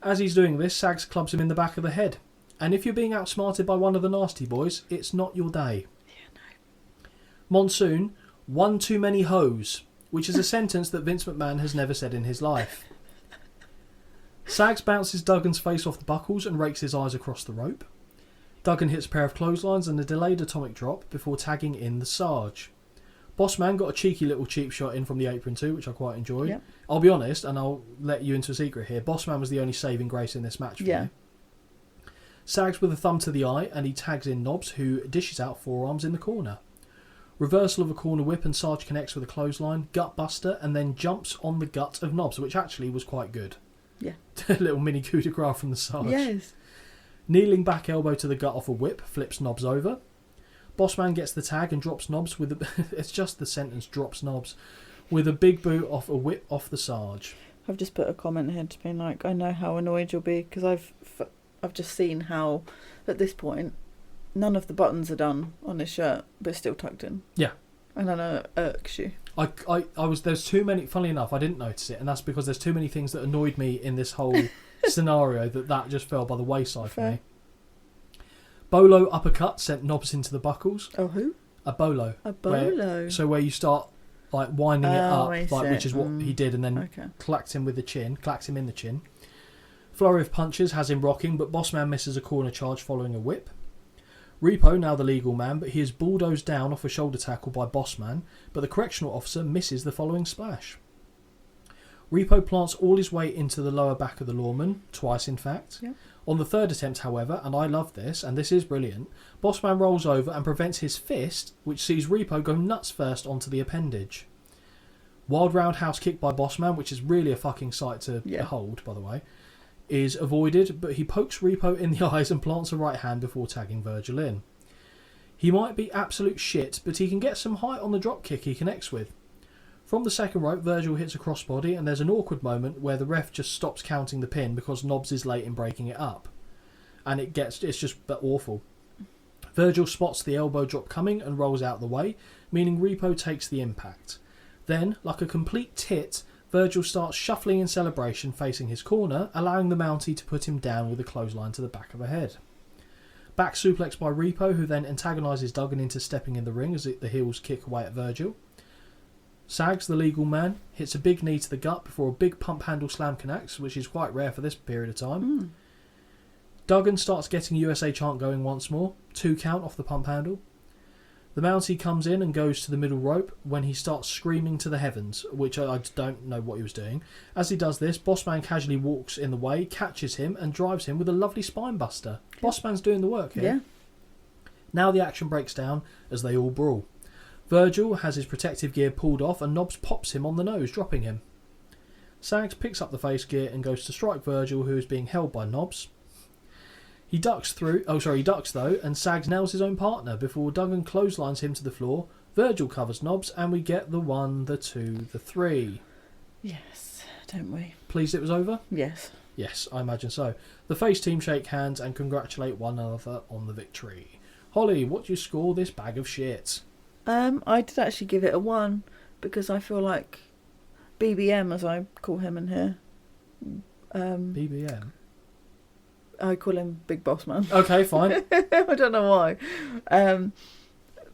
As he's doing this, Sags clubs him in the back of the head. And if you're being outsmarted by one of the Nasty Boys, it's not your day. Yeah, no. Monsoon, one too many hoes, which is a sentence that Vince McMahon has never said in his life. Sags bounces Duggan's face off the buckles and rakes his eyes across the rope. Duggan hits a pair of clotheslines and a delayed atomic drop before tagging in the Sarge. Bossman got a cheeky little cheap shot in from the apron too, which I quite enjoyed. Yep. I'll be honest, and I'll let you into a secret here. Bossman was the only saving grace in this match for me. Sags with a thumb to the eye, and he tags in Knobbs, who dishes out forearms in the corner. Reversal of a corner whip, and Sarge connects with a clothesline, gut buster, and then jumps on the gut of Knobbs, which actually was quite good. Yeah. A little mini coup de grace from the Sarge. Yes. Kneeling back elbow to the gut off a whip, flips Knobbs over. Bossman gets the tag and drops Knobbs with a... it's just the sentence, drops Knobbs, with a big boot off a whip off the Sarge. I've just put a comment here to be like, I know how annoyed you'll be, because I've just seen how, at this point, none of the buttons are done on this shirt, but it's still tucked in. Yeah. And I know it irks you. There's too many, funnily enough, I didn't notice it, and that's because there's too many things that annoyed me in this whole scenario that just fell by the wayside for me. Bolo uppercut sent Knobbs into the buckles. Oh, who? A bolo. A bolo. Where you start like winding it up, which is what he did, and then clacks him in the chin. Flurry of punches has him rocking, but Bossman misses a corner charge following a whip. Repo, now the legal man, but he is bulldozed down off a shoulder tackle by Bossman, but the correctional officer misses the following splash. Repo plants all his weight into the lower back of the lawman, twice in fact. Yeah. On the third attempt, however, and I love this, and this is brilliant, Bossman rolls over and prevents his fist, which sees Repo go nuts first onto the appendage. Wild roundhouse kick by Bossman, which is really a fucking sight to behold, by the way, is avoided, but he pokes Repo in the eyes and plants a right hand before tagging Virgil in. He might be absolute shit, but he can get some height on the drop kick he connects with. From the second rope, Virgil hits a crossbody, and there's an awkward moment where the ref just stops counting the pin because Knobbs is late in breaking it up. and it's just awful. Virgil spots the elbow drop coming and rolls out the way, meaning Repo takes the impact. Then, like a complete tit, Virgil starts shuffling in celebration facing his corner, allowing the Mountie to put him down with a clothesline to the back of the head. Back suplex by Repo, who then antagonises Duggan into stepping in the ring as the heels kick away at Virgil. Sags, the legal man, hits a big knee to the gut before a big pump handle slam connects, which is quite rare for this period of time. Duggan starts getting USA chant going once more, 2 count off the pump handle. The Mountie comes in and goes to the middle rope when he starts screaming to the heavens, which I don't know what he was doing. As he does this, Bossman casually walks in the way, catches him and drives him with a lovely spine buster. Yeah. Bossman's doing the work here. Yeah. Now the action breaks down as they all brawl. Virgil has his protective gear pulled off and Knobbs pops him on the nose, dropping him. Sags picks up the face gear and goes to strike Virgil, who is being held by Knobbs. He ducks though, and Sags nails his own partner before Duggan clotheslines him to the floor. Virgil covers Knobbs, and we get the 1, the 2, the 3. Yes, don't we? Pleased it was over? Yes. Yes, I imagine so. The face team shake hands and congratulate one another on the victory. Holly, what do you score this bag of shit? I did actually give it a 1 because I feel like BBM, as I call him in here. BBM? I call him Big Boss Man. Okay, fine. I don't know why.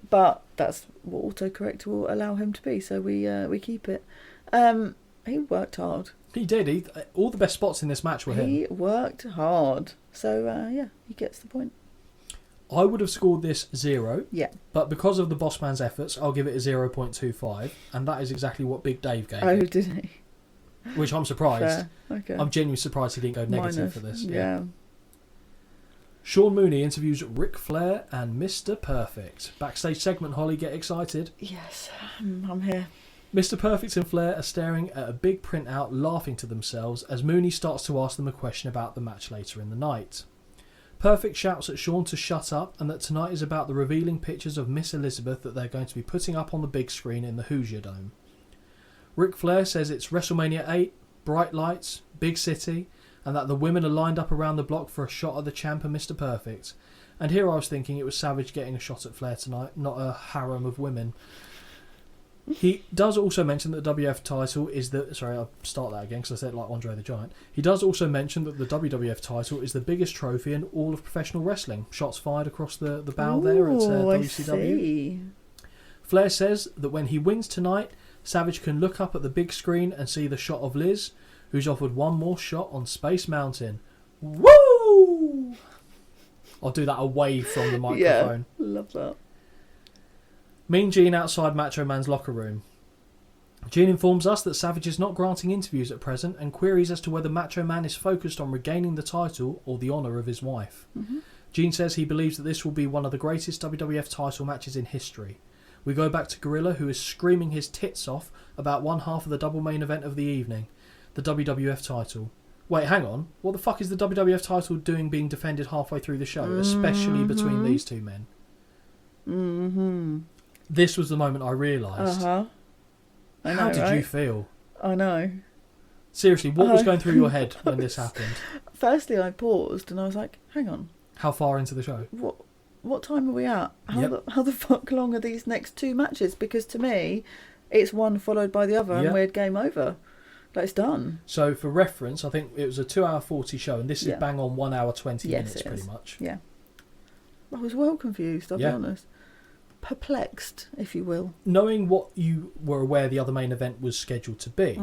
But that's what autocorrect will allow him to be, so we keep it. He worked hard. He did. All the best spots in this match were him. He worked hard. So, he gets the point. I would have scored this 0. Yeah. But because of the Bossman's efforts, I'll give it a 0.25. And that is exactly what Big Dave gave Oh, did he? Which I'm surprised. Fair. Okay. I'm genuinely surprised he didn't go negative for this. Yeah. Sean Mooney interviews Ric Flair and Mr. Perfect. Backstage segment, Holly, get excited. Yes, I'm here. Mr. Perfect and Flair are staring at a big printout, laughing to themselves as Mooney starts to ask them a question about the match later in the night. Perfect shouts at Sean to shut up and that tonight is about the revealing pictures of Miss Elizabeth that they're going to be putting up on the big screen in the Hoosier Dome. Ric Flair says it's WrestleMania 8, bright lights, big city, and that the women are lined up around the block for a shot at the champ and Mr. Perfect. And here I was thinking it was Savage getting a shot at Flair tonight, not a harem of women. He does also mention that the WWF title is the... Sorry, I'll start that again because I said it like Andre the Giant. He does also mention that the WWF title is the biggest trophy in all of professional wrestling. Shots fired across the bow there at WCW. See. Flair says that when he wins tonight, Savage can look up at the big screen and see the shot of Liz, who's offered one more shot on Space Mountain. Woo! I'll do that away from the microphone. Yeah, love that. Mean Gene outside Macho Man's locker room. Gene informs us that Savage is not granting interviews at present and queries as to whether Macho Man is focused on regaining the title or the honour of his wife. Mm-hmm. Gene says he believes that this will be one of the greatest WWF title matches in history. We go back to Gorilla, who is screaming his tits off about one half of the double main event of the evening, the WWF title. Wait, hang on. What the fuck is the WWF title doing being defended halfway through the show, especially between these two men? Mm-hmm. This was the moment I realised. Uh-huh. How did you feel? I know. Seriously, what was going through your head when this happened? Firstly, I paused and I was like, hang on. How far into the show? What time are we at? How the fuck long are these next 2 matches? Because to me, it's one followed by the other and we're game over. Like, it's done. So, for reference, I think it was a 2 hour 40 show and this is bang on 1 hour 20 minutes pretty much. Yeah. I was well confused, I'll be honest. Perplexed, if you will. Knowing what you were aware the other main event was scheduled to be,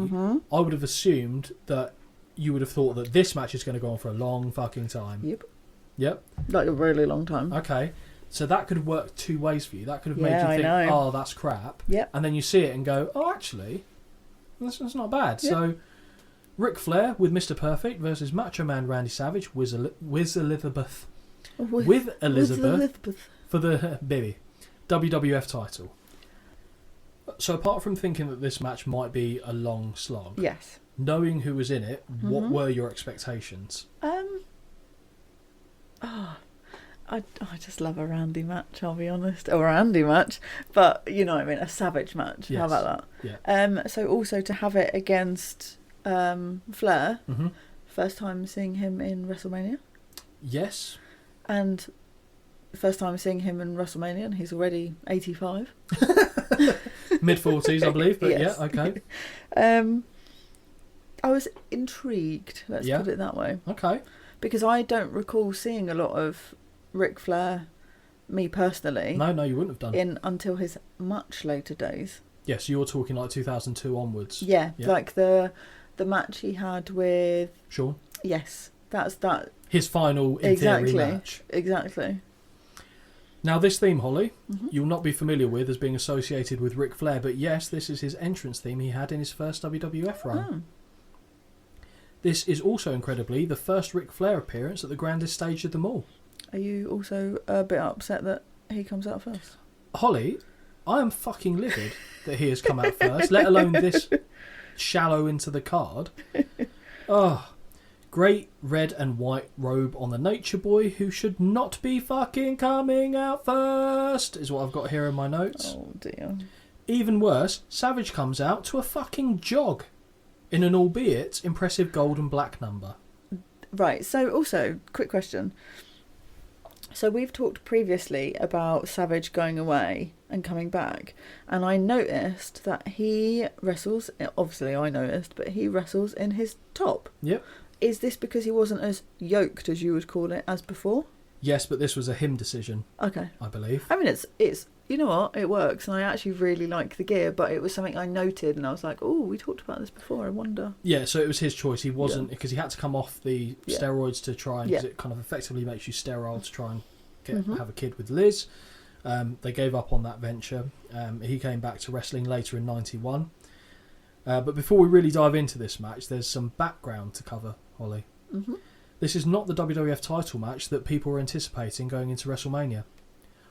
I would have assumed that you would have thought that this match is going to go on for a long fucking time. Yep. Like a really long time. Okay. So that could have worked 2 ways for you. That could have made you think, oh, that's crap. Yep. And then you see it and go, oh, actually, that's not bad. Yep. So, Ric Flair with Mr. Perfect versus Macho Man Randy Savage with Elizabeth. With Elizabeth for the baby WWF title. So apart from thinking that this match might be a long slog, yes, knowing who was in it, what were your expectations? I just love a Randy match, I'll be honest. Or a Randy match, but you know what I mean, a Savage match. Yes. How about that? Yeah. So also to have it against Flair, first time seeing him in WrestleMania. Yes. And the first time seeing him in WrestleMania, and he's already 85. Mid-40s, I believe, but yes. yeah, okay. I was intrigued, let's put it that way. Okay. Because I don't recall seeing a lot of Ric Flair, me personally. No, you wouldn't have done. Until his much later days. Yes, you're talking like 2002 onwards. Yeah, like the match he had with... Shawn? Yes, that's that. His final, in theory, match. Exactly. Now, this theme, Holly, you'll not be familiar with as being associated with Ric Flair, but yes, this is his entrance theme he had in his first WWF run. Oh. This is also, incredibly, the first Ric Flair appearance at the grandest stage of them all. Are you also a bit upset that he comes out first? Holly, I am fucking livid that he has come out first, let alone this shallow into the card. Oh, great red and white robe on the Nature Boy, who should not be fucking coming out first, is what I've got here in my notes. Oh dear. Even worse, Savage comes out to a fucking jog in an albeit impressive gold and black number. Right, so also, quick question. So we've talked previously about Savage going away and coming back, and I noticed that he wrestles, obviously I noticed, but he wrestles in his top. Yep. Is this because he wasn't as yoked, as you would call it, as before? Yes, but this was a him decision. Okay. I believe. I mean, it's you know what, it works, and I actually really like the gear, but it was something I noted, and I was like, oh, we talked about this before, I wonder. Yeah, so it was his choice. He wasn't, because he had to come off the steroids to try and, because it kind of effectively makes you sterile to try and have a kid with Liz. They gave up on that venture. He came back to wrestling later in 91. But before we really dive into this match, there's some background to cover, Holly. Mm-hmm. This is not the WWF title match that people were anticipating going into WrestleMania.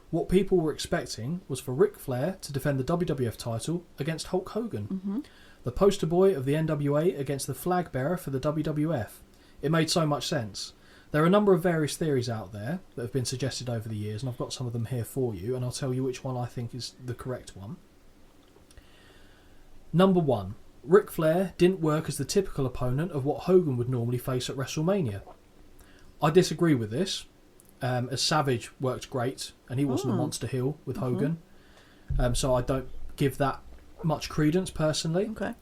What people were expecting was for Ric Flair to defend the WWF title against Hulk Hogan, the poster boy of the NWA against the flag bearer for the WWF. It made so much sense. There are a number of various theories out there that have been suggested over the years, and I've got some of them here for you, and I'll tell you which one I think is the correct one. Number 1. Ric Flair didn't work as the typical opponent of what Hogan would normally face at WrestleMania. I disagree with this, as Savage worked great, and he wasn't a monster heel with Hogan, so I don't give that much credence personally. Okay.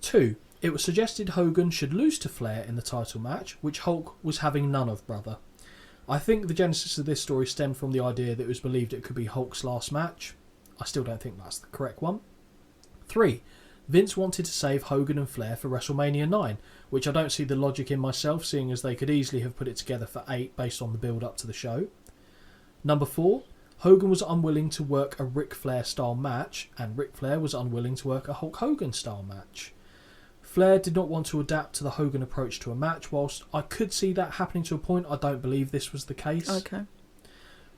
2. It was suggested Hogan should lose to Flair in the title match, which Hulk was having none of, brother. I think the genesis of this story stemmed from the idea that it was believed it could be Hulk's last match. I still don't think that's the correct one. 3. Vince wanted to save Hogan and Flair for WrestleMania 9, which I don't see the logic in myself, seeing as they could easily have put it together for 8 based on the build-up to the show. Number 4. Hogan was unwilling to work a Ric Flair style match, and Ric Flair was unwilling to work a Hulk Hogan style match. Flair did not want to adapt to the Hogan approach to a match. Whilst I could see that happening to a point, I don't believe this was the case. Okay.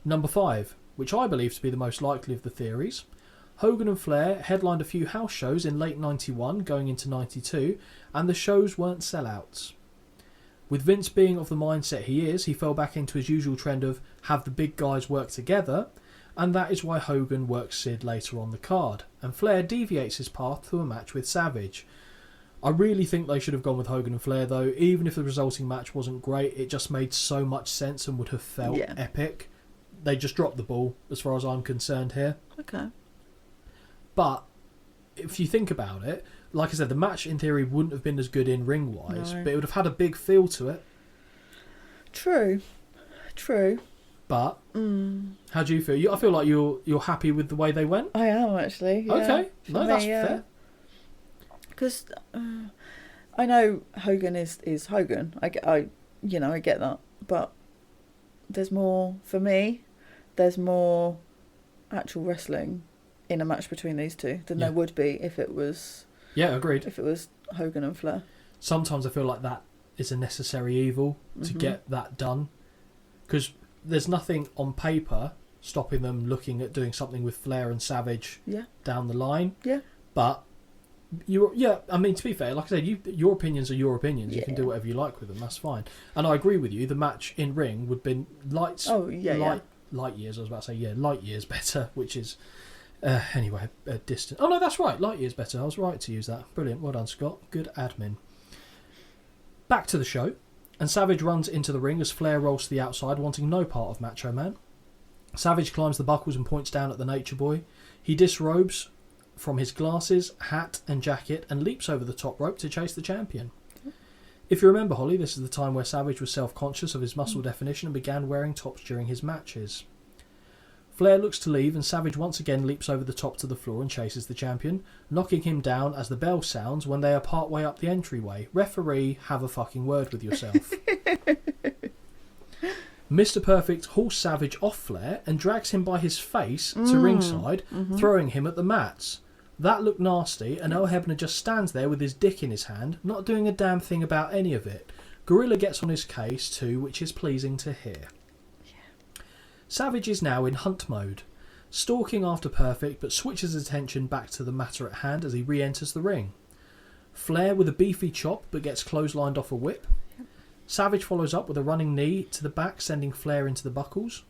Number 5, which I believe to be the most likely of the theories. Hogan and Flair headlined a few house shows in late 91 going into 92, and the shows weren't sellouts. With Vince being of the mindset he is, he fell back into his usual trend of have the big guys work together, and that is why Hogan works Sid later on the card, and Flair deviates his path to a match with Savage. I really think they should have gone with Hogan and Flair though. Even if the resulting match wasn't great, it just made so much sense and would have felt epic. They just dropped the ball as far as I'm concerned here. Okay. But if you think about it, like I said, the match in theory wouldn't have been as good in ring wise, but it would have had a big feel to it. True. But how do you feel? I feel like you're happy with the way they went. I am actually. Yeah. Okay, no, that's fair. Because I know Hogan is Hogan. I get that, but there's more for me. There's more actual wrestling in a match between these two than there would be if it was. Yeah, agreed. If it was Hogan and Flair. Sometimes I feel like that is a necessary evil to get that done, because there's nothing on paper stopping them looking at doing something with Flair and Savage down the line. Yeah, but. I mean, to be fair, like I said, your opinions are your opinions. You can do whatever you like with them. That's fine. And I agree with you. The match in ring would have been light years. I was about to say light years better, which is anyway distant. Oh no, that's right. Light years better. I was right to use that. Brilliant. Well done, Scott. Good admin. Back to the show. And Savage runs into the ring as Flair rolls to the outside, wanting no part of Macho Man. Savage climbs the buckles and points down at the Nature Boy. He disrobes from his glasses, hat and jacket and leaps over the top rope to chase the champion. If you remember, Holly, this is the time where Savage was self-conscious of his muscle definition and began wearing tops during his matches. Flair looks to leave and Savage once again leaps over the top to the floor and chases the champion, knocking him down as the bell sounds when they are part way up the entryway. Referee, have a fucking word with yourself. Mr. Perfect hauls Savage off Flair and drags him by his face to ringside, throwing him at the mats. That looked nasty, and Earl Hebner just stands there with his dick in his hand, not doing a damn thing about any of it. Gorilla gets on his case too, which is pleasing to hear. Yeah. Savage is now in hunt mode, stalking after Perfect, but switches his attention back to the matter at hand as he re-enters the ring. Flair with a beefy chop, but gets clotheslined off a whip. Savage follows up with a running knee to the back, sending Flair into the buckles.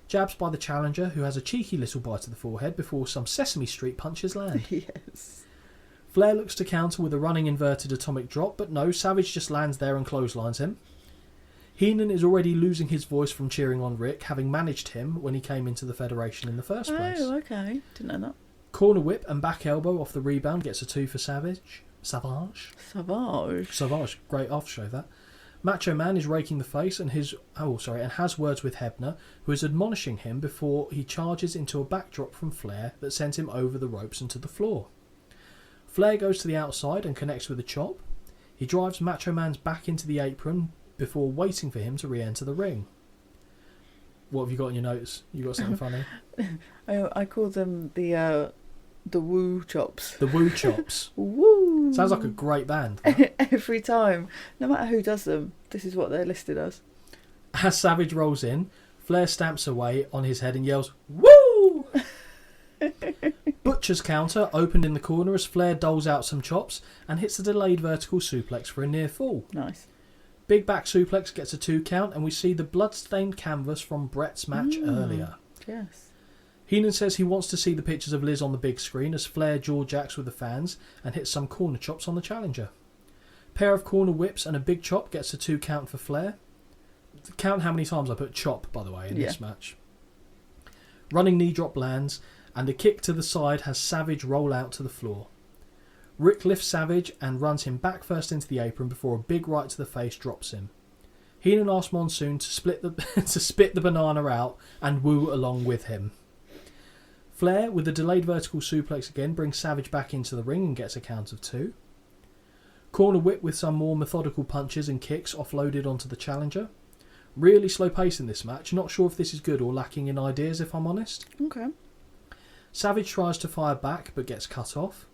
Jabs by the challenger, who has a cheeky little bite to the forehead before some Sesame Street punches land. Yes. Flair looks to counter with a running inverted atomic drop, but no, Savage just lands there and clotheslines him. Heenan is already losing his voice from cheering on Rick, having managed him when he came into the Federation in the first place. Oh, okay. Didn't know that. Corner whip and back elbow off the rebound gets a 2 for Savage. Savage. Great off-show, that. Macho Man is raking the face and has words with Hebner, who is admonishing him before he charges into a backdrop from Flair that sends him over the ropes and to the floor. Flair goes to the outside and connects with a chop. He drives Macho Man's back into the apron before waiting for him to re-enter the ring. What have you got in your notes? You got something funny? I call them the Woo Chops. The Woo Chops. Woo! Sounds like a great band. Every time. No matter who does them, this is what they're listed as. As Savage rolls in, Flair stamps away on his head and yells, "Woo!" Butcher's counter opened in the corner as Flair doles out some chops and hits a delayed vertical suplex for a near fall. Nice. Big back suplex gets a 2 count and we see the blood-stained canvas from Bret's match earlier. Yes. Heenan says he wants to see the pictures of Liz on the big screen as Flair jaw-jacks with the fans and hits some corner chops on the challenger. Pair of corner whips and a big chop gets a 2 count for Flair. Count how many times I put chop, by the way, in this match. Running knee drop lands and a kick to the side has Savage roll out to the floor. Rick lifts Savage and runs him back first into the apron before a big right to the face drops him. Heenan asks Monsoon to spit the banana out and woo along with him. Flair, with a delayed vertical suplex again, brings Savage back into the ring and gets a count of 2. Corner whip with some more methodical punches and kicks offloaded onto the challenger. Really slow pace in this match. Not sure if this is good or lacking in ideas, if I'm honest. Okay. Savage tries to fire back but gets cut off.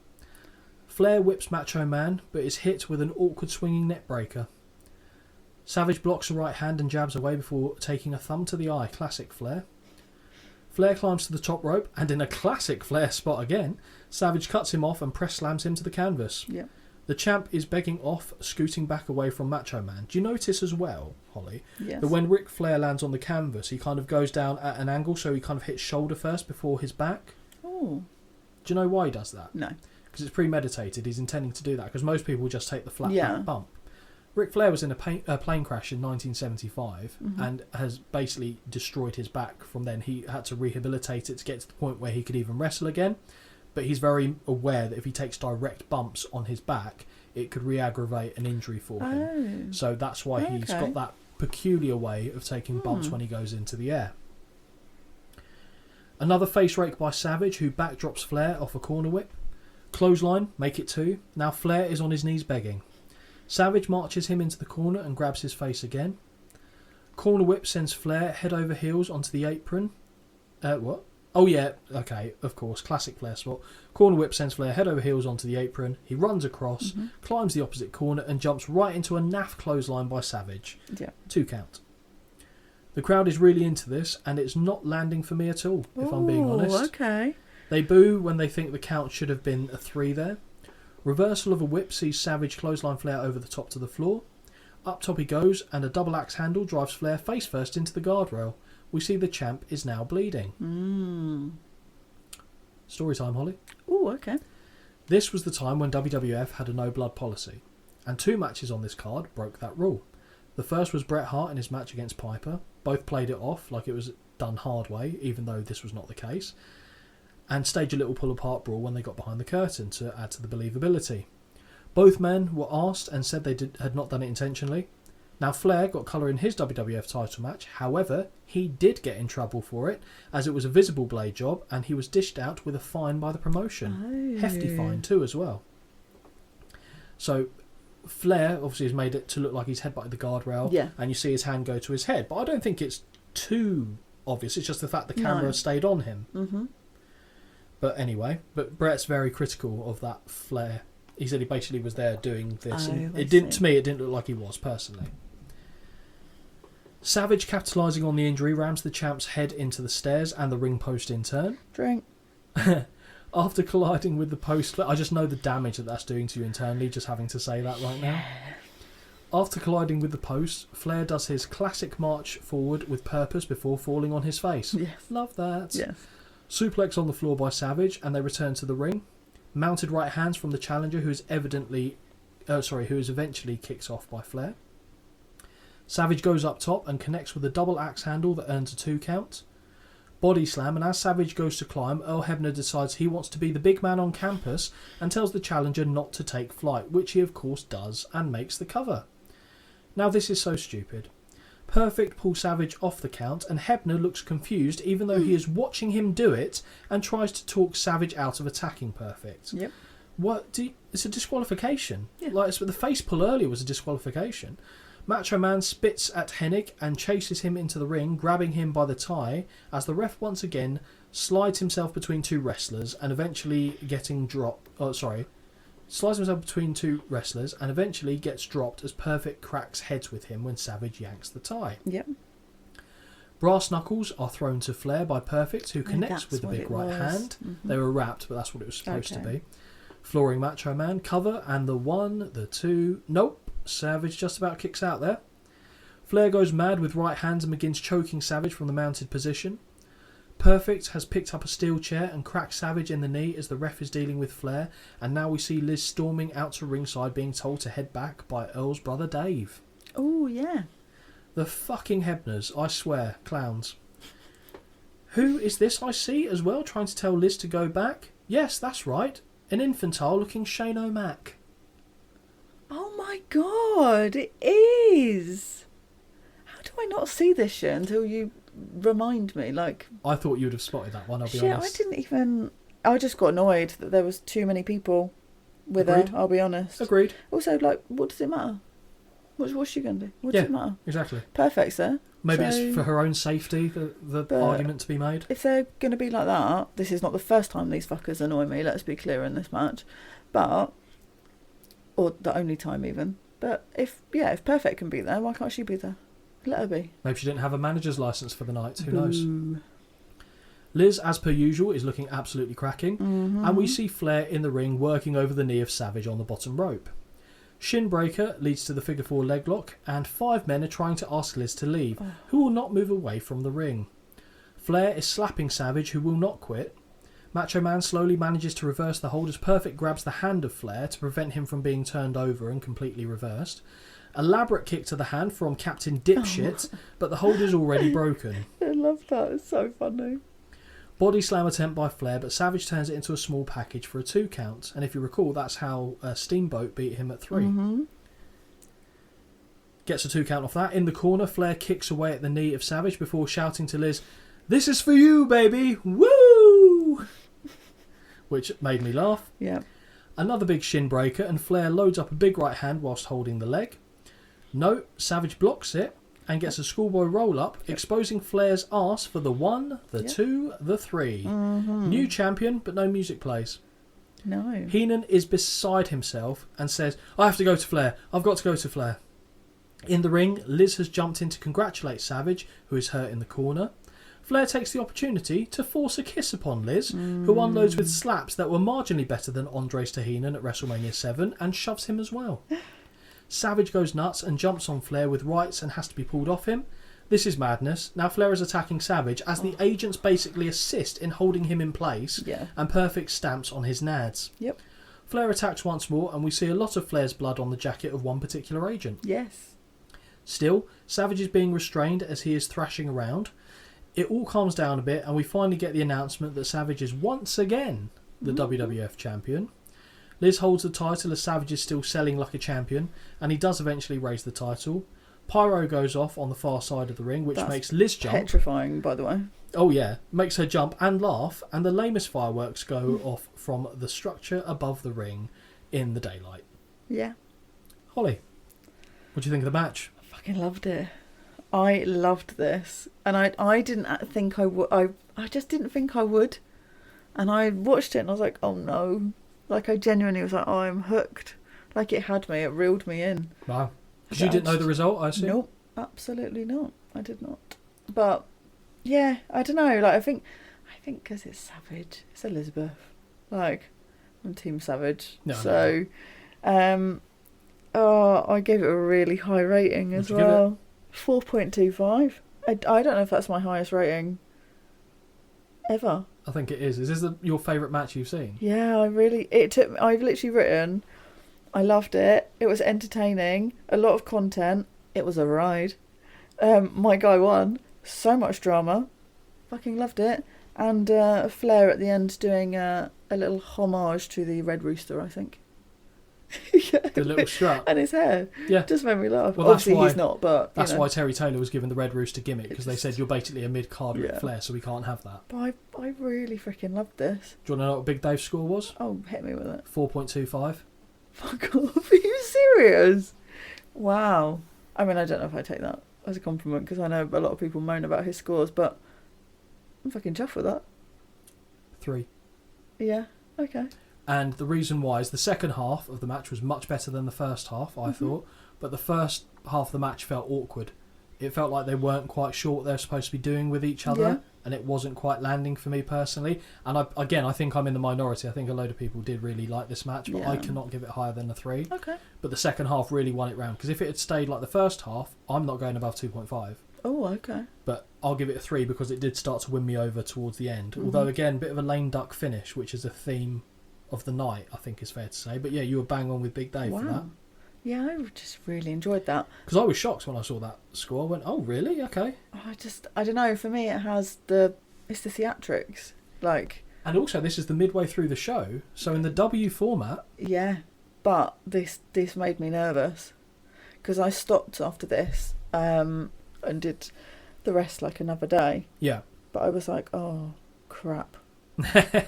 Flair whips Macho Man but is hit with an awkward swinging neck breaker. Savage blocks a right hand and jabs away before taking a thumb to the eye. Classic Flair. Flair climbs to the top rope and in a classic Flair spot again, Savage cuts him off and press slams him to the canvas. Yeah. The champ is begging off, scooting back away from Macho Man. Do you notice as well, Holly, yes, that when Ric Flair lands on the canvas, he kind of goes down at an angle, so he kind of hits shoulder first before his back? Oh. Do you know why he does that? No. Because it's premeditated. He's intending to do that, because most people just take the flat back bump. Ric Flair was in a plane crash in 1975 and has basically destroyed his back from then. He had to rehabilitate it to get to the point where he could even wrestle again. But he's very aware that if he takes direct bumps on his back, it could re-aggravate an injury for him. So that's why he's got that peculiar way of taking bumps when he goes into the air. Another face rake by Savage, who backdrops Flair off a corner whip. Clothesline, make it 2. Now Flair is on his knees begging. Savage marches him into the corner and grabs his face again. Corner whip sends Flair head over heels onto the apron. What? Oh yeah, okay, of course, classic Flair spot. Corner whip sends Flair head over heels onto the apron. He runs across, climbs the opposite corner and jumps right into a naff clothesline by Savage. Yeah. 2 count. The crowd is really into this and it's not landing for me at all, if I'm being honest. Okay. They boo when they think the count should have been a 3 there. Reversal of a whip sees Savage clothesline Flair over the top to the floor. Up top he goes and a double axe handle drives Flair face first into the guardrail. We see the champ is now bleeding. Story time, Holly. Oh, okay. This was the time when WWF had a no blood policy, and 2 matches on this card broke that rule. The first was Bret Hart in his match against Piper. Both played it off like it was done hard way, even though this was not the case, and staged a little pull-apart brawl when they got behind the curtain to add to the believability. Both men were asked and said they had not done it intentionally. Now, Flair got colour in his WWF title match. However, he did get in trouble for it, as it was a visible blade job, and he was dished out with a fine by the promotion. Oh. Hefty fine too, as well. So, Flair obviously has made it to look like he's headbutted the guardrail, and you see his hand go to his head. But I don't think it's too obvious. It's just the fact the camera stayed on him. Mm-hmm. But anyway, Brett's very critical of that Flair. He said he basically was there doing this, and to me, it didn't look like he was personally. Savage, capitalising on the injury, rams the champ's head into the stairs and the ring post in turn. Drink. After colliding with the post, I just know the damage that's doing to you internally, just having to say that right now. After colliding with the post, Flair does his classic march forward with purpose before falling on his face. Yes. Love that. Yes. Suplex on the floor by Savage, and they return to the ring. Mounted right hands from the challenger, who is eventually kicks off by Flair. Savage goes up top and connects with a double axe handle that earns a 2 count. Body slam, and as Savage goes to climb, Earl Hebner decides he wants to be the big man on campus and tells the challenger not to take flight, which he of course does and makes the cover. Now this is so stupid. Perfect pulls Savage off the count, and Hebner looks confused even though he is watching him do it and tries to talk Savage out of attacking Perfect. Yep. It's a disqualification. Yeah. The face pull earlier was a disqualification. Macho Man spits at Hennig and chases him into the ring, grabbing him by the tie as the ref once again slides himself between two wrestlers and eventually slides himself between two wrestlers and eventually gets dropped as Perfect cracks heads with him when Savage yanks the tie. Yep. Brass knuckles are thrown to Flair by Perfect, who connects with the big right hand. Mm-hmm. They were wrapped, but that's what it was supposed to be. Flooring Macho Man, cover, and the 1, the 2... Nope. Savage just about kicks out there. Flair goes mad with right hands and begins choking Savage from the mounted position. Perfect has picked up a steel chair and cracks Savage in the knee as the ref is dealing with Flair, and now we see Liz storming out to ringside being told to head back by Earl's brother Dave. Oh, yeah. The fucking Hebners, I swear, clowns. Who is this I see as well, trying to tell Liz to go back? Yes, that's right. An infantile-looking Shane O'Mac. Oh my god, it is! How do I not see this shit until you remind me? I thought you would have spotted that one, I'll be honest. I didn't even... I just got annoyed that there was too many people with Agreed. her, I'll be honest. Agreed. Also, what does it matter? What's she going to do? What does it matter? Exactly. Perfect's there. Maybe it's for her own safety, the argument to be made. If they're going to be like that, this is not the first time these fuckers annoy me, let's be clear in this match. Or the only time even. But if Perfect can be there, why can't she be there? Let her be. Maybe she didn't have a manager's licence for the night, who knows? Liz, as per usual, is looking absolutely cracking, and we see Flair in the ring working over the knee of Savage on the bottom rope. Shin breaker leads to the figure 4 leg lock, and 5 men are trying to ask Liz to leave, who will not move away from the ring. Flair is slapping Savage, who will not quit. Macho Man slowly manages to reverse the hold as Perfect grabs the hand of Flair to prevent him from being turned over and completely reversed. Elaborate kick to the hand from Captain Dipshit, but the hold is already broken. I love that, it's so funny. Body slam attempt by Flair, but Savage turns it into a small package for a 2 count. And if you recall, that's how Steamboat beat him at 3. Mm-hmm. Gets a 2 count off that. In the corner, Flair kicks away at the knee of Savage before shouting to Liz, "This is for you, baby! Woo!" Which made me laugh. Yeah. Another big shin breaker, and Flair loads up a big right hand whilst holding the leg. No, Savage blocks it and gets a schoolboy roll-up, exposing Flair's arse for the 1, the 2, the 3. Mm-hmm. New champion, but no music plays. No. Heenan is beside himself and says, "I have to go to Flair. I've got to go to Flair." In the ring, Liz has jumped in to congratulate Savage, who is hurt in the corner. Flair takes the opportunity to force a kiss upon Liz, who unloads with slaps that were marginally better than Andre's to Heenan at WrestleMania 7, and shoves him as well. Savage goes nuts and jumps on Flair with rights and has to be pulled off him. This is madness. Now Flair is attacking Savage as the agents basically assist in holding him in place, and Perfect stamps on his nads. Yep. Flair attacks once more, and we see a lot of Flair's blood on the jacket of one particular agent. Yes. Still, Savage is being restrained as he is thrashing around. It all calms down a bit and we finally get the announcement that Savage is once again the WWF champion. Liz holds the title as Savage is still selling like a champion, and he does eventually raise the title. Pyro goes off on the far side of the ring, which makes Liz jump. Petrifying, by the way. Oh yeah, makes her jump and laugh, and the lamest fireworks go off from the structure above the ring in the daylight. Yeah. Holly, what do you think of the match? I fucking loved it. I loved this, and I didn't think I would. I just didn't think I would, and I watched it and I was like, oh no. Like, I genuinely was like, oh, I'm hooked. Like, it had me. It reeled me in. Wow. Because you didn't know the result, I assume? Nope. Absolutely not. I did not. But, yeah, I don't know. Like, I think because it's Savage. It's Elizabeth. Like, I'm Team Savage. No, so, I gave it a really high rating as well. 4.25. I don't know if that's my highest rating ever. I think it is. Is this your favourite match you've seen? Yeah, I've literally written, I loved it. It was entertaining. A lot of content. It was a ride. My guy won. So much drama. Fucking loved it. And Flair at the end doing a little homage to the Red Rooster, I think. Yeah. The little strut. And his hair. Yeah. Just made me laugh. Well, obviously he's not, but... That's why Terry Taylor was given the Red Rooster gimmick, because they said you're basically a mid-card Ric Flair, so we can't have that. But I really freaking loved this. Do you want to know what Big Dave's score was? Oh, hit me with it. 4.25. Fuck off. Are you serious? Wow. I mean, I don't know if I take that as a compliment, because I know a lot of people moan about his scores, but I'm fucking chuffed with that. 3. Yeah, okay. And the reason why is the second half of the match was much better than the first half, I thought. But the first half of the match felt awkward. It felt like they weren't quite sure what they're supposed to be doing with each other. Yeah. And it wasn't quite landing for me personally. And I think I'm in the minority. I think a load of people did really like this match, but I cannot give it higher than a 3. Okay. But the second half really won it round. Because if it had stayed like the first half, I'm not going above 2.5. Oh, okay. But I'll give it a 3 because it did start to win me over towards the end. Although, again, a bit of a lame duck finish, which is a theme of the night, I think is fair to say. But yeah, you were bang on with Big Dave for that. Yeah, I just really enjoyed that. Because I was shocked when I saw that score. I went, oh, really? Okay. I don't know. For me, it's the theatrics. Like... And also, this is the midway through the show. So in the W format... Yeah, but this made me nervous. Because I stopped after this and did the rest like another day. Yeah. But I was like, oh, crap.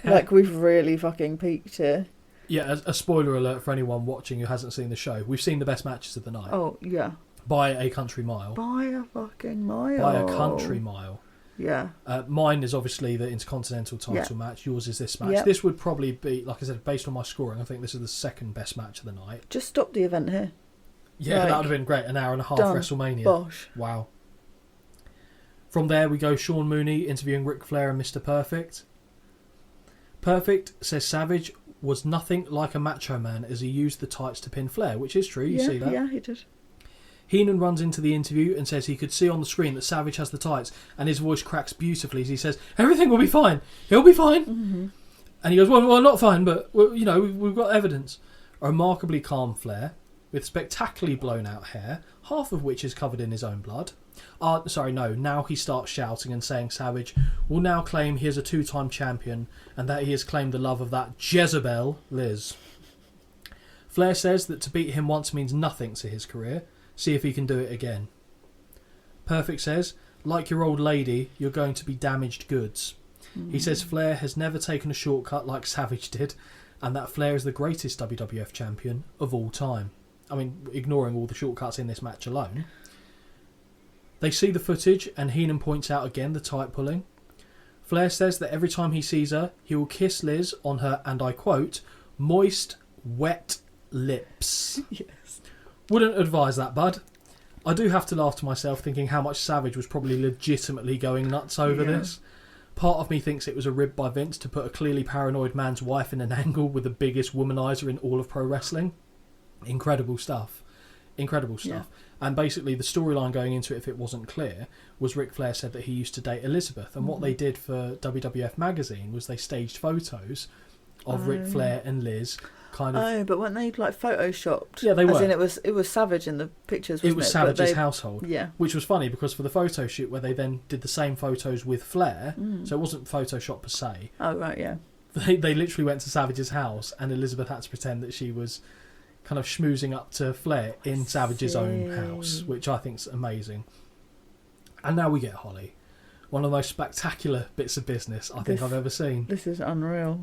Like, we've really fucking peaked here. Yeah, a spoiler alert for anyone watching who hasn't seen the show. We've seen the best matches of the night. Oh, yeah. By a country mile. By a fucking mile. By a country mile. Yeah. Mine is obviously the Intercontinental title match. Yours is this match. Yep. This would probably be, like I said, based on my scoring, I think this is the second best match of the night. Just stop the event here. Yeah, that would have been great. An hour and a half done. WrestleMania. Bosh. Wow. From there, we go Sean Mooney interviewing Ric Flair and Mr. Perfect. Perfect says Savage was nothing like a macho man as he used the tights to pin Flair, which is true. You see that? Yeah, he did. Heenan runs into the interview and says he could see on the screen that Savage has the tights, and his voice cracks beautifully as he says, everything will be fine. He'll be fine. Mm-hmm. And he goes, well, not fine, but, we've got evidence. A remarkably calm Flair, with spectacularly blown out hair, half of which is covered in his own blood. Now he starts shouting and saying Savage will now claim he is a 2-time champion and that he has claimed the love of that Jezebel, Liz. Flair says that to beat him once means nothing to his career. See if he can do it again. Perfect says, like your old lady, you're going to be damaged goods. He says Flair has never taken a shortcut like Savage did, and that Flair is the greatest WWF champion of all time. I mean, ignoring all the shortcuts in this match alone. They see the footage, and Heenan points out again the tight pulling. Flair says that every time he sees her, he will kiss Liz on her, and I quote, moist, wet lips. Yes. Wouldn't advise that, bud. I do have to laugh to myself thinking how much Savage was probably legitimately going nuts over this. Part of me thinks it was a rib by Vince to put a clearly paranoid man's wife in an angle with the biggest womanizer in all of pro wrestling. Incredible stuff. Yeah. And basically the storyline going into it, if it wasn't clear, was Ric Flair said that he used to date Elizabeth. And what they did for WWF Magazine was they staged photos of Ric Flair and Liz. Kind of. Oh, but weren't they like photoshopped? Yeah, they were. As in, it was Savage in the pictures. Wasn't it was Savage's household. Yeah, which was funny because for the photo shoot where they then did the same photos with Flair, so it wasn't Photoshop per se. Oh right, yeah. They literally went to Savage's house, and Elizabeth had to pretend that she was kind of schmoozing up to Flair in Savage's own house, which I think's amazing. And now we get Holly, one of the most spectacular bits of business I think I've ever seen. This is unreal.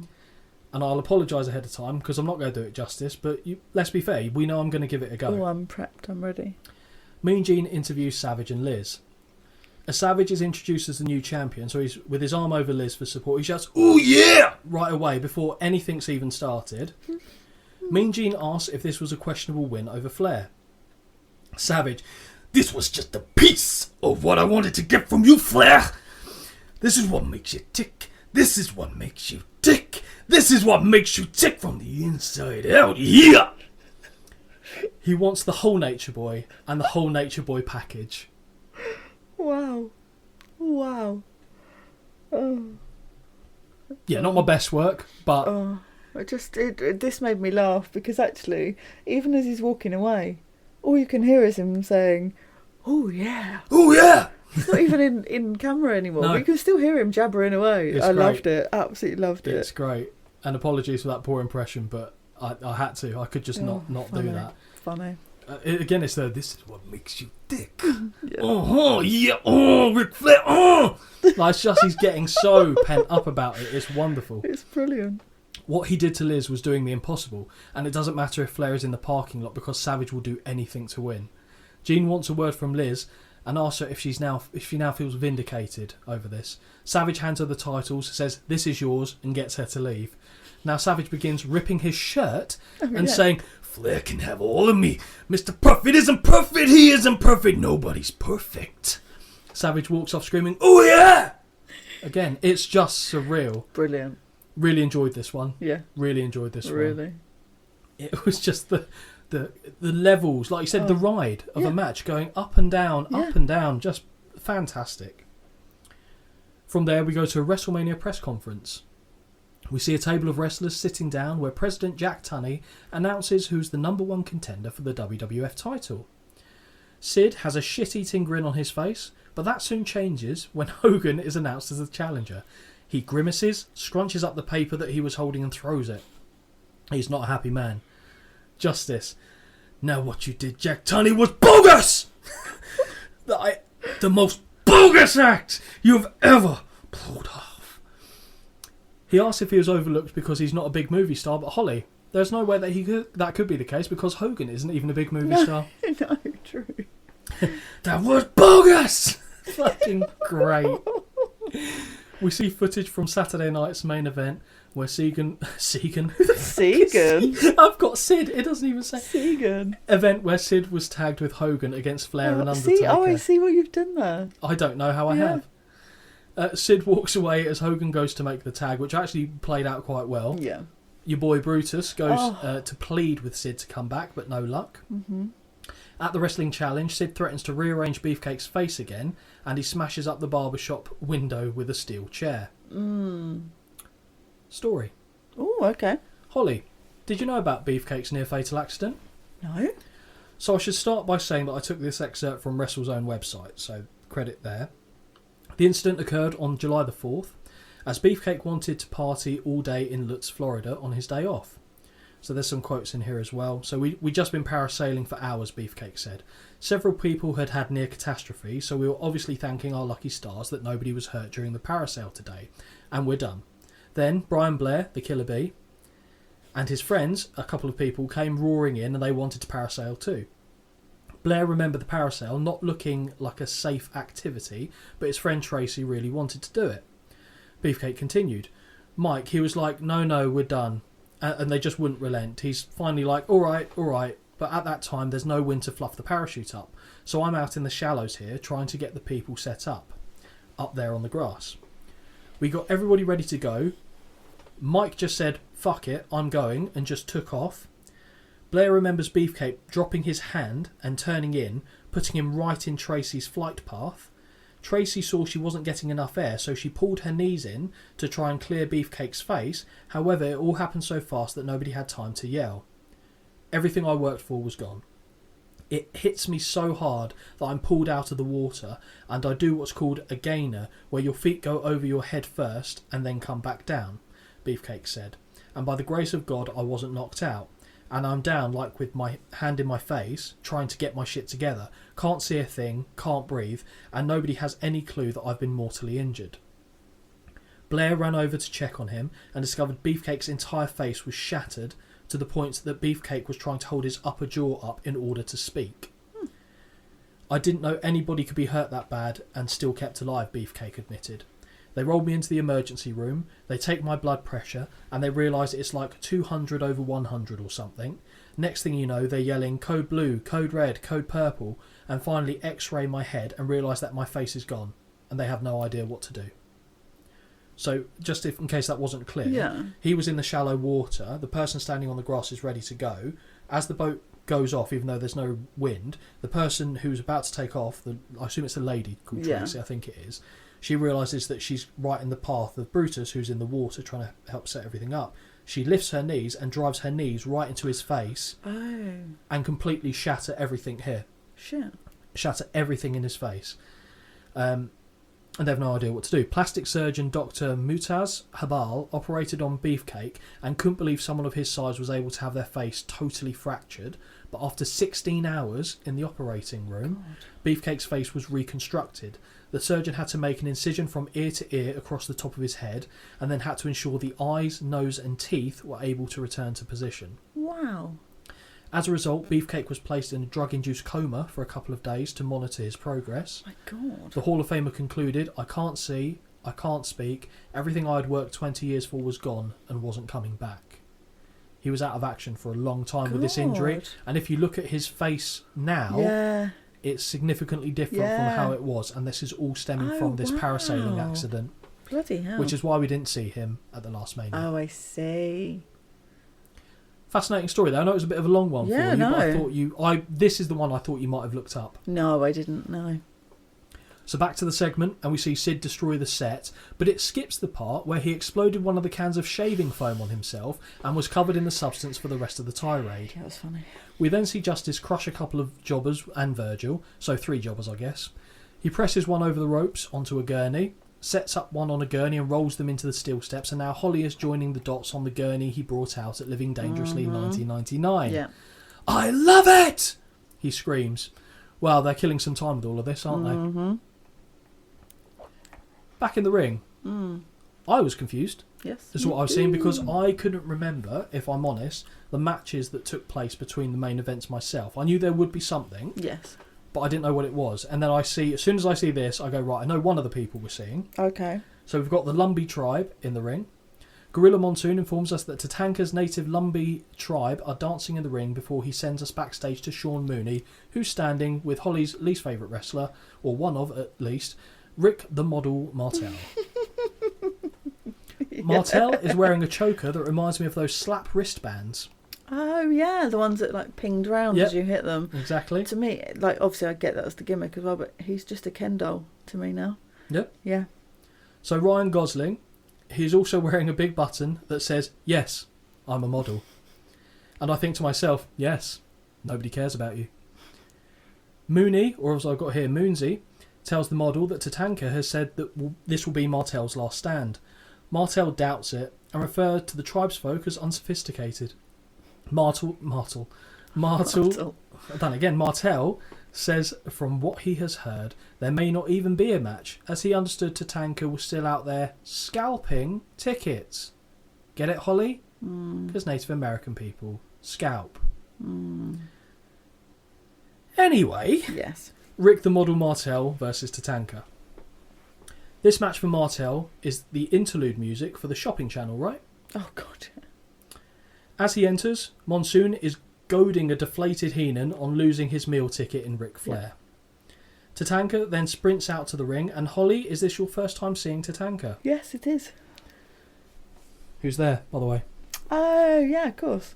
And I'll apologise ahead of time because I'm not going to do it justice, but let's be fair, we know I'm going to give it a go. Oh, I'm prepped, I'm ready. Mean Gene interviews Savage and Liz. As Savage is introduced as the new champion, so he's with his arm over Liz for support, he shouts, "Oh yeah!" right away before anything's even started. Mean Gene asks if this was a questionable win over Flair. Savage, "This was just a piece of what I wanted to get from you, Flair. This is what makes you tick. This is what makes you tick. This is what makes you tick from the inside out. Yeah!" He wants the whole Nature Boy and the whole Nature Boy package. Wow. Oh. Yeah, not my best work, but... This made me laugh because actually, even as he's walking away, all you can hear is him saying, "Oh yeah. Oh yeah!" It's not even in camera anymore. No. But you can still hear him jabbering away. It's I great. loved it. Absolutely loved it. It's great. And apologies for that poor impression, but I had to. I could just not do that. Funny. Again, it's this is what makes you dick. Yeah. Yeah, Ric Flair, Like, it's just he's getting so pent up about it. It's wonderful. It's brilliant. What he did to Liz was doing the impossible, and it doesn't matter if Flair is in the parking lot because Savage will do anything to win. Gene wants a word from Liz and asks her if she now feels vindicated over this. Savage hands her the titles, says, "This is yours," and gets her to leave. Now Savage begins ripping his shirt and saying, "Flair can have all of me. Mr. Perfect isn't perfect. He isn't perfect. Nobody's perfect." Savage walks off screaming, "Oh yeah!" Again, it's just surreal. Brilliant. Really enjoyed this one. Yeah. Really enjoyed this one. Really. It was just the levels, like you said, the ride of a match going up and down, just fantastic. From there, we go to a WrestleMania press conference. We see a table of wrestlers sitting down where President Jack Tunney announces who's the #1 contender for the WWF title. Sid has a shit-eating grin on his face, but that soon changes when Hogan is announced as the challenger. He grimaces, scrunches up the paper that he was holding and throws it. He's not a happy man. Justice. "Now what you did, Jack Tunney, was bogus! The most bogus act you've ever pulled off." He asks if he was overlooked because he's not a big movie star, but Holly, there's no way that could be the case because Hogan isn't even a big movie star. No, true. That was bogus! Fucking great. We see footage from Saturday night's main event where Segan. I've got Sid. It doesn't even say Segan. Event where Sid was tagged with Hogan against Flair and Undertaker. I see what you've done there. I don't know how I have. Sid walks away as Hogan goes to make the tag, which actually played out quite well. Yeah. Your boy Brutus goes to plead with Sid to come back, but no luck. Mm-hmm. At the Wrestling Challenge, Sid threatens to rearrange Beefcake's face again, and he smashes up the barbershop window with a steel chair. Story. Oh, okay. Holly, did you know about Beefcake's near-fatal accident? No. So I should start by saying that I took this excerpt from WrestleZone website, so credit there. The incident occurred on July the 4th, as Beefcake wanted to party all day in Lutz, Florida on his day off. So there's some quotes in here as well. So we just been parasailing for hours, Beefcake said. Several people had near catastrophe, so we were obviously thanking our lucky stars that nobody was hurt during the parasail today. And we're done. Then Brian Blair, the Killer Bee, and his friends, a couple of people, came roaring in and they wanted to parasail too. Blair remembered the parasail not looking like a safe activity, but his friend Tracy really wanted to do it. Beefcake continued. Mike, he was like, no, we're done. And they just wouldn't relent. He's finally like, all right. But at that time, there's no wind to fluff the parachute up. So I'm out in the shallows here trying to get the people set up there on the grass. We got everybody ready to go. Mike just said, fuck it, I'm going, and just took off. Blair remembers Beefcake dropping his hand and turning in, putting him right in Tracy's flight path. Tracy saw she wasn't getting enough air, so she pulled her knees in to try and clear Beefcake's face. However, it all happened so fast that nobody had time to yell. Everything I worked for was gone. It hits me so hard that I'm pulled out of the water, and I do what's called a gainer, where your feet go over your head first and then come back down, Beefcake said. And by the grace of God, I wasn't knocked out. And I'm down, like with my hand in my face, trying to get my shit together. Can't see a thing, can't breathe, and nobody has any clue that I've been mortally injured. Blair ran over to check on him and discovered Beefcake's entire face was shattered to the point that Beefcake was trying to hold his upper jaw up in order to speak. I didn't know anybody could be hurt that bad and still kept alive, Beefcake admitted. They rolled me into the emergency room, they take my blood pressure, and they realise it's like 200 over 100 or something. Next thing you know, they're yelling code blue, code red, code purple, and finally x-ray my head and realise that my face is gone, and they have no idea what to do. So, just in case that wasn't clear, he was in the shallow water, the person standing on the grass is ready to go. As the boat goes off, even though there's no wind, the person who's about to take off, I assume it's a lady called Tracy, I think it is, she realises that she's right in the path of Brutus, who's in the water trying to help set everything up. She lifts her knees and drives her knees right into his face and completely shatter everything here. Shit. Shatter everything in his face. And they have no idea what to do. Plastic surgeon Dr. Mutaz Habal operated on Beefcake and couldn't believe someone of his size was able to have their face totally fractured. But after 16 hours in the operating room, Beefcake's face was reconstructed. The surgeon had to make an incision from ear to ear across the top of his head and then had to ensure the eyes, nose and teeth were able to return to position. Wow. As a result, Beefcake was placed in a drug-induced coma for a couple of days to monitor his progress. My God. The Hall of Famer concluded, I can't see, I can't speak, everything I had worked 20 years for was gone and wasn't coming back. He was out of action for a long time with this injury, and if you look at his face now, it's significantly different from how it was, and this is all stemming from this parasailing accident. Bloody hell. Which is why we didn't see him at the last Mania. Oh, I see. Fascinating story though. I know it was a bit of a long one for you, no. but I thought this is the one I thought you might have looked up. No, I didn't, no. So back to the segment, and we see Sid destroy the set, but it skips the part where he exploded one of the cans of shaving foam on himself and was covered in the substance for the rest of the tirade. Yeah, that was funny. We then see Justice crush a couple of jobbers and Virgil, so 3 jobbers I guess. He presses one over the ropes onto a gurney, sets up one on a gurney and rolls them into the steel steps, and now Holly is joining the dots on the gurney he brought out at Living Dangerously 1999. Yeah. I love it! He screams. Well, they're killing some time with all of this, aren't they? Back in the ring. I was confused. Yes. Is what I was seeing, because I couldn't remember, if I'm honest, the matches that took place between the main events myself. I knew there would be something. Yes. But I didn't know what it was. And then as soon as I see this, I go, right, I know one of the people we're seeing. Okay. So we've got the Lumbee tribe in the ring. Gorilla Monsoon informs us that Tatanka's native Lumbee tribe are dancing in the ring before he sends us backstage to Sean Mooney, who's standing with Holly's least favourite wrestler, or one of at least, Rick the Model Martel. Martel is wearing a choker that reminds me of those slap wristbands. Oh, yeah, the ones that, like, pinged round as you hit them. Exactly. To me, like, obviously I get that as the gimmick as well, but he's just a Ken doll to me now. Yep. Yeah. So Ryan Gosling, he's also wearing a big button that says, yes, I'm a model. And I think to myself, yes, nobody cares about you. Mooney, or as I've got here, Moonsy, tells the model that Tatanka has said that this will be Martel's last stand. Martel doubts it and refers to the tribesfolk as unsophisticated. Martel says from what he has heard, there may not even be a match, as he understood Tatanka was still out there scalping tickets. Get it, Holly? Because Native American people scalp. Anyway, yes. Rick the Model Martel versus Tatanka. This match for Martel is the interlude music for the shopping channel, right? Oh, God. As he enters, Monsoon is goading a deflated Heenan on losing his meal ticket in Ric Flair. Yeah. Tatanka then sprints out to the ring, and Holly, is this your first time seeing Tatanka? Yes, it is. Who's there, by the way? Oh, yeah, of course.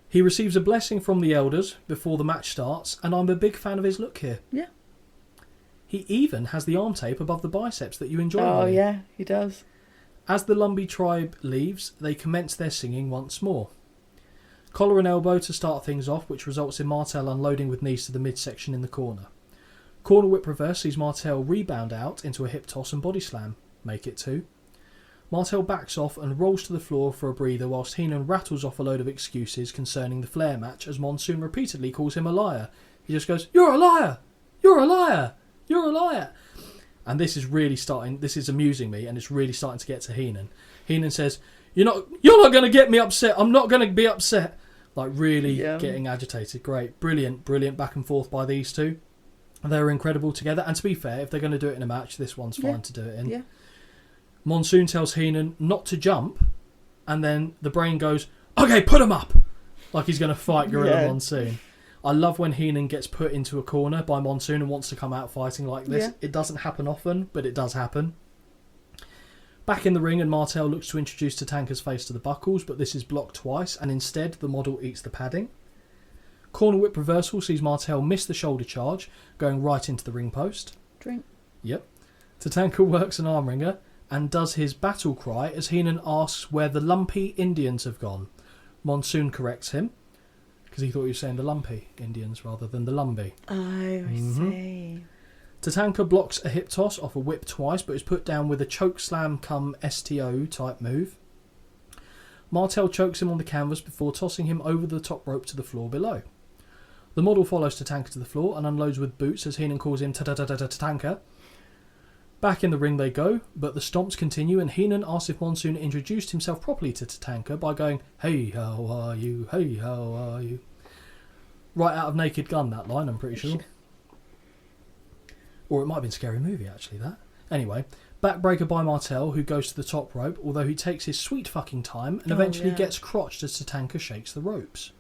He receives a blessing from the elders before the match starts, and I'm a big fan of his look here. Yeah. He even has the arm tape above the biceps that you enjoy. Oh, yeah, he does. As the Lumbee tribe leaves, they commence their singing once more. Collar and elbow to start things off, which results in Martel unloading with knees to the midsection in the corner. Corner whip reverse sees Martel rebound out into a hip toss and body slam. Make it 2. Martel backs off and rolls to the floor for a breather whilst Heenan rattles off a load of excuses concerning the Flair match as Monsoon repeatedly calls him a liar. He just goes, "You're a liar! You're a liar! You're a liar!" And this is amusing me, and it's really starting to get to Heenan. Heenan says, You're not going to get me upset. I'm not going to be upset. Like, really getting agitated. Great. Brilliant back and forth by these two. They're incredible together. And to be fair, if they're going to do it in a match, this one's fine to do it in. Yeah. Monsoon tells Heenan not to jump, and then the brain goes, "Okay, put him up!" Like he's going to fight Gorilla Monsoon. I love when Heenan gets put into a corner by Monsoon and wants to come out fighting like this. Yeah. It doesn't happen often, but it does happen. Back in the ring, and Martel looks to introduce Tatanka's face to the buckles, but this is blocked twice, and instead the model eats the padding. Corner whip reversal sees Martel miss the shoulder charge, going right into the ring post. Drink. Yep. Tatanka works an arm wringer and does his battle cry as Heenan asks where the lumpy Indians have gone. Monsoon corrects him, because he thought he was saying the lumpy Indians rather than the Lumbee. Oh, I see. Tatanka blocks a hip toss off a whip twice, but is put down with a choke slam cum STO type move. Martel chokes him on the canvas before tossing him over the top rope to the floor below. The model follows Tatanka to the floor and unloads with boots as Heenan calls him Tatanka. Back in the ring they go, but the stomps continue, and Heenan asks if Monsoon introduced himself properly to Tatanka by going, "Hey, how are you? Hey, how are you?" Right out of Naked Gun, that line, I'm pretty sure. Or it might have been Scary Movie, actually, that. Anyway, backbreaker by Martel, who goes to the top rope, although he takes his sweet fucking time and eventually gets crotched as Tatanka shakes the ropes.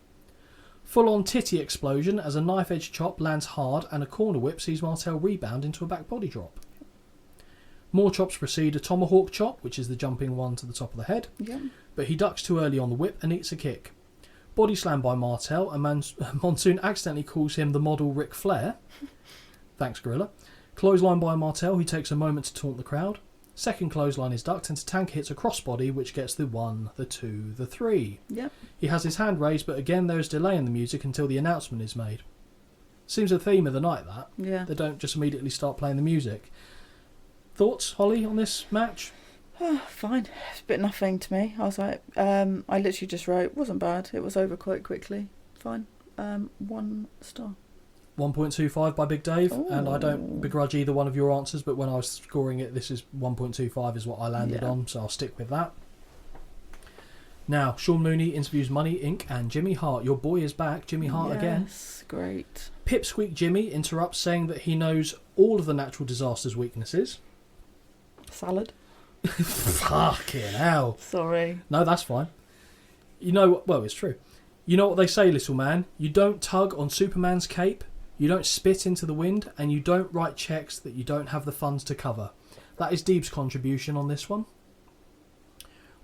Full-on titty explosion as a knife-edge chop lands hard and a corner whip sees Martel rebound into a back body drop. More chops precede a tomahawk chop, which is the jumping one to the top of the head, but he ducks too early on the whip and eats a kick. Body slam by Martel, and Monsoon accidentally calls him the model Ric Flair. Thanks, Gorilla. Clothesline by Martel, who takes a moment to taunt the crowd. Second clothesline is ducked, and Tatanka hits a crossbody, which gets the 1, the 2, the 3. Yep. He has his hand raised, but again there's delay in the music until the announcement is made. Seems a theme of the night, that. Yeah. They don't just immediately start playing the music. Thoughts, Holly, on this match? Fine. It's a bit nothing to me. I was like, I literally just wrote, wasn't bad. It was over quite quickly. Fine. 1 star. 1.25 by Big Dave. Ooh. And I don't begrudge either one of your answers, but when I was scoring it, this is 1.25 is what I landed on, so I'll stick with that. Now, Sean Mooney interviews Money Inc. and Jimmy Hart. Your boy is back, Jimmy Hart again. Yes, great. Pipsqueak Jimmy interrupts, saying that he knows all of the natural disaster's weaknesses. Salad. Fucking hell. Sorry. No, that's fine. You know, well, it's true. You know what they say, little man? You don't tug on Superman's cape, you don't spit into the wind, and you don't write cheques that you don't have the funds to cover. That is Deeb's contribution on this one.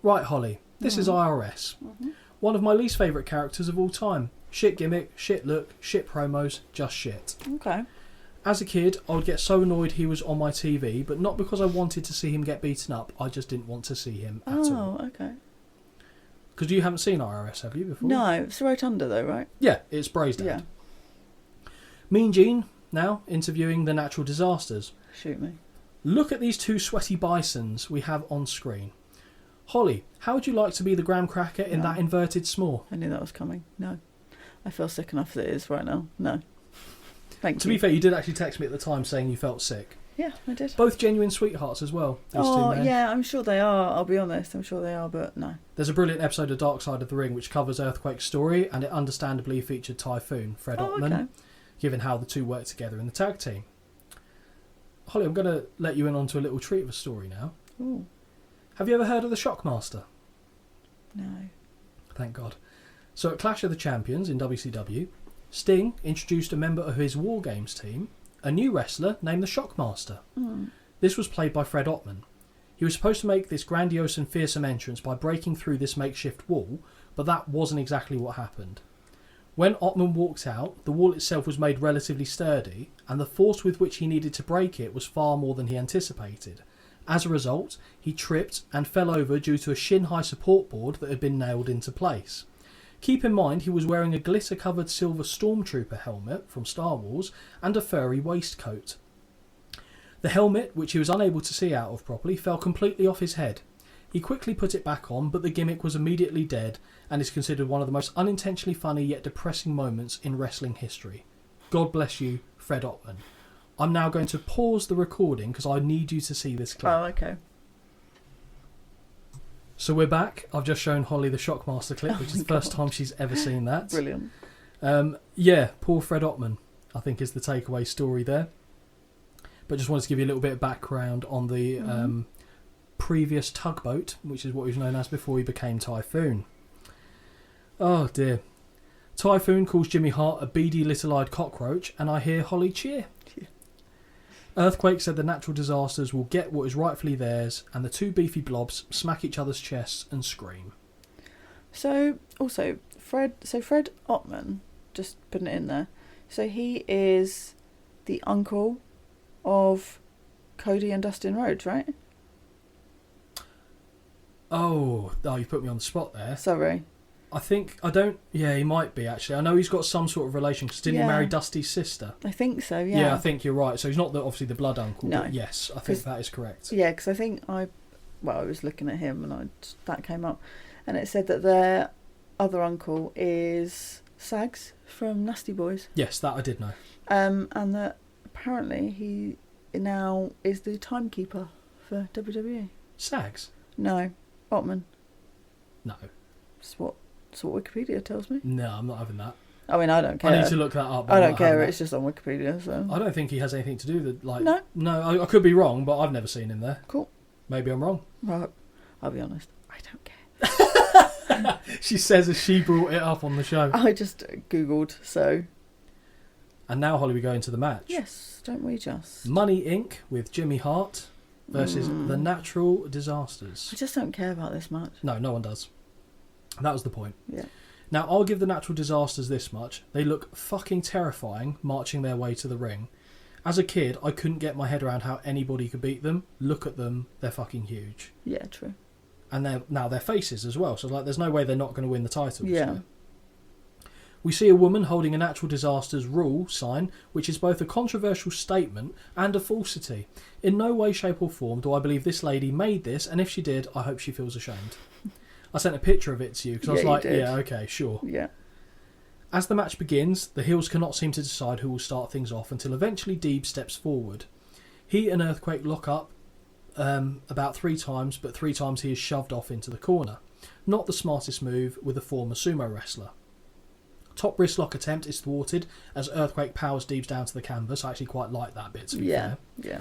Right, Holly. This is IRS. Mm-hmm. One of my least favourite characters of all time. Shit gimmick, shit look, shit promos, just shit. Okay. As a kid, I would get so annoyed he was on my TV, but not because I wanted to see him get beaten up. I just didn't want to see him at all. Oh, okay. Because you haven't seen IRS, have you, before? No, it's Rotunda though, right? Yeah, it's Braised. Yeah. Mean Gene, now, interviewing the natural disasters. Shoot me. Look at these 2 sweaty bisons we have on screen. Holly, how would you like to be the graham cracker in that inverted s'more? I knew that was coming. No. I feel sick enough as it is right now. No. Thank you. To be fair, you did actually text me at the time saying you felt sick. Yeah, I did. Both genuine sweethearts as well, these 2 men. Yeah, I'm sure they are. I'll be honest. I'm sure they are, but no. There's a brilliant episode of Dark Side of the Ring which covers Earthquake's story, and it understandably featured Typhoon, Fred Ottman, given how the 2 worked together in the tag team. Holly, I'm going to let you in onto a little treat of a story now. Ooh. Have you ever heard of the Shockmaster? No. Thank God. So at Clash of the Champions in WCW, Sting introduced a member of his War Games team, a new wrestler named the Shockmaster. Mm. This was played by Fred Ottman. He was supposed to make this grandiose and fearsome entrance by breaking through this makeshift wall, but that wasn't exactly what happened. When Ottman walked out, the wall itself was made relatively sturdy, and the force with which he needed to break it was far more than he anticipated. As a result, he tripped and fell over due to a shin-high support board that had been nailed into place. Keep in mind he was wearing a glitter-covered silver stormtrooper helmet from Star Wars and a furry waistcoat. The helmet, which he was unable to see out of properly, fell completely off his head. He quickly put it back on, but the gimmick was immediately dead and is considered one of the most unintentionally funny yet depressing moments in wrestling history. God bless you, Fred Ottman. I'm now going to pause the recording because I need you to see this clip. Oh, okay. So we're back. I've just shown Holly the Shockmaster clip, which is the first time she's ever seen that. Brilliant. Yeah, poor Fred Ottman, I think, is the takeaway story there. But just wanted to give you a little bit of background on the previous tugboat, which is what he was known as before he became Typhoon. Oh dear. Typhoon calls Jimmy Hart a beady little-eyed cockroach, and I hear Holly cheer. Yeah. Earthquake said the natural disasters will get what is rightfully theirs, and the two beefy blobs smack each other's chests and scream. So, also, Fred Ottman, just putting it in there, so he is the uncle of Cody and Dustin Rhodes, right? Oh, you put me on the spot there. Sorry. Yeah, he might be, actually. I know he's got some sort of relation, because didn't he marry Dusty's sister? I think so, yeah. Yeah, I think you're right. So he's not obviously the blood uncle, no. But yes, I think that is correct. Yeah, because I think I was looking at him and that came up, and it said that their other uncle is Sags from Nasty Boys. Yes, that I did know. And that apparently he now is the timekeeper for WWE. Sags? No, Ottman. No. That's what Wikipedia tells me. No, I'm not having that. I mean, I don't care. I need to look that up. I don't care. It's just on Wikipedia. So I don't think he has anything to do with No. No, I could be wrong, but I've never seen him there. Cool. Maybe I'm wrong. Right. I'll be honest. I don't care. She says as she brought it up on the show. I just Googled, so. And now, Holly, we go into the match. Yes, don't we just? Money Inc. with Jimmy Hart versus the Natural Disasters. I just don't care about this match. No, no one does. That was the point. Yeah. Now, I'll give the Natural Disasters this much. They look fucking terrifying marching their way to the ring. As a kid, I couldn't get my head around how anybody could beat them. Look at them. They're fucking huge. Yeah, true. And they're faces as well. So there's no way they're not going to win the titles. Yeah. So. We see a woman holding a Natural Disasters rule sign, which is both a controversial statement and a falsity. In no way, shape or form do I believe this lady made this, and if she did, I hope she feels ashamed. I sent a picture of it to you because I was like, yeah, okay, sure. Yeah. As the match begins, the heels cannot seem to decide who will start things off until eventually Deeb steps forward. He and Earthquake lock up about 3 times, but 3 times he is shoved off into the corner. Not the smartest move with a former sumo wrestler. Top wrist lock attempt is thwarted as Earthquake powers Deebs down to the canvas. I actually quite like that bit, to be fair. Yeah.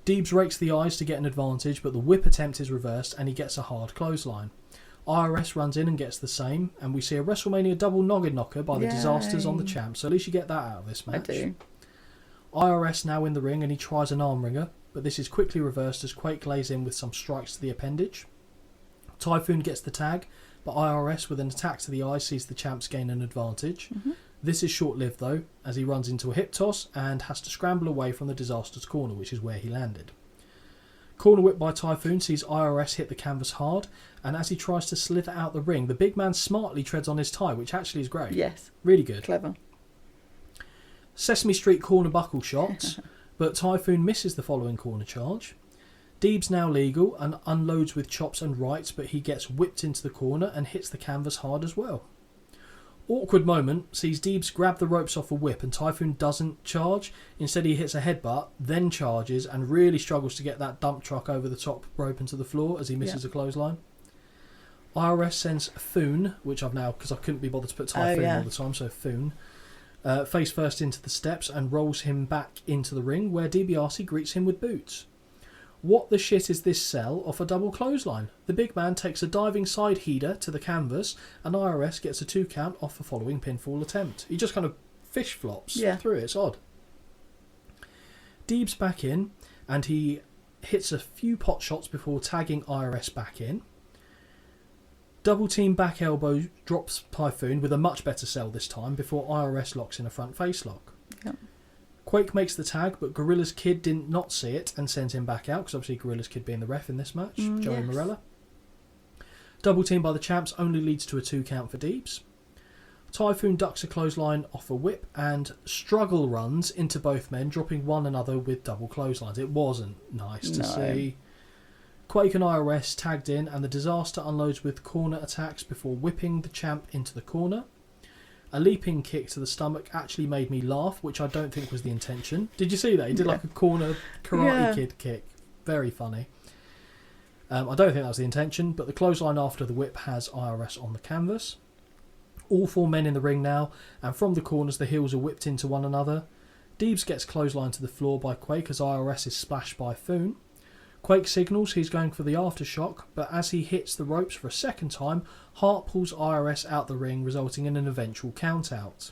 Deebs rakes the eyes to get an advantage, but the whip attempt is reversed and he gets a hard clothesline. IRS runs in and gets the same, and we see a WrestleMania double noggin knocker by the Disasters on the champ, so at least you get that out of this match. I do. IRS now in the ring and he tries an arm wringer, but this is quickly reversed as Quake lays in with some strikes to the appendage. Typhoon gets the tag, but IRS with an attack to the eye sees the champs gain an advantage. Mm-hmm. This is short-lived though, as he runs into a hip toss and has to scramble away from the Disasters corner, which is where he landed. Corner whip by Typhoon sees IRS hit the canvas hard, and as he tries to slither out the ring, the big man smartly treads on his tie, which actually is great. Yes. Really good. Clever. Sesame Street corner buckle shots, but Typhoon misses the following corner charge. Deeb's now legal and unloads with chops and rights, but he gets whipped into the corner and hits the canvas hard as well. Awkward moment sees Deebs grab the ropes off a whip and Typhoon doesn't charge. Instead he hits a headbutt, then charges and really struggles to get that dump truck over the top rope into the floor as he misses a clothesline. IRS sends Foon, which I've now, because I couldn't be bothered to put Typhoon all the time, so Foon, face first into the steps and rolls him back into the ring where DiBiase greets him with boots. What the shit is this sell off a double clothesline? The big man takes a diving side header to the canvas and IRS gets a 2 count off the following pinfall attempt. He just kind of fish flops through it. It's odd. Deeb's back in and he hits a few pot shots before tagging IRS back in. Double team back elbow drops Typhoon with a much better sell this time before IRS locks in a front face lock. Yep. Quake makes the tag, but Gorilla's Kid did not see it and sent him back out, because obviously Gorilla's Kid being the ref in this match, Joey Morella. Double team by the champs only leads to a 2 count for Deebs. Typhoon ducks a clothesline off a whip and struggle runs into both men, dropping one another with double clotheslines. It wasn't nice to see. Quake and IRS tagged in, and the Disaster unloads with corner attacks before whipping the champ into the corner. A leaping kick to the stomach actually made me laugh, which I don't think was the intention. Did you see that? He did like a corner Karate Kid kick. Very funny. I don't think that was the intention, but the clothesline after the whip has IRS on the canvas. All 4 men in the ring now, and from the corners the heels are whipped into one another. Deebs gets clotheslined to the floor by Quake as IRS is splashed by Foon. Quake signals he's going for the aftershock, but as he hits the ropes for a second time, Hart pulls IRS out the ring, resulting in an eventual count-out.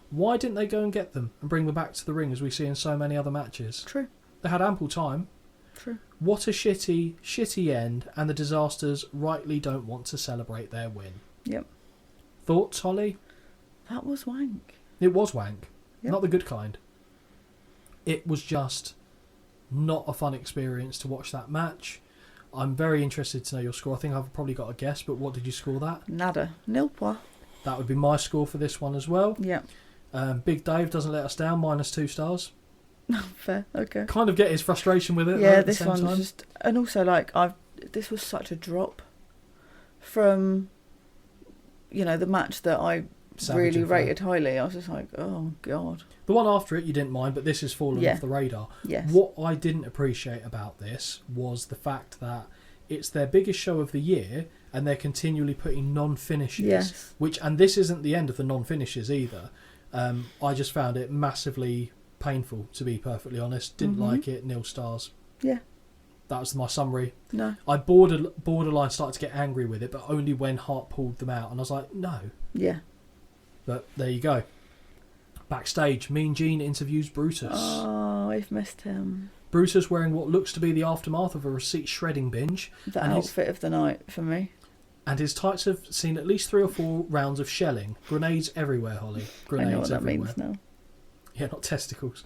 Why didn't they go and get them and bring them back to the ring as we see in so many other matches? True. They had ample time. True. What a shitty end, and the Disasters rightly don't want to celebrate their win. Yep. Thoughts, Holly? That was wank. It was wank. Yep. Not the good kind. It was just not a fun experience to watch that match. I'm very interested to know your score. I think I've probably got a guess, but what did you score that? Nada. Nil point. That would be my score for this one as well. Yeah. Big Dave doesn't let us down, -2 stars. Fair, okay. Kind of get his frustration with it. Yeah, though, this one's time. just... And also, like, this was such a drop from, the match that I Savage really and Flair. rated highly. I was just like, oh, God. The one after it you didn't mind, but this has fallen off the radar. Yes. What I didn't appreciate about this was the fact that it's their biggest show of the year and they're continually putting non-finishes. Yes. And this isn't the end of the non-finishes either. I just found it massively painful, to be perfectly honest. Didn't like it. 0 stars. Yeah. That was my summary. No. I borderline started to get angry with it, but only when Hart pulled them out. And I was like, no. Yeah. But there you go. Backstage, Mean Gene interviews Brutus. Oh, I've missed him. Brutus wearing what looks to be the aftermath of a receipt shredding binge. The outfit of the night for me. And his tights have seen at least 3 or 4 rounds of shelling. Grenades everywhere, Holly. Grenades I know what everywhere. that means now. Yeah, not testicles.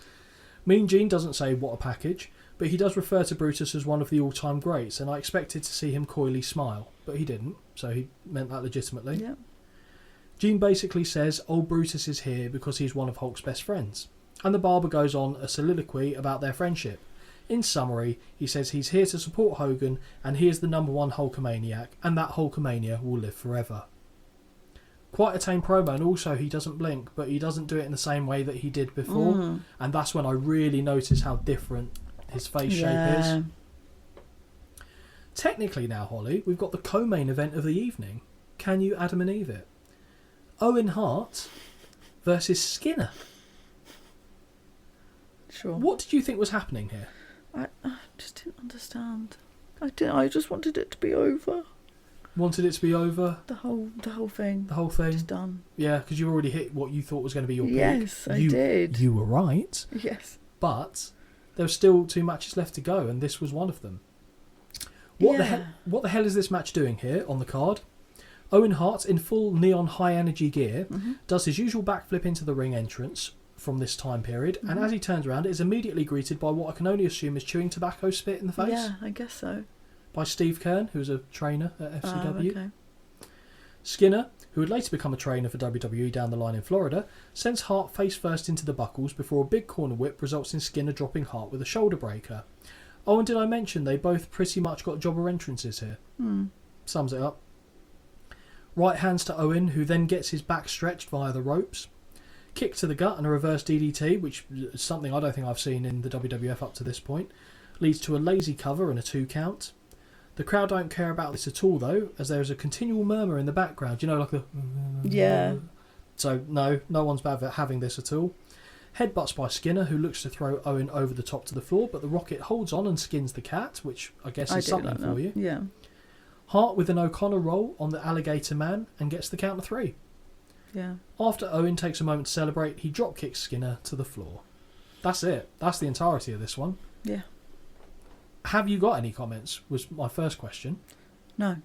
Mean Gene doesn't say what a package, but he does refer to Brutus as one of the all-time greats, and I expected to see him coyly smile, but he didn't, so he meant that legitimately. Yeah. Gene basically says old Brutus is here because he's one of Hulk's best friends, and the barber goes on a soliloquy about their friendship. In summary, he says he's here to support Hogan, and he is the #1 Hulkamaniac, and that Hulkamania will live forever. Quite a tame promo, and also he doesn't blink, but he doesn't do it in the same way that he did before, and that's when I really noticed how different his face shape is. Technically now, Holly, we've got the co-main event of the evening. Can you Adam and Eve it? Owen Hart versus Skinner. Sure. What did you think was happening here? I just didn't understand. I just wanted it to be over. Wanted it to be over? The whole thing. The whole thing? Just done. Yeah, because you already hit what you thought was going to be your pick. Yes, I did. You were right. Yes. But there were still 2 matches left to go, and this was one of them. What the hell is this match doing here on the card? Owen Hart, in full neon high-energy gear, does his usual backflip into the ring entrance from this time period, and as he turns around, is immediately greeted by what I can only assume is chewing tobacco spit in the face. Yeah, I guess so. By Steve Kern, who's a trainer at FCW. Okay. Skinner, who would later become a trainer for WWE down the line in Florida, sends Hart face first into the buckles before a big corner whip results in Skinner dropping Hart with a shoulder breaker. Oh, and did I mention they both pretty much got jobber entrances here? Sums it up. Right hands to Owen, who then gets his back stretched via the ropes. Kick to the gut and a reverse DDT, which is something I don't think I've seen in the WWF up to this point, leads to a lazy cover and a 2 count. The crowd don't care about this at all, though, as there is a continual murmur in the background. You know, like a... Yeah. So, no one's bad at having this at all. Headbutts by Skinner, who looks to throw Owen over the top to the floor, but the Rocket holds on and skins the cat, which I guess is something for you. Yeah. Hart with an O'Connor roll on the Alligator Man and gets the count of 3. Yeah. After Owen takes a moment to celebrate, he drop kicks Skinner to the floor. That's it. That's the entirety of this one. Yeah. Have you got any comments? Was my first question. No.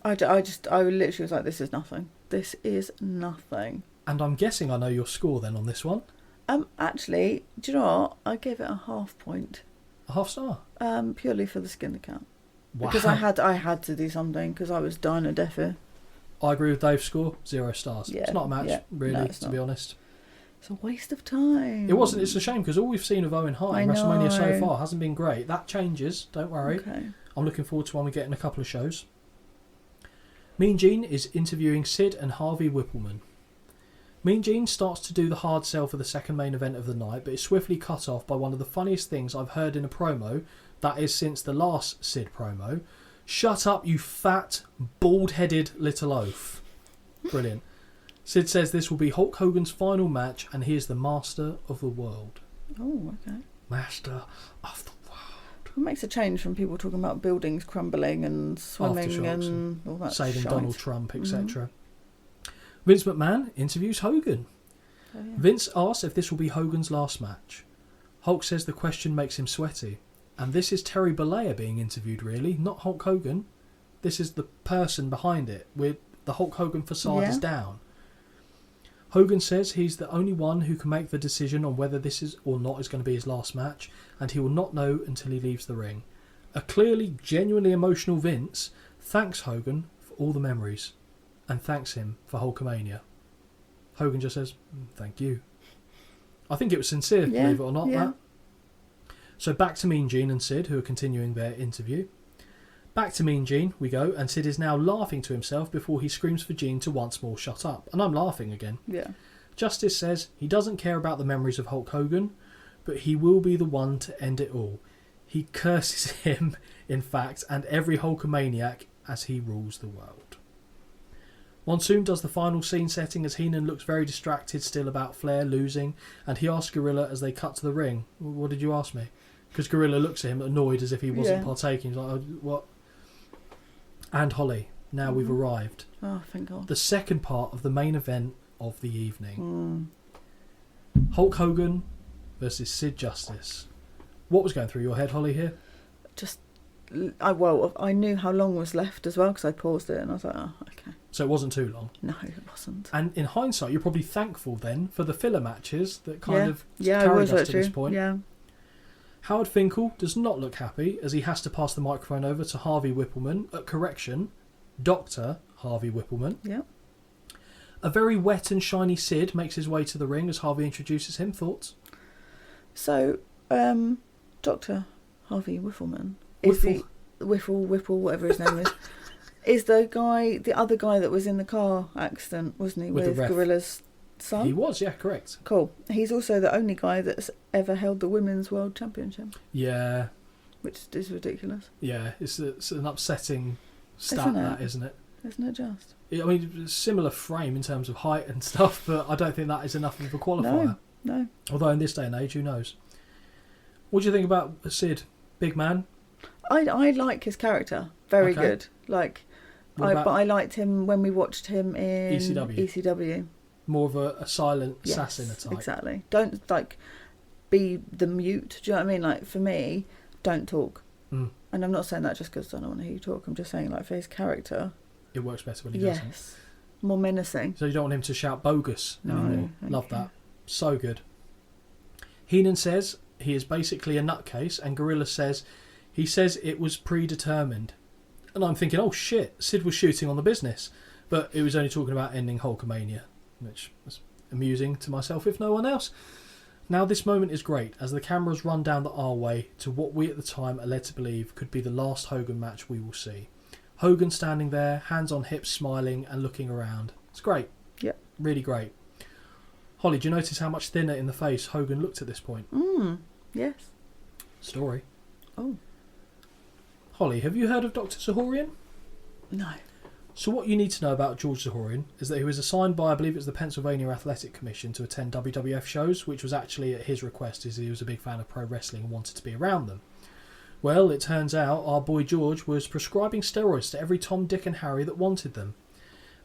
I literally was like, this is nothing. This is nothing. And I'm guessing I know your score then on this one. Actually, do you know what? I gave it a 0.5 point. A half star? Purely for the skin account. Wow. Because I had to do something because I was dying of death here. I agree with Dave's score, 0 stars. Yeah, it's not a match, really, no, to be honest. It's a waste of time. It wasn't. It's a shame because all we've seen of Owen Hart in WrestleMania so far hasn't been great. That changes, don't worry. Okay. I'm looking forward to when we get in a couple of shows. Mean Gene is interviewing Sid and Harvey Whippleman. Mean Gene starts to do the hard sell for the second main event of the night, but is swiftly cut off by one of the funniest things I've heard in a promo, that is since the last Sid promo. Shut up, you fat, bald-headed little oaf. Brilliant. Sid says this will be Hulk Hogan's final match and he is the master of the world. Oh, okay. Master of the world. It makes a change from people talking about buildings crumbling and swimming and all that saving shite. Donald Trump, etc. Vince McMahon interviews Hogan. Oh, yeah. Vince asks if this will be Hogan's last match. Hulk says the question makes him sweaty. And this is Terry Bollea being interviewed, really, not Hulk Hogan. This is the person behind it, with the Hulk Hogan facade is down. Hogan says he's the only one who can make the decision on whether this is or not is going to be his last match, and he will not know until he leaves the ring. A clearly, genuinely emotional Vince thanks Hogan for all the memories, and thanks him for Hulkamania. Hogan just says, thank you. I think it was sincere, believe it or not, that. So back to Mean Gene and Sid, who are continuing their interview. Back to Mean Gene we go, and Sid is now laughing to himself before he screams for Gene to once more shut up. And I'm laughing again. Yeah. Justice says he doesn't care about the memories of Hulk Hogan, but he will be the one to end it all. He curses him, in fact, and every Hulkamaniac as he rules the world. Monsoon does the final scene setting as Heenan looks very distracted still about Flair losing, and he asks Gorilla as they cut to the ring, what did you ask me? Because Gorilla looks at him annoyed as if he wasn't partaking. He's like, oh, what? And Holly, now we've arrived. Oh, thank God. The second part of the main event of the evening. Hulk Hogan versus Sid Justice. What was going through your head, Holly, here? I knew how long was left as well because I paused it and I was like, oh, okay. So it wasn't too long? No, it wasn't. And in hindsight, you're probably thankful then for the filler matches that kind of carried us to this point. Yeah. Howard Finkel does not look happy as he has to pass the microphone over to Harvey Whippleman. Correction, Dr. Harvey Whippleman. Yeah. A very wet and shiny Sid makes his way to the ring as Harvey introduces him. Thoughts? So, Dr. Harvey Whippleman is Whipple, whatever his name is the other guy that was in the car accident, wasn't he, with Gorilla's son? He was, yeah, correct. Cool. He's also the only guy that's ever held the Women's World Championship. Yeah. Which is ridiculous. Yeah, it's an upsetting stat, isn't it? Isn't it just? I mean, similar frame in terms of height and stuff, but I don't think that is enough of a qualifier. No. Although in this day and age, who knows? What do you think about Sid? Big man? I like his character. Very good. But I liked him when we watched him in ECW. More of a silent assassin type. Exactly. Don't be the mute. Do you know what I mean? For me, don't talk. And I'm not saying that just because I don't want to hear you talk. I'm just saying for his character, it works better when he doesn't. Yes. More menacing. So you don't want him to shout bogus anymore. No. Love that. So good. Heenan says he is basically a nutcase, and Gorilla says he says it was predetermined. And I'm thinking, oh shit, Sid was shooting on the business. But it was only talking about ending Hulkamania, which was amusing to myself, if no one else. Now this moment is great, as the cameras run down the R-way to what we at the time are led to believe could be the last Hogan match we will see. Hogan standing there, hands on hips, smiling and looking around. It's great. Yep. Really great. Holly, do you notice how much thinner in the face Hogan looked at this point? Yes. Story. Oh. Holly, have you heard of Dr. Zahorian? No. So what you need to know about George Zahorian is that he was assigned by, I believe it was the Pennsylvania Athletic Commission, to attend WWF shows, which was actually at his request, as he was a big fan of pro wrestling and wanted to be around them. Well, it turns out our boy George was prescribing steroids to every Tom, Dick and Harry that wanted them.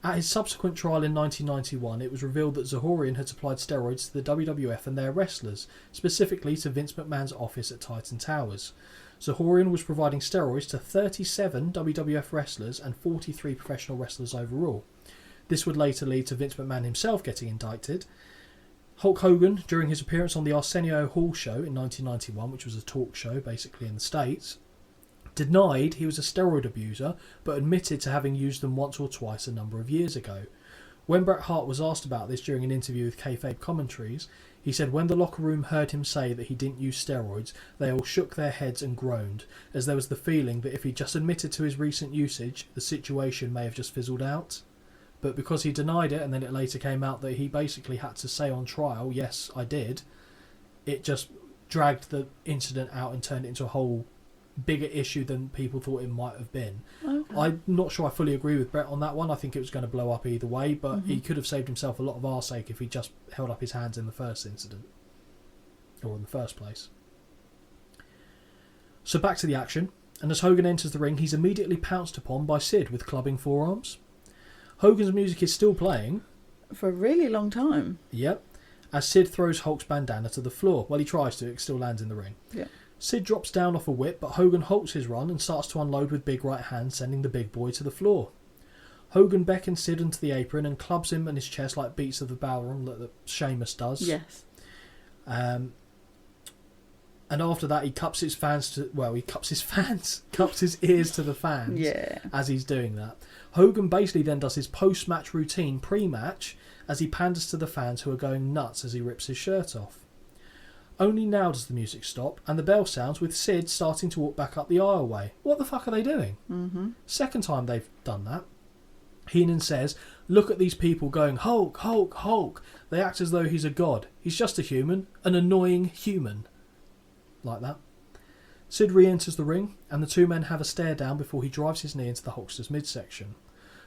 At his subsequent trial in 1991, it was revealed that Zahorian had supplied steroids to the WWF and their wrestlers, specifically to Vince McMahon's office at Titan Towers. Zahorian was providing steroids to 37 WWF wrestlers and 43 professional wrestlers overall. This would later lead to Vince McMahon himself getting indicted. Hulk Hogan, during his appearance on the Arsenio Hall show in 1991, which was a talk show basically in the States, denied he was a steroid abuser, but admitted to having used them once or twice a number of years ago. When Bret Hart was asked about this during an interview with Kayfabe Commentaries, he said when the locker room heard him say that he didn't use steroids, they all shook their heads and groaned, as there was the feeling that if he just admitted to his recent usage, the situation may have just fizzled out. But because he denied it, and then it later came out that he basically had to say on trial, yes, I did, it just dragged the incident out and turned it into a whole bigger issue than people thought it might have been. Okay. I'm not sure I fully agree with Bret on that one. I think it was going to blow up either way, but he could have saved himself a lot of arse-ache if he just held up his hands in the first incident. Or in the first place. So back to the action, and as Hogan enters the ring, he's immediately pounced upon by Sid with clubbing forearms. Hogan's music is still playing. For a really long time. Yep. As Sid throws Hulk's bandana to the floor. Well, he tries to, it still lands in the ring. Yeah. Sid drops down off a whip, but Hogan halts his run and starts to unload with big right hand, sending the big boy to the floor. Hogan beckons Sid into the apron and clubs him in his chest like beats of the ballroom that Sheamus does. Yes. And after that, he cups his ears to the fans. Yeah. As he's doing that. Hogan basically then does his post-match routine pre-match as he panders to the fans who are going nuts as he rips his shirt off. Only now does the music stop and the bell sounds with Sid starting to walk back up the aisleway. What the fuck are they doing? Second time they've done that. Heenan says, look at these people going, Hulk, Hulk, Hulk. They act as though he's a god. He's just a human. An annoying human. Like that. Sid re-enters the ring and the two men have a stare down before he drives his knee into the Hulkster's midsection.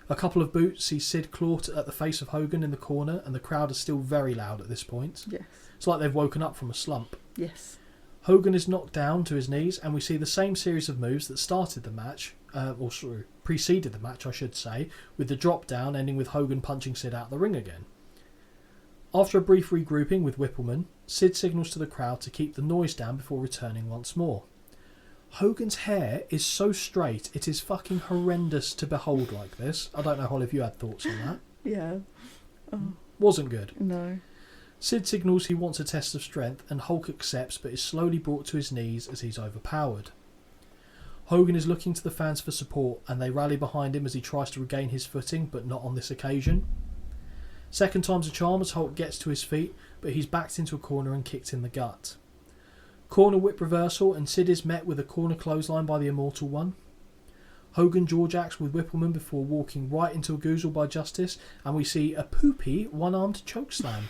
A couple of boots see Sid claw at the face of Hogan in the corner and the crowd is still very loud at this point. Yes. It's like they've woken up from a slump. Yes. Hogan is knocked down to his knees and we see the same series of moves that started the match, preceded the match I should say, with the drop down ending with Hogan punching Sid out of the ring again. After a brief regrouping with Whippleman, Sid signals to the crowd to keep the noise down before returning once more. Hogan's hair is so straight, it is fucking horrendous to behold like this. I don't know, Holly, if you had thoughts on that. Yeah. Oh. Wasn't good. No. Sid signals he wants a test of strength and Hulk accepts but is slowly brought to his knees as he's overpowered. Hogan is looking to the fans for support and they rally behind him as he tries to regain his footing, but not on this occasion. Second time's a charm as Hulk gets to his feet, but he's backed into a corner and kicked in the gut. Corner whip reversal and Sid is met with a corner clothesline by the Immortal One. Hogan jaw-jacks with Whippleman before walking right into a goozle by Justice and we see a poopy one-armed chokeslam.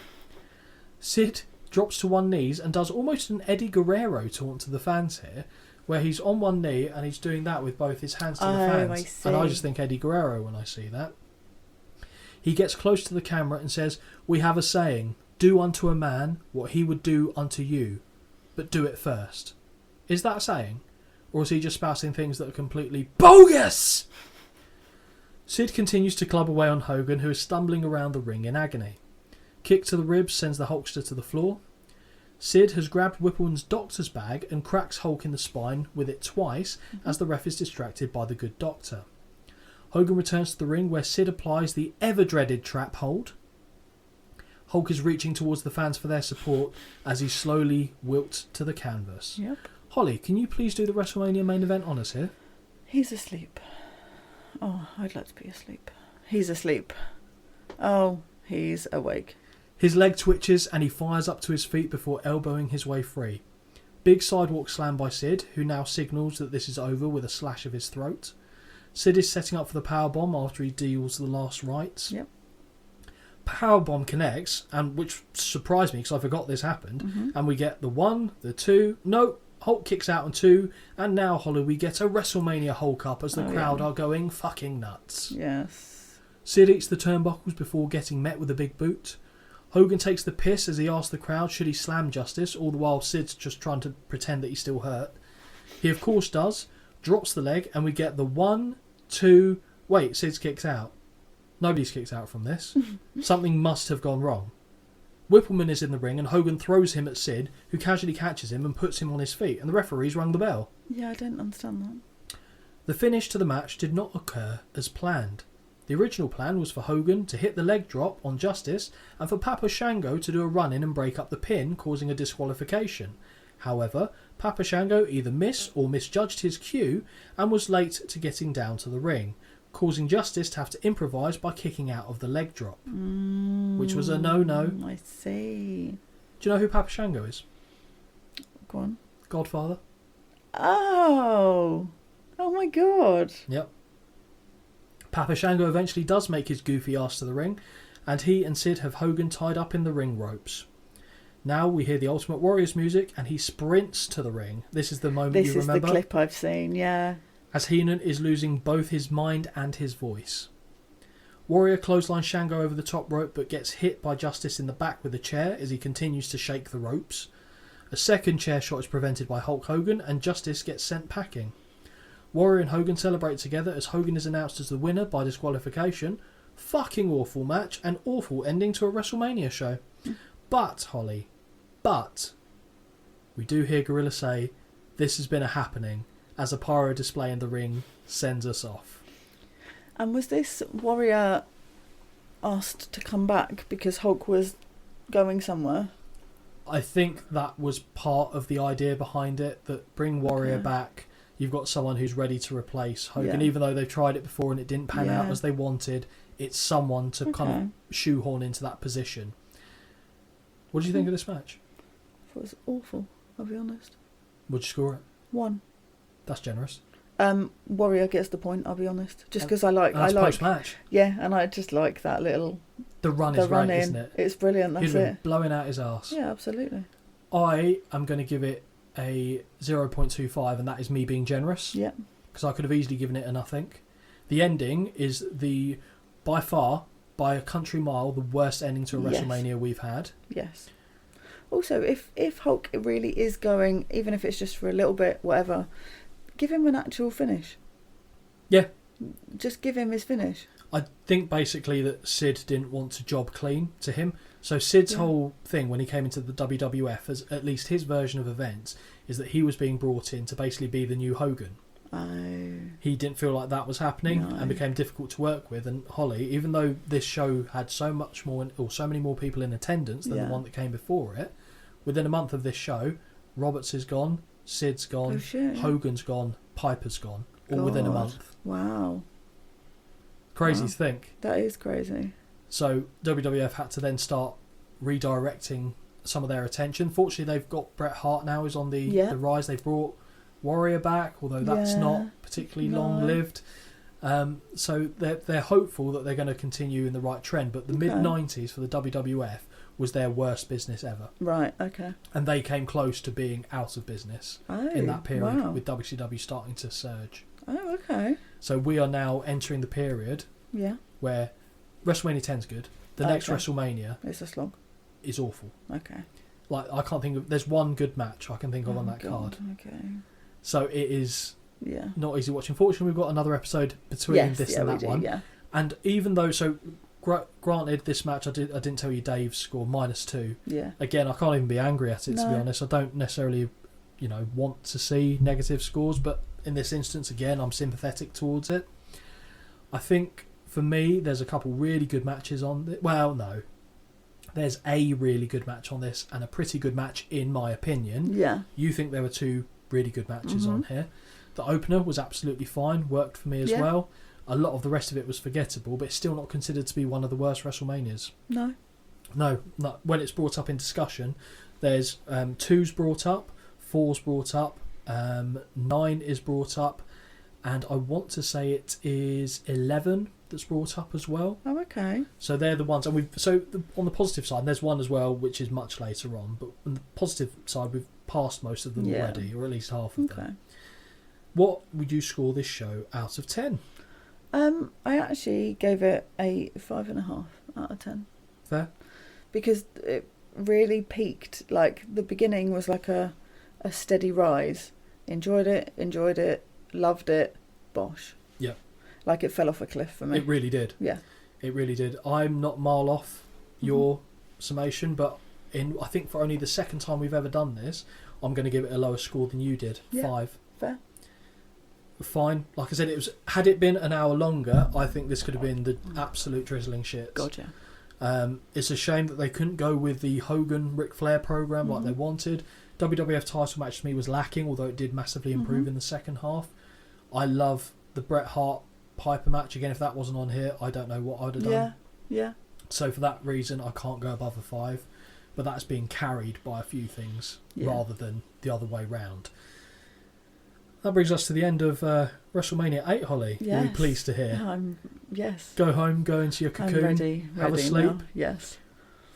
Sid drops to one knee and does almost an Eddie Guerrero taunt to the fans here, where he's on one knee and he's doing that with both his hands to the fans. I see. And I just think Eddie Guerrero when I see that. He gets close to the camera and says, we have a saying, do unto a man what he would do unto you, but do it first. Is that a saying? Or is he just spouting things that are completely bogus? Sid continues to club away on Hogan, who is stumbling around the ring in agony. Kick to the ribs sends the Hulkster to the floor. Sid has grabbed Whippleman's doctor's bag and cracks Hulk in the spine with it twice as the ref is distracted by the good doctor. Hogan returns to the ring where Sid applies the ever-dreaded trap hold. Hulk is reaching towards the fans for their support as he slowly wilts to the canvas. Yep. Holly, can you please do the WrestleMania main event honours here? He's asleep. Oh, I'd like to be asleep. He's asleep. Oh, he's awake. His leg twitches and he fires up to his feet before elbowing his way free. Big sidewalk slam by Sid, who now signals that this is over with a slash of his throat. Sid is setting up for the powerbomb after he deals the last rites. Yep. Powerbomb connects, and which surprised me because I forgot this happened. And we get the 1, the 2. No, Hulk kicks out on 2, and now, Holly, we get a WrestleMania Hulk up as the crowd are going fucking nuts. Yes. Sid eats the turnbuckles before getting met with a big boot. Hogan takes the piss as he asks the crowd should he slam Justice, all the while Sid's just trying to pretend that he's still hurt. He of course does, drops the leg, and we get the 1, 2... Wait, Sid's kicked out. Nobody's kicked out from this. Something must have gone wrong. Whippleman is in the ring and Hogan throws him at Sid, who casually catches him and puts him on his feet, and the referees rung the bell. Yeah, I didn't understand that. The finish to the match did not occur as planned. The original plan was for Hogan to hit the leg drop on Justice and for Papa Shango to do a run-in and break up the pin, causing a disqualification. However, Papa Shango either missed or misjudged his cue and was late to getting down to the ring, causing Justice to have to improvise by kicking out of the leg drop, which was a no-no. I see. Do you know who Papa Shango is? Go on. Godfather. Oh my God. Yep. Papa Shango eventually does make his goofy ass to the ring, and he and Sid have Hogan tied up in the ring ropes. Now we hear the Ultimate Warrior's music, and he sprints to the ring. This is the moment you remember. This is the clip I've seen, yeah. As Heenan is losing both his mind and his voice. Warrior clotheslines Shango over the top rope, but gets hit by Justice in the back with a chair as he continues to shake the ropes. A second chair shot is prevented by Hulk Hogan, and Justice gets sent packing. Warrior and Hogan celebrate together as Hogan is announced as the winner by disqualification. Fucking awful match and awful ending to a WrestleMania show. But, Holly, we do hear Gorilla say, this has been a happening, as a pyro display in the ring sends us off. And was this Warrior asked to come back because Hulk was going somewhere? I think that was part of the idea behind it, that bring Warrior back. You've got someone who's ready to replace Hogan, even though they've tried it before and it didn't pan out as they wanted. It's someone to kind of shoehorn into that position. What did you think of this match? I thought it was awful, I'll be honest. Would you score it? 1. That's generous. Warrior gets the point, I'll be honest. Just because I like post-match. Yeah, and I just like that little... The run is right, isn't it? It's brilliant, that's it. Blowing out his arse. Yeah, absolutely. I am going to give it a 0.25, and that is me being generous. Yeah. Because I could have easily given it a nothing. The ending is by far, by a country mile, the worst ending to a WrestleMania we've had. Yes. Also, if Hulk really is going, even if it's just for a little bit, whatever, give him an actual finish. Yeah. Just give him his finish. I think basically that Sid didn't want to job clean to him. So Sid's whole thing when he came into the WWF, as at least his version of events, is that he was being brought in to basically be the new Hogan. Oh. He didn't feel like that was happening and became difficult to work with. And Holly, even though this show had so many more people in attendance than the one that came before it, within a month of this show, Roberts is gone, Sid's gone, Hogan's gone, Piper's gone, all within a month. Wow. Crazy to think. That is crazy. So WWF had to then start redirecting some of their attention. Fortunately, they've got Bret Hart now who's on the rise. They brought Warrior back, although that's not particularly long-lived. So they're hopeful that they're going to continue in the right trend. But the mid-90s for the WWF was their worst business ever. Right, okay. And they came close to being out of business in that period, with WCW starting to surge. Oh, okay. So we are now entering the period where WrestleMania 10's good. The next WrestleMania it's a slog. Is awful. Okay. Like, I can't think of... There's one good match I can think of on that card. Okay. So it is not easy watching. Fortunately, we've got another episode between this and that one. Yeah. And even though... So, granted, this match, I didn't tell you Dave's score, -2. Yeah. Again, I can't even be angry at it, to be honest. I don't necessarily, want to see negative scores, but in this instance, again, I'm sympathetic towards it. I think, for me, there's a couple really good matches on this. Well, no. There's a really good match on this and a pretty good match, in my opinion. Yeah. You think there were 2 really good matches on here. The opener was absolutely fine, worked for me as well. A lot of the rest of it was forgettable, but it's still not considered to be one of the worst WrestleManias. No. No. When it's brought up in discussion, there's 2's brought up, 4's brought up, 9 is brought up, and I want to say it is 11 that's brought up as well. Oh, okay. So they're the ones, and on the positive side, there's one as well which is much later on, but on the positive side, we've passed most of them already, or at least half of them. What would you score this show out of 10? I actually gave it a 5.5 out of 10. Fair. Because it really peaked. Like, the beginning was like a steady rise. Enjoyed it, loved it, bosh. Yeah. Like, it fell off a cliff for me. It really did. Yeah. It really did. I'm not a mile off your summation, but I think for only the second time we've ever done this, I'm going to give it a lower score than you did. 5. Fair. Fine. Like I said, had it been an hour longer, I think this could have been the absolute drizzling shits. Gotcha. It's a shame that they couldn't go with the Hogan Ric Flair program like they wanted. WWF title match to me was lacking, although it did massively improve in the second half. I love the Bret Hart Piper match. Again, if that wasn't on here, I don't know what I'd have done. Yeah. So for that reason, I can't go above a 5. But that's being carried by a few things rather than the other way round. That brings us to the end of WrestleMania 8, Holly. Yes. Are you pleased to hear? Yes. Go home, go into your cocoon, I'm ready have a sleep. now. Yes.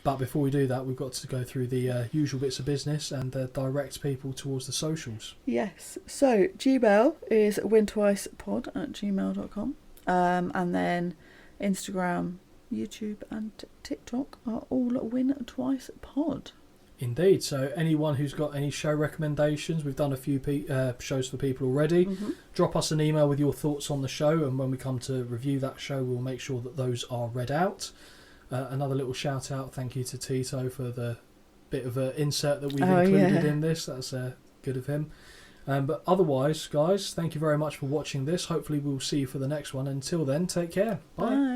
But before we do that, we've got to go through the usual bits of business and direct people towards the socials. Yes. So Gmail is wintwicepod@gmail.com. And then Instagram, YouTube and TikTok are all Win Twice Pod. Indeed. So anyone who's got any show recommendations, we've done a few shows for people already. Drop us an email with your thoughts on the show, and when we come to review that show, we'll make sure that those are read out. Another little shout out, thank you to Tito for the bit of an insert that we've included in this. That's good of him. But otherwise, guys, thank you very much for watching this. Hopefully we'll see you for the next one. Until then, take care. Bye.